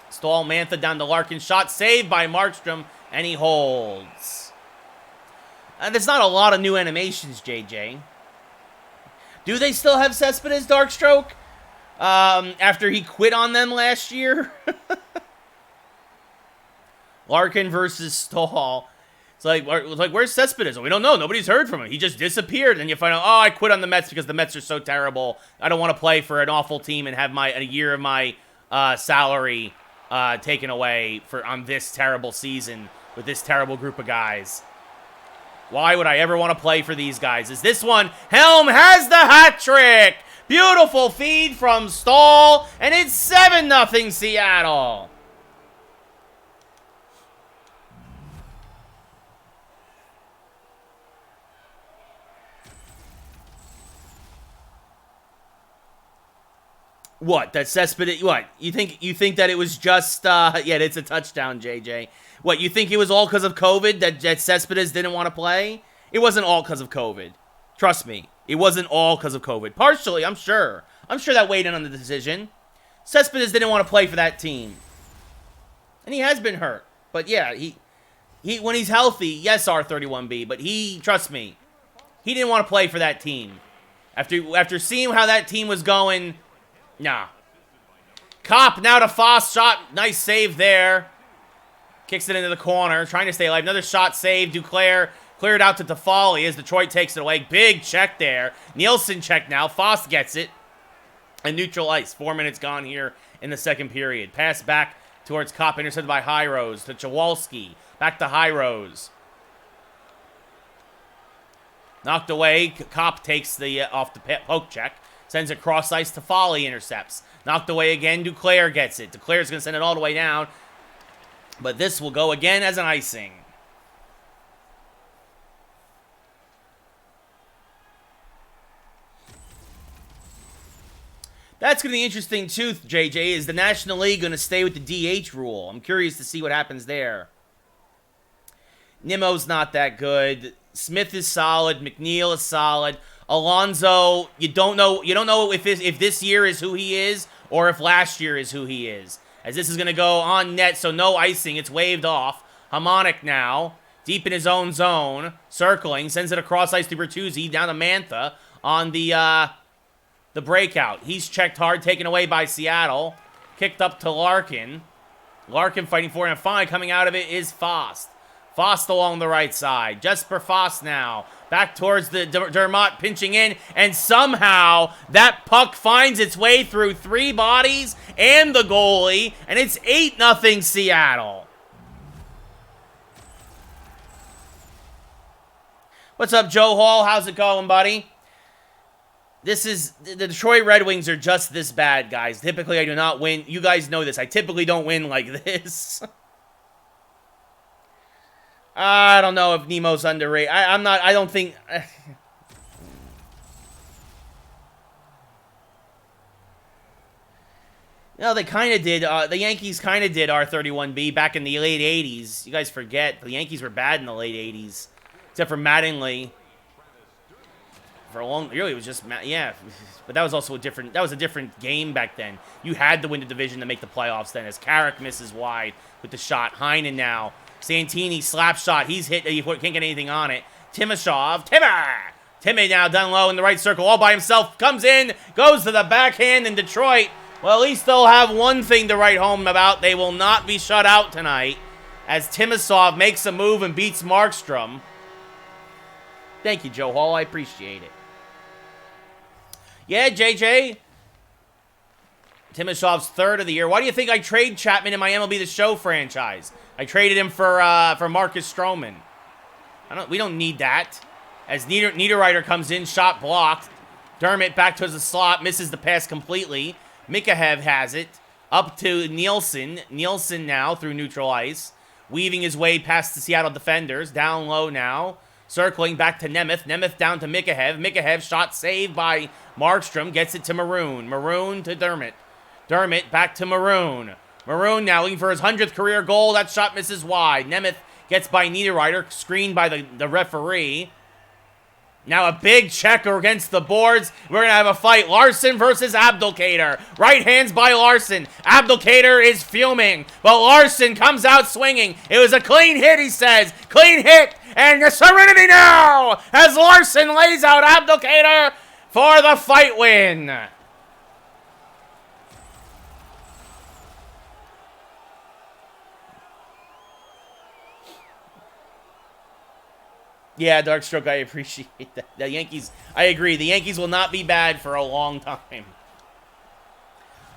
Stahl Mantha down to Larkin. Shot saved by Markstrom, and he holds. There's not a lot of new animations, JJ. Do they still have Cespedes Darkstroke? After he quit on them last year? Larkin versus Stahl. It's like, where's Cespedes? We don't know. Nobody's heard from him. He just disappeared. And you find out, oh, I quit on the Mets because the Mets are so terrible. I don't want to play for an awful team and have a year of my salary taken away on this terrible season with this terrible group of guys. Why would I ever want to play for these guys? Is this one? Helm has the hat trick. Beautiful feed from Stahl, and it's 7-0 Seattle. What? That Cespedes? What? You think that it was just? Yeah, it's a touchdown, JJ. What? You think it was all because of COVID that Cespedes didn't want to play? It wasn't all because of COVID. Trust me, it wasn't all because of COVID. Partially, I'm sure. I'm sure that weighed in on the decision. Cespedes didn't want to play for that team, and he has been hurt. But yeah, he when he's healthy, yes, R31B. But trust me, he didn't want to play for that team. After seeing how that team was going. Nah. Kopp now to Foss. Shot. Nice save there. Kicks it into the corner. Trying to stay alive. Another shot save. Duclair cleared out to Toffoli as Detroit takes it away. Big check there. Nielsen check now. Foss gets it. And neutral ice. 4 minutes gone here in the second period. Pass back towards Kopp. Intercepted by Hirose to Chawalski. Back to Hirose. Knocked away. Kopp takes the off the poke check. Sends it cross ice to Foley, intercepts. Knocked away again, Duclair gets it. Duclair's going to send it all the way down. But this will go again as an icing. That's going to be interesting too, JJ. Is the National League going to stay with the DH rule? I'm curious to see what happens there. Nimmo's not that good. Smith is solid. McNeil is solid. Alonso, you don't know if this year is who he is or if last year is who he is. As this is going to go on net, so no icing. It's waved off. Hamonic now, deep in his own zone, circling, sends it across ice to Bertuzzi, down to Mantha on the breakout. He's checked hard, taken away by Seattle. Kicked up to Larkin. Larkin fighting for it, and finally coming out of it is Fost. Fost along the right side. Jesper Fost now. Back towards the Dermott, pinching in. And somehow, that puck finds its way through 3 bodies and the goalie. And it's 8-0 Seattle. What's up, Joe Hall? How's it going, buddy? The Detroit Red Wings are just this bad, guys. Typically, I do not win. You guys know this. I typically don't win like this. I don't know if Nemo's underrated. I don't think. No, they kind of did. The Yankees kind of did R31B back in the late 80s. You guys forget. The Yankees were bad in the late 80s. Except for Mattingly. For a long... Really, it was just... Yeah. But that was also a different... That was a different game back then. You had to win the division to make the playoffs then. As Carrick misses wide with the shot. Heinen now... Santini, slap shot. He's hit. He can't get anything on it. Timashov. Timmy now down low in the right circle all by himself. Comes in. Goes to the backhand in Detroit. Well, at least they'll have one thing to write home about. They will not be shut out tonight. As Timashov makes a move and beats Markstrom. Thank you, Joe Hall. I appreciate it. Yeah, JJ. Timashov's 3rd of the year. Why do you think I trade Chapman in my MLB The Show franchise? I traded him for Marcus Stroman. We don't need that. As Niederreiter comes in, shot blocked. Dermott back towards the slot. Misses the pass completely. Mikheyev has it. Up to Nielsen. Nielsen now through neutral ice. Weaving his way past the Seattle defenders. Down low now. Circling back to Nemeth. Nemeth down to Mikheyev. Mikheyev shot saved by Markstrom. Gets it to Maroon. Maroon to Dermott. Dermott back to Maroon. Maroon now looking for his 100th career goal. That shot misses wide. Nemeth gets by Niederreiter. Screened by the referee. Now a big checker against the boards. We're going to have a fight. Larson versus Abdelkader. Right hands by Larson. Abdelkader is fuming. But Larson comes out swinging. It was a clean hit, he says. Clean hit. And the serenity now as Larson lays out Abdelkader for the fight win. Yeah, Darkstroke, I appreciate that. The Yankees, I agree. The Yankees will not be bad for a long time.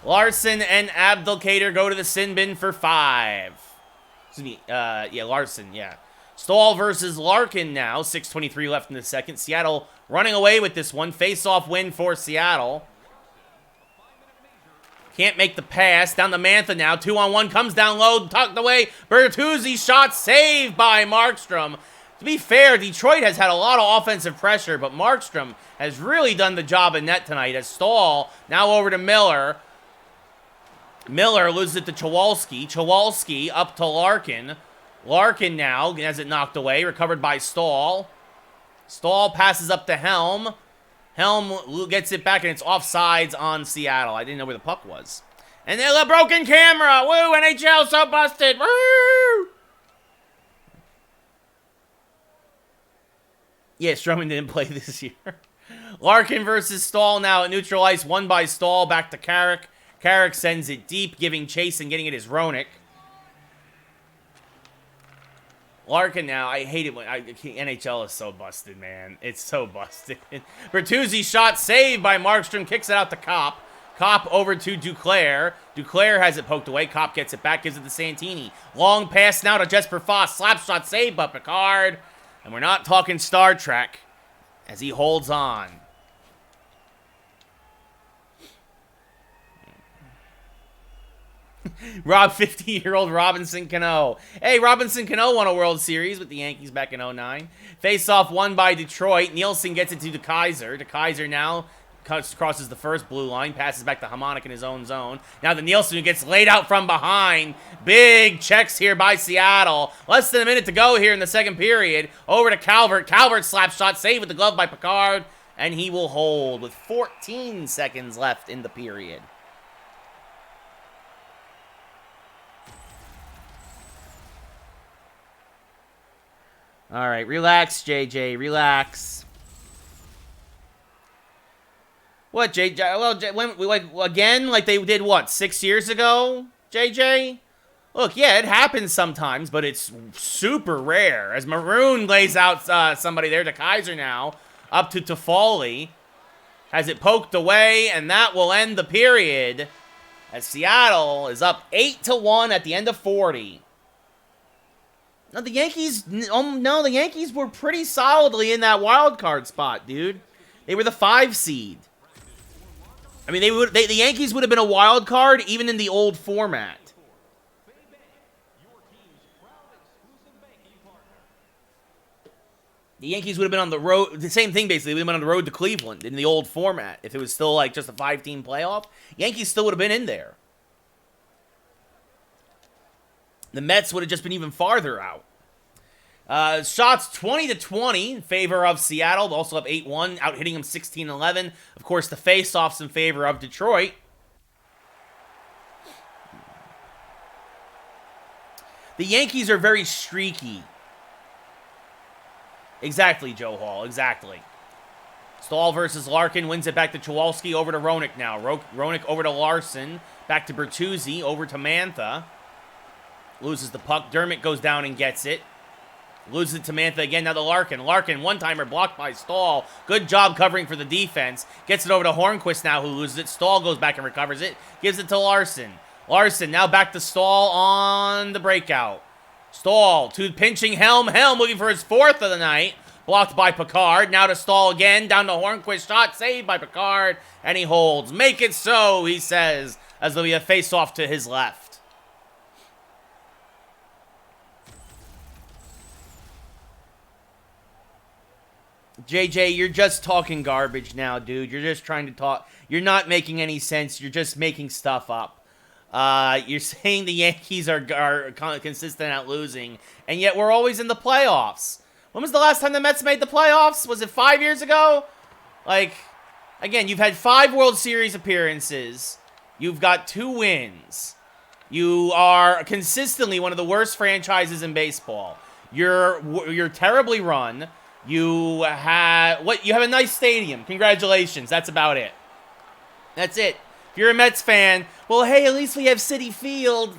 Larson and Abdelkader go to the sin bin for 5. Excuse me. Yeah, Larson, yeah. Stahl versus Larkin now. 6:23 left in the second. Seattle running away with this one. Face-off win for Seattle. Can't make the pass. Down to Mantha now. 2-on-1 comes down low. Tucked away. Bertuzzi shot saved by Markstrom. To be fair, Detroit has had a lot of offensive pressure, but Markstrom has really done the job in net tonight. As Stahl now over to Miller. Miller loses it to Chowalski. Chowalski up to Larkin. Larkin now has it knocked away. Recovered by Stahl. Stahl passes up to Helm. Helm gets it back, and it's offsides on Seattle. I didn't know where the puck was. And then a broken camera. Woo, NHL so busted. Woo! Yeah, Stroman didn't play this year. Larkin versus Stahl now at neutral ice. Won by Stahl. Back to Carrick. Carrick sends it deep, giving chase and getting it is Roenick. Larkin now. I hate it when NHL is so busted, man. It's so busted. Bertuzzi shot saved by Markstrom. Kicks it out to Kopp. Kopp over to Duclair. Duclair has it poked away. Kopp gets it back. Gives it to Santini. Long pass now to Jesper Foss. Slap shot saved by Picard. And we're not talking Star Trek as he holds on. Rob, 50-year-old Robinson Cano. Hey, Robinson Cano won a World Series with the Yankees back in 09. Face-off won by Detroit. Nielsen gets it to DeKaiser. DeKaiser now crosses the first blue line, passes back to Hamonic in his own zone. Now the Nielsen who gets laid out from behind. Big checks here by Seattle. Less than a minute to go here in the second period. Over to Calvert. Calvert slap shot saved with the glove by Picard. And he will hold with 14 seconds left in the period. All right, relax, JJ, relax. What, JJ? Well, again, like they did, what, 6 years ago, JJ? Look, yeah, it happens sometimes, but it's super rare. As Maroon lays out somebody there to Kaiser now, up to Toffoli. Has it poked away, and that will end the period. As Seattle is up 8-1 at the end of 40. Now, the Yankees, the Yankees were pretty solidly in that wild card spot, dude. They were the 5 seed. I mean, the Yankees would have been a wild card even in the old format. The Yankees would have been on the road, the same thing basically, they would have been on the road to Cleveland in the old format. If it was still like just a 5-team playoff, Yankees still would have been in there. The Mets would have just been even farther out. Shots 20-20 in favor of Seattle. Also up 8-1, out hitting them 16-11. Of course, the face-offs in favor of Detroit. The Yankees are very streaky. Exactly, Joe Hall. Exactly. Stahl versus Larkin wins it back to Chowalski. Over to Roenick now. Roenick over to Larson. Back to Bertuzzi. Over to Mantha. Loses the puck. Dermott goes down and gets it. Loses it to Mantha again. Now to Larkin. Larkin, one-timer blocked by Stahl. Good job covering for the defense. Gets it over to Hornquist now, who loses it. Stahl goes back and recovers it. Gives it to Larson. Larson now back to Stahl on the breakout. Stahl to pinching Helm. Helm looking for his 4th of the night. blocked by Picard. Now to Stahl again, down to Hornquist, shot saved by Picard, and he holds. Make it so, he says, as there'll be a face-off to his left. JJ, you're just talking garbage now, dude. You're just trying to talk. You're not making any sense. You're just making stuff up. You're saying the Yankees are consistent at losing, and yet we're always in the playoffs. When was the last time the Mets made the playoffs? Was it 5 years ago? Like, again, you've had 5 World Series appearances. You've got 2 wins. You are consistently one of the worst franchises in baseball. You're terribly run. You have a nice stadium. Congratulations. That's about it. That's it. If you're a Mets fan, well, hey, at least we have Citi Field.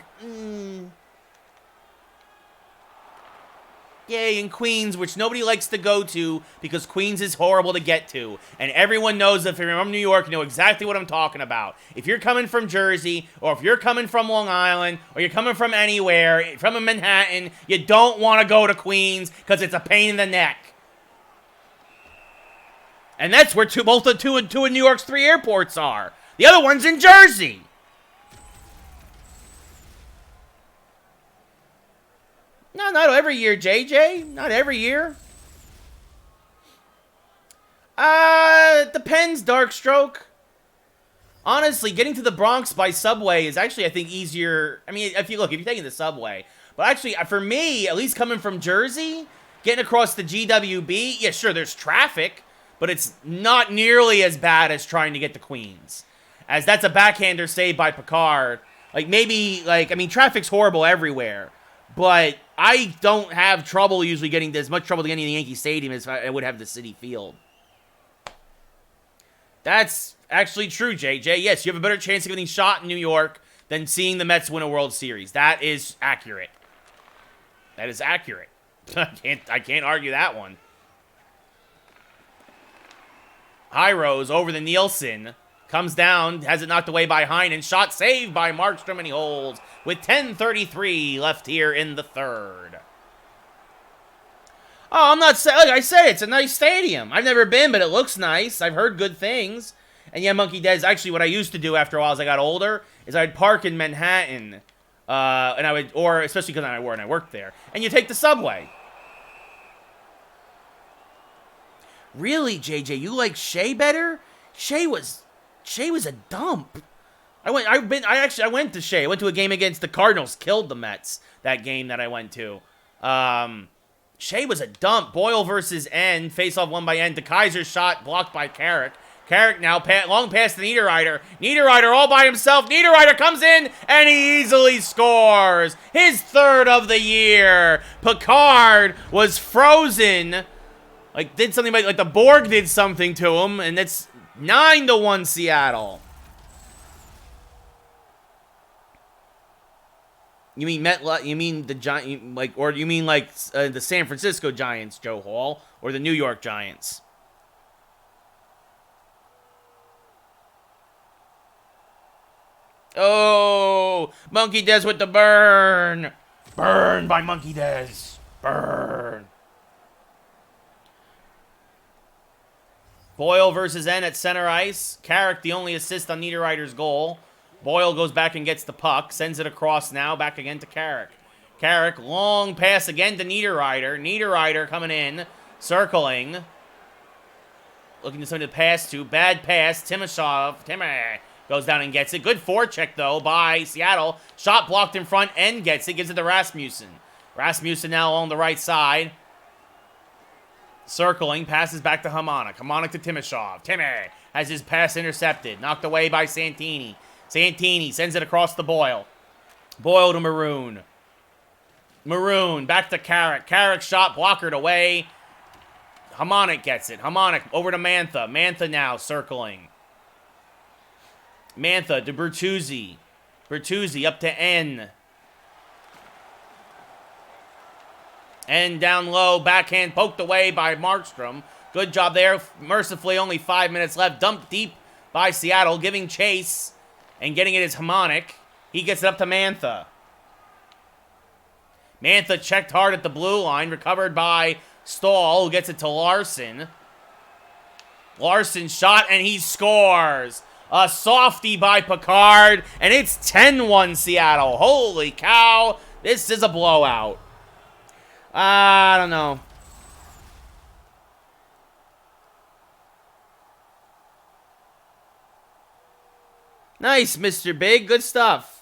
Yay, in Queens, which nobody likes to go to because Queens is horrible to get to. And everyone knows, if you're from New York, you know exactly what I'm talking about. If you're coming from Jersey, or if you're coming from Long Island, or you're coming from anywhere, from Manhattan, you don't want to go to Queens because it's a pain in the neck. And that's where two of New York's 3 airports are. The other one's in Jersey. No, not every year, JJ. Not every year. Depends, Darkstroke. Honestly, getting to the Bronx by subway is actually, I think, easier. I mean, if you're taking the subway. But actually, for me, at least coming from Jersey, getting across the GWB, yeah, sure, there's traffic, but it's not nearly as bad as trying to get to Queens. As that's a backhander saved by Picard. Traffic's horrible everywhere. But I don't have trouble usually getting as much trouble getting to the Yankee Stadium as I would have the Citi Field. That's actually true, JJ. Yes, you have a better chance of getting shot in New York than seeing the Mets win a World Series. That is accurate. That is accurate. I can't argue that one. Hyros over the Nielsen. Comes down, has it knocked away by Heinen. Shot saved by Markstrom, and he holds with 10:33 left here in the third. Oh, I'm not saying, like I said, it's a nice stadium. I've never been, but it looks nice. I've heard good things. And yeah, Monkey Dez, actually what I used to do after a while as I got older is I'd park in Manhattan, and I would, or especially because I worked there, and you take the subway. Really, JJ, you like Shea better? Shea was a dump. I went to Shea. I went to a game against the Cardinals. Killed the Mets. That game that I went to. Shea was a dump. Boyle versus N. Face-off won by N. De Kaiser's shot blocked by Carrick. Carrick now long pass to Niederreiter. Niederreiter all by himself. Niederreiter comes in and he easily scores. His 3rd of the year. Picard was frozen. Did something like the Borg did something to him, and it's 9-1 Seattle. You mean the Giant, or you mean the San Francisco Giants, Joe Hall, or the New York Giants? Oh, Monkey Dez with the burn. Burn by Monkey Dez. Burn. Boyle versus N at center ice. Carrick, the only assist on Niederreiter's goal. Boyle goes back and gets the puck. Sends it across now. Back again to Carrick. Carrick, long pass again to Niederreiter. Niederreiter coming in. Circling. Looking to somebody to pass to. Bad pass. Timmy goes down and gets it. Good forecheck, though, by Seattle. Shot blocked in front. N gets it. Gives it to Rasmussen. Rasmussen now on the right side. Circling, passes back to Hamonic. Hamonic to Timashov. Timmy has his pass intercepted. Knocked away by Santini. Santini sends it across to Boyle. Boyle to Maroon. Maroon back to Carrick. Carrick shot blockered away. Hamonic gets it. Hamonic over to Mantha. Mantha now circling. Mantha to Bertuzzi. Bertuzzi up to N. And down low, backhand poked away by Markstrom. Good job there. Mercifully, only 5 minutes left. Dumped deep by Seattle, giving chase. And getting it is Hamonic. He gets it up to Mantha. Mantha checked hard at the blue line. Recovered by Stahl gets it to Larson. Larson shot, and he scores. A softie by Picard, and it's 10-1 Seattle. Holy cow, this is a blowout. I don't know. Nice, Mr. Big. Good stuff.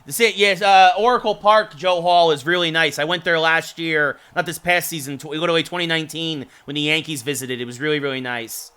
Yes, Oracle Park, Joe Hall, is really nice. I went there last year, not this past season, literally 2019, when the Yankees visited. It was really, really nice.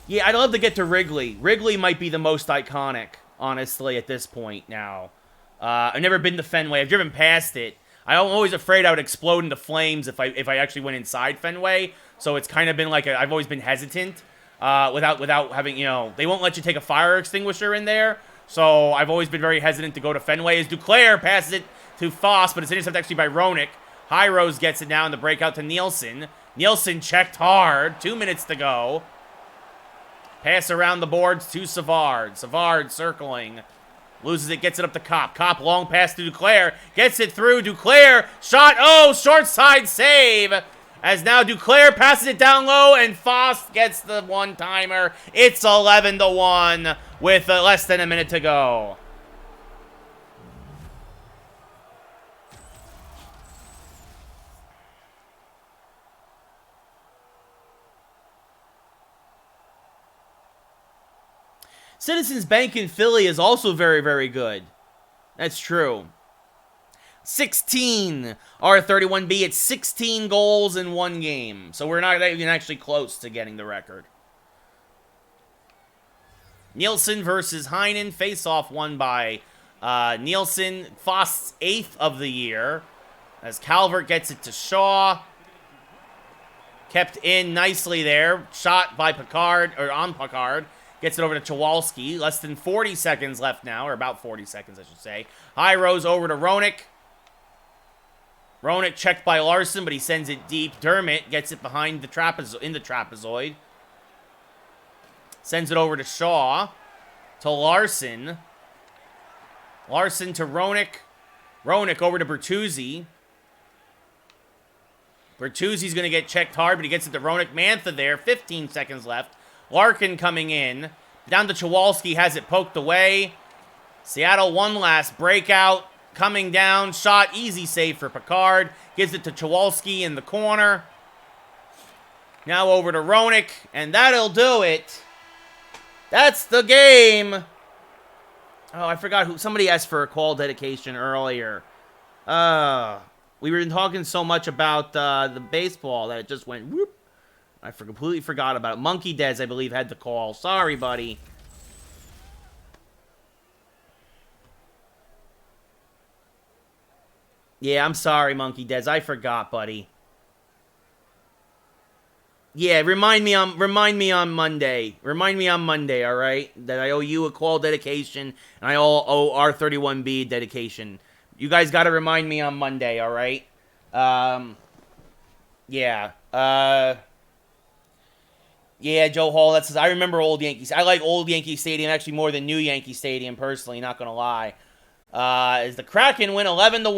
Yeah, I'd love to get to Wrigley. Wrigley might be the most iconic, honestly, at this point now. I've never been to Fenway. I've driven past it. I'm always afraid I would explode into flames if I actually went inside Fenway. So it's kind of been like I've always been hesitant without having, you know, they won't let you take a fire extinguisher in there. So I've always been very hesitant to go to Fenway. As Duclair passes it to Foss, but it's intercepted actually by Roenick. Hyrose gets it now in the breakout to Nielsen. Nielsen checked hard. 2 minutes to go. Pass around the boards to Savard. Savard circling. Loses it, gets it up to Kopp. Kopp, long pass to Duclair. Gets it through. Duclair, shot. Oh, short side save. As now Duclair passes it down low, and Foss gets the one-timer. It's 11-1 with less than a minute to go. Citizens Bank in Philly is also very, very good. That's true. 16. R31B, it's 16 goals in one game. So we're not even actually close to getting the record. Nielsen versus Heinen. Face-off won by Nielsen. Foss 8th of the year. As Calvert gets it to Shaw. Kept in nicely there. Shot by Picard, or on Picard. Gets it over to Chwalski. Less than 40 seconds left now, or about 40 seconds, I should say. High Rose over to Roenick. Roenick checked by Larson, but he sends it deep. Dermott gets it behind the trapezoid. Sends it over to Shaw. To Larson. Larson to Roenick. Roenick over to Bertuzzi. Bertuzzi's going to get checked hard, but he gets it to Roenick. Mantha there. 15 seconds left. Larkin coming in. Down to Chwalski. Has it poked away. Seattle one last breakout. Coming down. Shot. Easy save for Picard. Gives it to Chwalski in the corner. Now over to Roenick. And that'll do it. That's the game. Oh, I forgot who. Somebody asked for a call dedication earlier. We were talking so much about the baseball that it just went whoop. I completely forgot about it. Monkey Dez, I believe, had the call. Sorry, buddy. Yeah, I'm sorry, Monkey Dez. I forgot, buddy. Yeah, remind me on Monday. Remind me on Monday, all right? That I owe you a call dedication, and I owe R31B dedication. You guys got to remind me on Monday, all right? Yeah. Yeah, Joe Hall. I remember old Yankees. I like old Yankee Stadium actually more than new Yankee Stadium, personally. Not gonna lie. As the Kraken win 11-1.